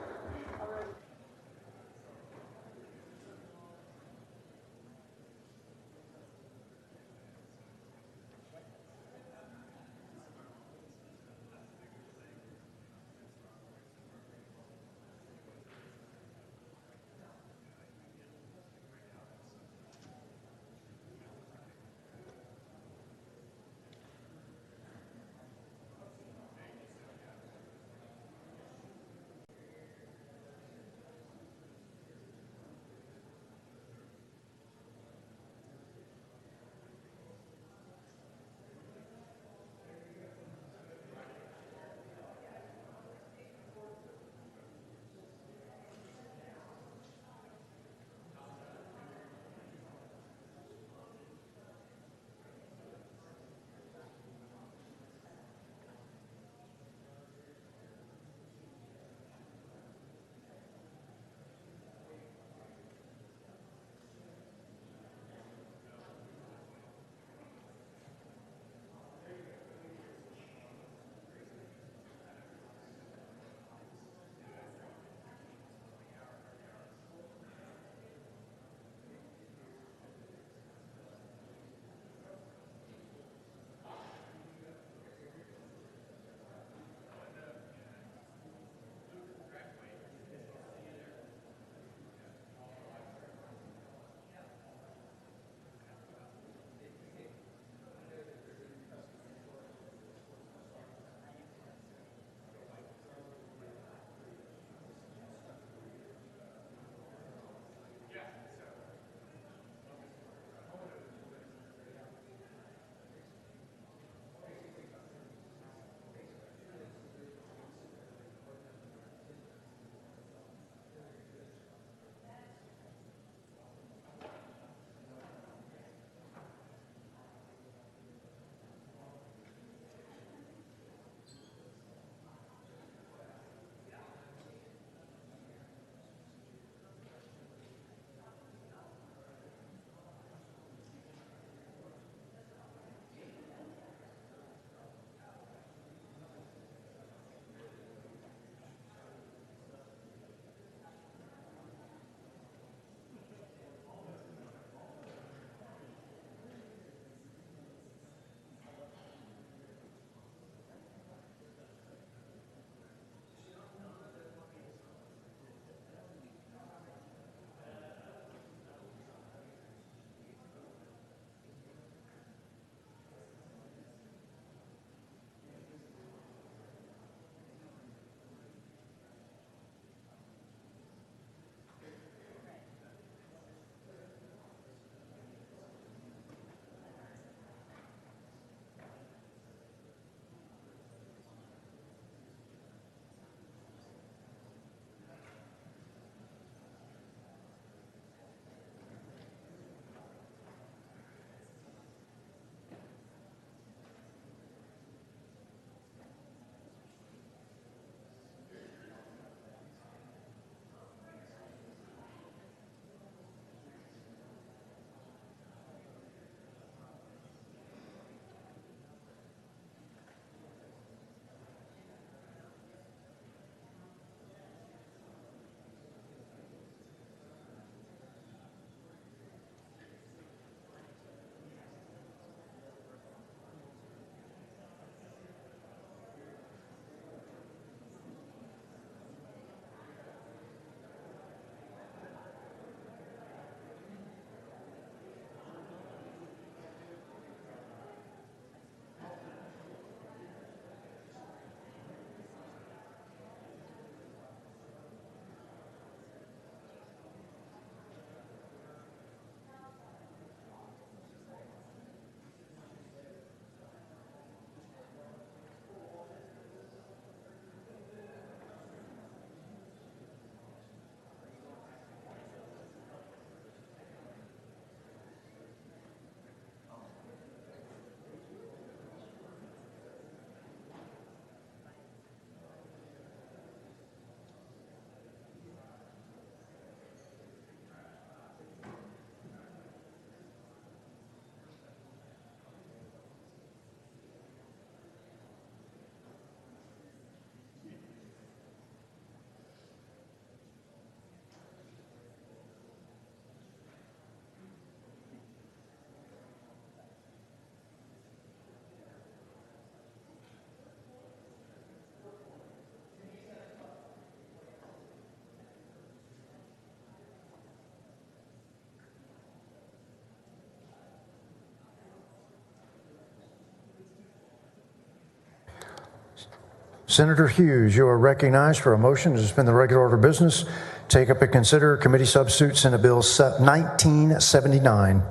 Senator Hughes, you are recognized for a motion to suspend the regular order of business, take up and consider committee substitute Senate Bill 1979.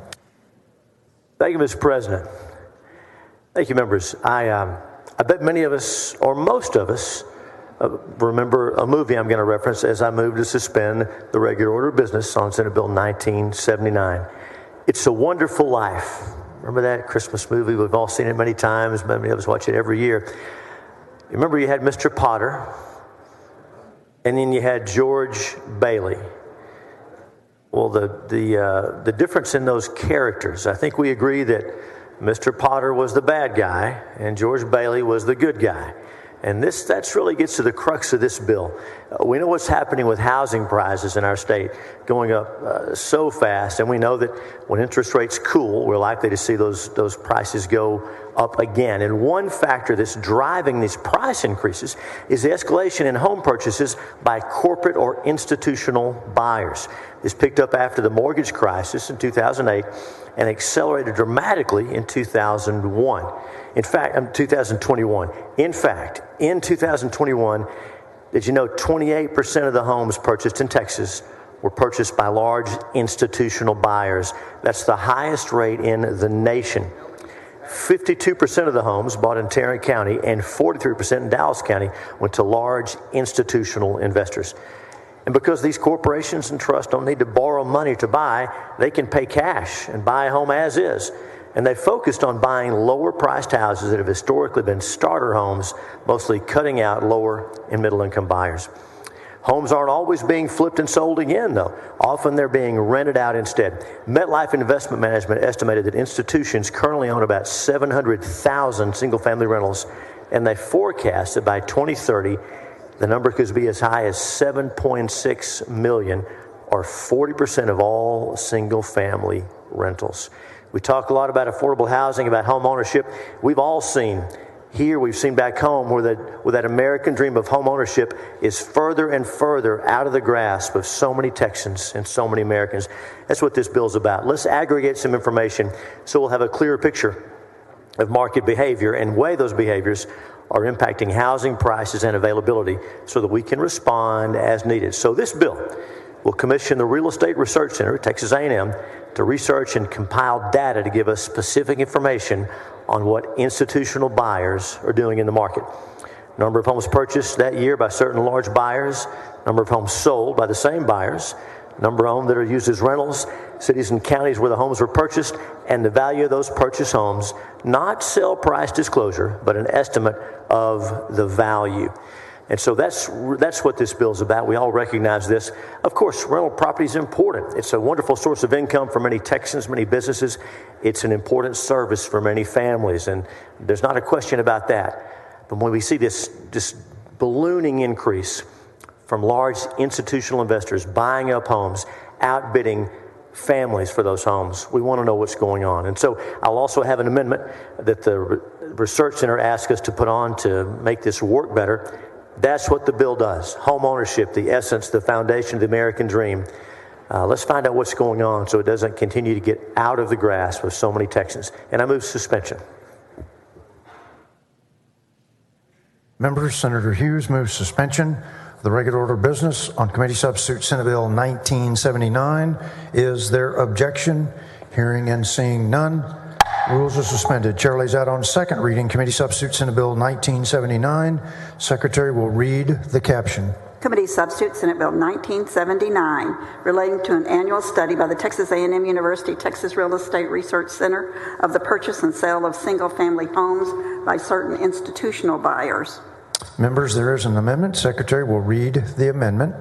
Thank you, Mr. President. Thank you, members. I bet many of us, or most of us, remember a movie I'm going to reference as I move to suspend the regular order of business on Senate Bill 1979. It's a Wonderful Life. Remember that Christmas movie? We've all seen it many times. Many of us watch it every year. Remember, you had Mr. Potter, and then you had George Bailey. Well, the difference in those characters, I think we agree that Mr. Potter was the bad guy and George Bailey was the good guy. And that's really gets to the crux of this bill. We know what's happening with housing prices in our state going up so fast, and we know that when interest rates cool, we're likely to see those prices go up again. And one factor that's driving these price increases is the escalation in home purchases by corporate or institutional buyers. This picked up after the mortgage crisis in 2008 and accelerated dramatically in 2021. In fact, 2021. In fact, in 2021, did you know 28% of the homes purchased in Texas were purchased by large institutional buyers? That's the highest rate in the nation. 52% of the homes bought in Tarrant County and 43% in Dallas County went to large institutional investors. And because these corporations and trusts don't need to borrow money to buy, they can pay cash and buy a home as is. And they focused on buying lower-priced houses that have historically been starter homes, mostly cutting out lower and middle-income buyers. Homes aren't always being flipped and sold again, though. Often they're being rented out instead. MetLife Investment Management estimated that institutions currently own about 700,000 single-family rentals, and they forecast that by 2030, the number could be as high as 7.6 million, or 40% of all single-family rentals. We talk a lot about affordable housing, about home ownership. We've all seen here, we've seen back home where that American dream of home ownership is further and further out of the grasp of so many Texans and so many Americans. That's what this bill's about. Let's aggregate some information so we'll have a clearer picture of market behavior and way those behaviors are impacting housing prices and availability so that we can respond as needed. So this bill will commission the Real Estate Research Center at Texas A&M to research and compile data to give us specific information on what institutional buyers are doing in the market. Number of homes purchased that year by certain large buyers, number of homes sold by the same buyers, number of homes that are used as rentals, cities and counties where the homes were purchased, and the value of those purchased homes, not sale price disclosure, but an estimate of the value. And so that's what this bill is about. We all recognize this. Of course, rental property is important. It's a wonderful source of income for many Texans, many businesses. It's an important service for many families, and there's not a question about that. But when we see this ballooning increase from large institutional investors buying up homes, outbidding families for those homes, we want to know what's going on. And so I'll also have an amendment that the Research Center asked us to put on to make this work better. That's what the bill does. Home ownership, the essence, the foundation of the American dream. Let's find out what's going on so it doesn't continue to get out of the grasp of so many Texans. And I move suspension. Members, Senator Hughes moves suspension of the regular order of business on committee substitute Senate Bill 1979. Is there objection? Hearing and seeing none. Rules are suspended. Chair lays out on second reading Committee Substitute Senate Bill 1979. Secretary will read the caption. Committee Substitute Senate Bill 1979, relating to an annual study by the Texas A&M University Texas Real Estate Research Center of the purchase and sale of single-family homes by certain institutional buyers. Members, there is an amendment. Secretary will read the amendment.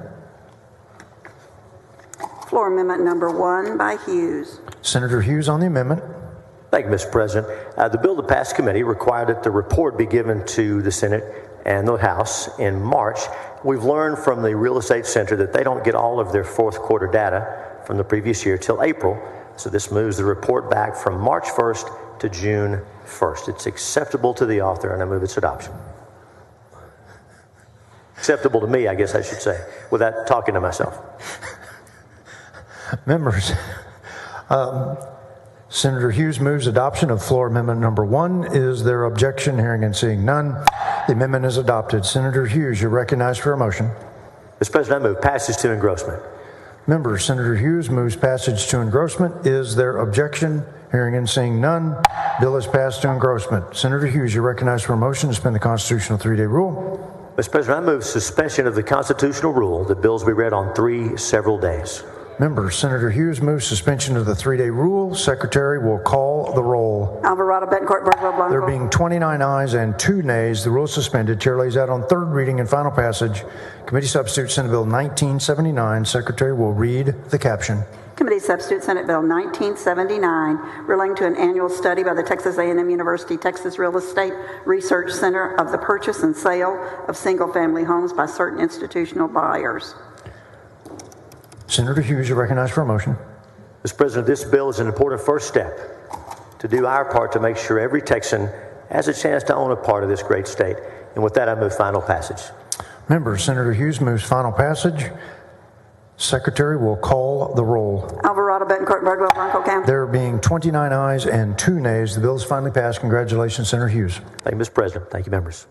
Floor amendment number 1 by Hughes. Senator Hughes on the amendment. Thank you, Mr. President. The bill that passed committee required that the report be given to the Senate and the House in March. We've learned from the Real Estate Center that they don't get all of their fourth quarter data from the previous year till April. So this moves the report back from March 1st to June 1st. It's acceptable to the author, and I move its adoption. Acceptable to me, I guess I should say, without talking to myself. Members, Senator Hughes moves adoption of floor amendment number 1. Is there objection? Hearing and seeing none. The amendment is adopted. Senator Hughes, you're recognized for a motion. Mr. President, I move passage to engrossment. Members, Senator Hughes moves passage to engrossment. Is there objection? Hearing and seeing none, bill is passed to engrossment. Senator Hughes, you're recognized for a motion to suspend the constitutional 3-day rule. Mr. President, I move suspension of the constitutional rule that bills be read on 3 several days. Members, Senator Hughes moves suspension of the 3-day rule. Secretary will call the roll. Alvarado, Betancourt, Birdwell, Blanco. There being 29 ayes and 2 nays, the rule is suspended. Chair lays out on third reading and final passage. Committee Substitute Senate Bill 1979. Secretary will read the caption. Committee Substitute Senate Bill 1979, relating to an annual study by the Texas A&M University Texas Real Estate Research Center of the purchase and sale of single-family homes by certain institutional buyers. Senator Hughes, you're recognized for a motion. Mr. President, this bill is an important first step to do our part to make sure every Texan has a chance to own a part of this great state. And with that, I move final passage. Members, Senator Hughes moves final passage. Secretary will call the roll. Alvarado, Betancourt, Birdwell, Blanco, Campbell. There being 29 ayes and 2 nays, the bill is finally passed. Congratulations, Senator Hughes. Thank you, Mr. President. Thank you, members.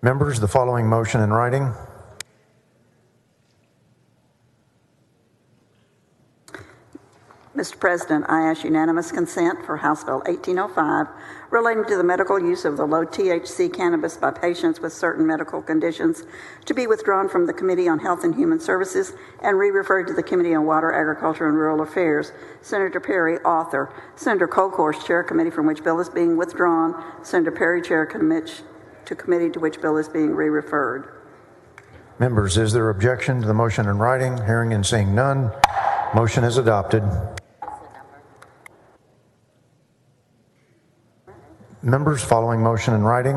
Members, the following motion in writing. Mr. President, I ask unanimous consent for House Bill 1805 relating to the medical use of the low THC cannabis by patients with certain medical conditions to be withdrawn from the Committee on Health and Human Services and re-referred to the Committee on Water, Agriculture, and Rural Affairs. Senator Perry, author. Senator Kolkhorst, Chair, committee from which bill is being withdrawn. Senator Perry, Chair, to committee to which bill is being re-referred. Members, is there objection to the motion in writing? Hearing and seeing none, motion is adopted. Members, following motion in writing.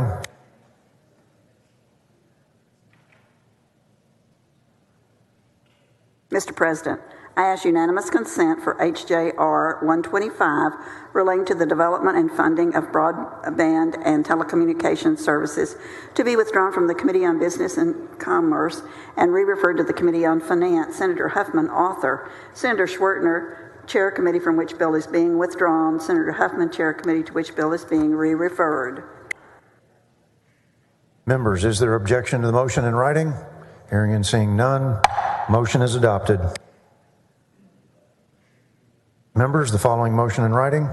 Mr. President, I ask unanimous consent for HJR 125 relating to the development and funding of broadband and telecommunications services to be withdrawn from the Committee on Business and Commerce and re-referred to the Committee on Finance. Senator Huffman, author. Senator Schwertner, Chair, committee from which bill is being withdrawn. Senator Huffman, Chair, committee to which bill is being re-referred. Members, is there objection to the motion in writing? Hearing and seeing none, motion is adopted. Members, the following motion in writing.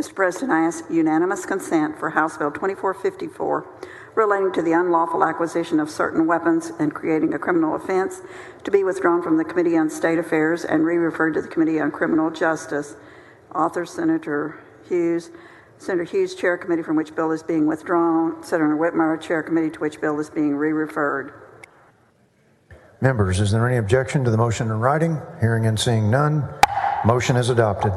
Mr. President, I ask unanimous consent for House Bill 2454 relating to the unlawful acquisition of certain weapons and creating a criminal offense to be withdrawn from the Committee on State Affairs and re-referred to the Committee on Criminal Justice. Author, Senator Hughes. Senator Hughes, Chair, committee from which bill is being withdrawn. Senator Whitmire, Chair, committee to which bill is being re-referred. Members, is there any objection to the motion in writing? Hearing and seeing none, motion is adopted.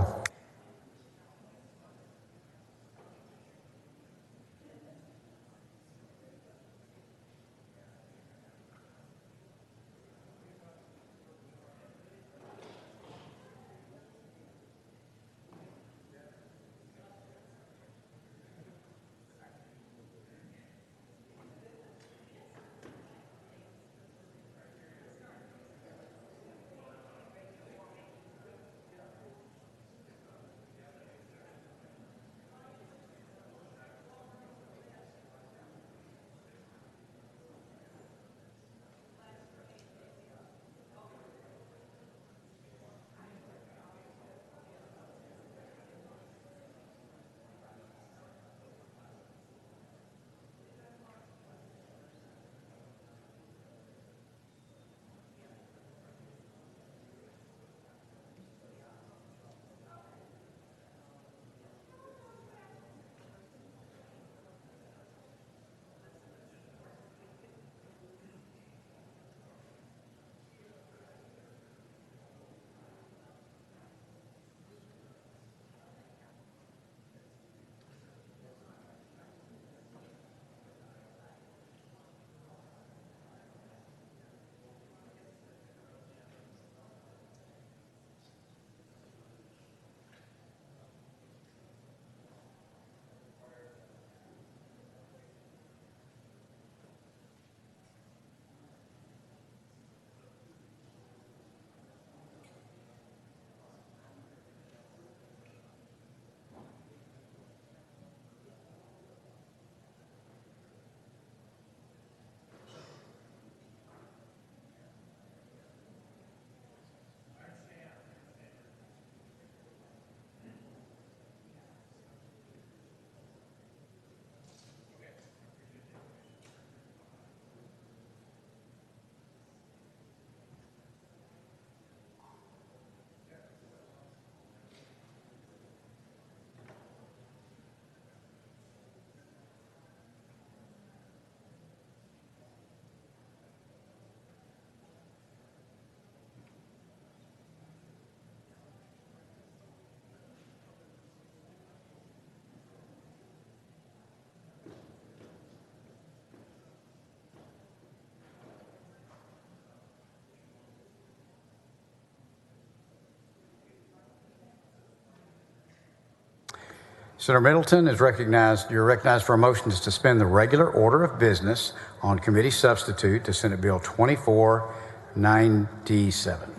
Senator Middleton is recognized. You're recognized for a motion to suspend the regular order of business on committee substitute to Senate Bill 2497.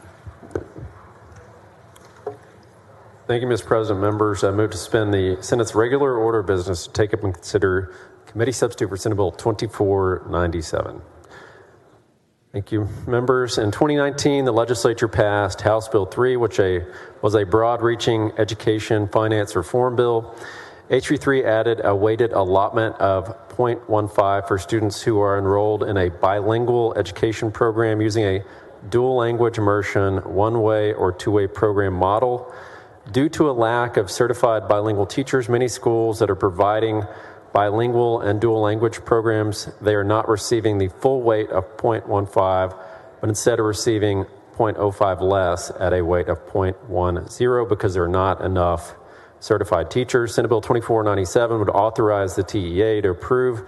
Thank you, Mr. President. Members, I move to suspend the Senate's regular order of business to take up and consider committee substitute for Senate Bill 2497. Thank you, members. In 2019, the legislature passed House Bill 3, which was a broad-reaching education finance reform bill. HB 3 added a weighted allotment of 0.15 for students who are enrolled in a bilingual education program using a dual language immersion, one-way or two-way program model. Due to a lack of certified bilingual teachers, many schools that are providing bilingual and dual language programs, they are not receiving the full weight of 0.15, but instead are receiving 0.05 less at a weight of 0.10 because there are not enough certified teachers. Senate Bill 2497 would authorize the TEA to approve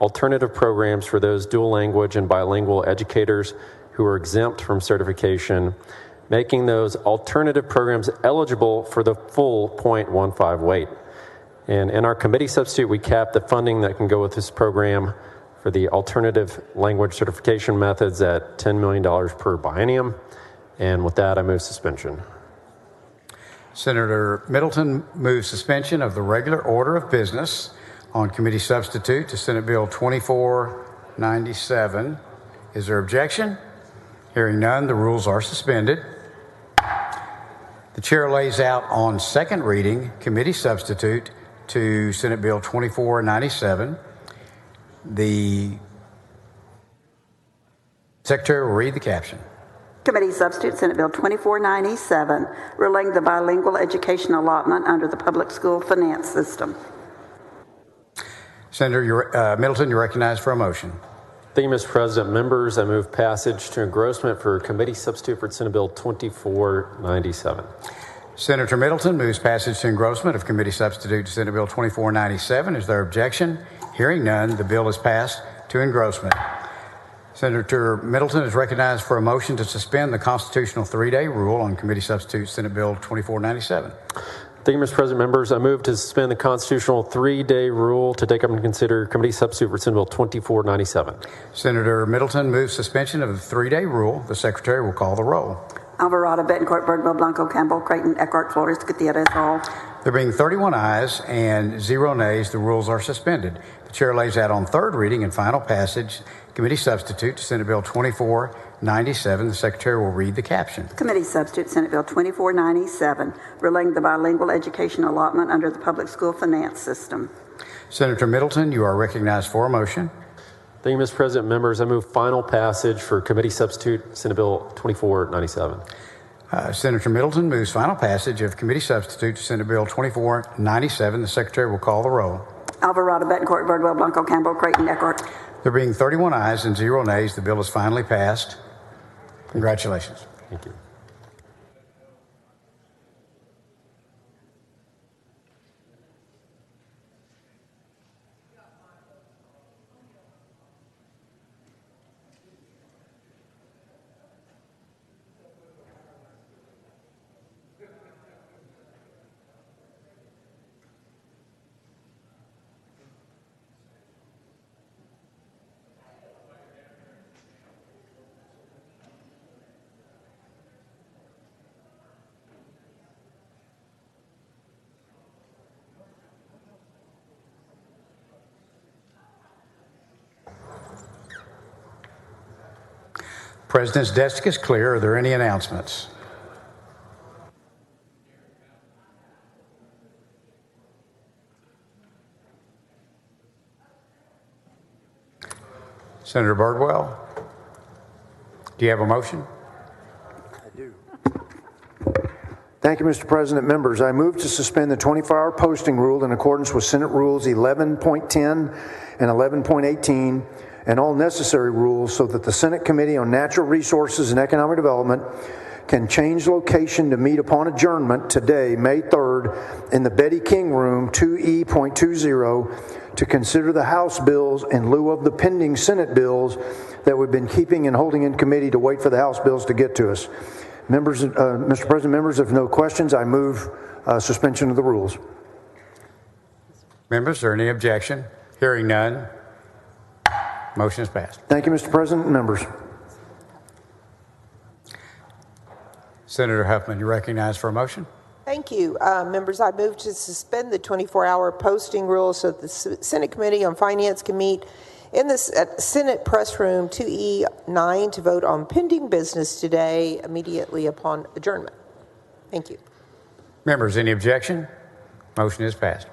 alternative programs for those dual language and bilingual educators who are exempt from certification, making those alternative programs eligible for the full 0.15 weight. And in our committee substitute, we capped the funding that can go with this program for the alternative language certification methods at $10 million per biennium. And with that, I move suspension. Senator Middleton moves suspension of the regular order of business on committee substitute to Senate Bill 2497. Is there objection? Hearing none, the rules are suspended. The chair lays out on second reading committee substitute to Senate Bill 2497. The secretary will read the caption. Committee substitute Senate Bill 2497, relating the bilingual education allotment under the public school finance system. Senator Middleton, you're recognized for a motion. Thank you, Mr. President. Members, I move passage to engrossment for committee substitute for Senate Bill 2497. Senator Middleton moves passage to engrossment of committee substitute to Senate Bill 2497. Is there objection? Hearing none, the bill is passed to engrossment. Senator Middleton is recognized for a motion to suspend the constitutional 3-day rule on committee substitute Senate Bill 2497. Thank you, Mr. President. Members, I move to suspend the constitutional 3-day rule to take up and consider committee substitute for Senate Bill 2497. Senator Middleton moves suspension of the 3-day rule. The secretary will call the roll. Alvarado, Betancourt, Birdwell, Blanco, Campbell, Creighton, Eckhart, Flores, Gutierrez, all. There being 31 ayes and 0 nays, the rules are suspended. The chair lays out on third reading and final passage committee substitute to Senate Bill 2497. The secretary will read the caption. Committee substitute Senate Bill 2497, relating the bilingual education allotment under the public school finance system. Senator Middleton, you are recognized for a motion. Thank you, Mr. President. Members, I move final passage for committee substitute Senate Bill 2497. Senator Middleton moves final passage of committee substitute to Senate Bill 2497. The secretary will call the roll. Alvarado, Betancourt, Birdwell, Blanco, Campbell, Creighton, Eckhart. There being 31 ayes and 0 nays, the bill is finally passed. Congratulations. Thank you. President's desk is clear. Are there any announcements? Senator Birdwell, do you have a motion? I do. Thank you, Mr. President. Members, I move to suspend the 24-hour posting rule in accordance with Senate Rules 11.10 and 11.18 and all necessary rules so that the Senate Committee on Natural Resources and Economic Development can change location to meet upon adjournment today, May 3rd, in the Betty King Room 2E.20 to consider the House bills in lieu of the pending Senate bills that we've been keeping and holding in committee to wait for the House bills to get to us. Members, Mr. President, members, if no questions, I move suspension of the rules. Members, is there any objection? Hearing none, motion is passed. Thank you, Mr. President and members. Senator Huffman, you recognized for a motion. Thank you. Members, I move to suspend the 24-hour posting rule so that the Senate Committee on Finance can meet in the Senate Press Room 2E9 to vote on pending business today immediately upon adjournment. Thank you. Members, any objection? Motion is passed.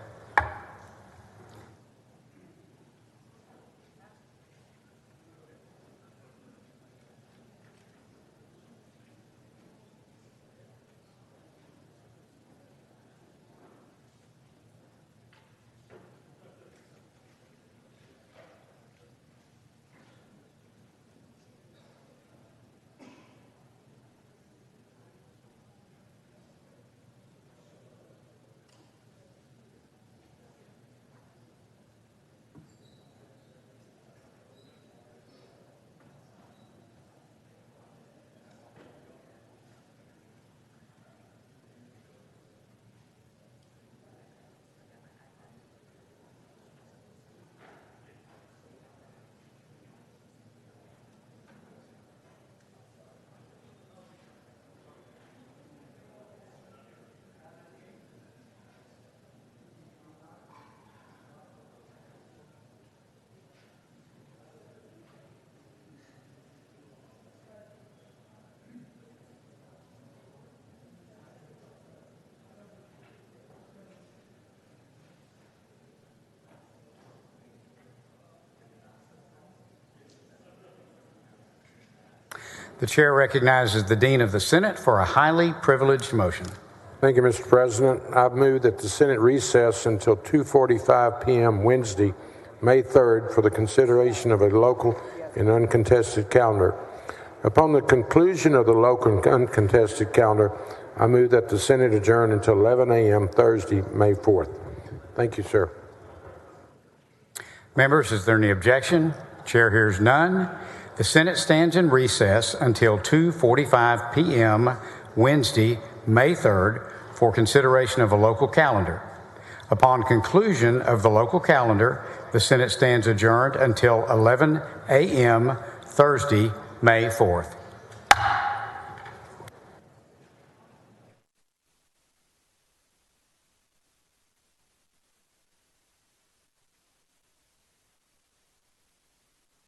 The chair recognizes the Dean of the Senate for a highly privileged motion. Thank you, Mr. President. I move that the Senate recess until 2:45 p.m. Wednesday, May 3rd, for the consideration of a local and uncontested calendar. Upon the conclusion of the local and uncontested calendar, I move that the Senate adjourn until 11 a.m. Thursday, May 4th. Thank you, sir. Members, is there any objection? Chair hears none. The Senate stands in recess until 2:45 p.m. Wednesday, May 3rd, for consideration of a local calendar. Upon conclusion of the local calendar, the Senate stands adjourned until 11 a.m. Thursday, May 4th.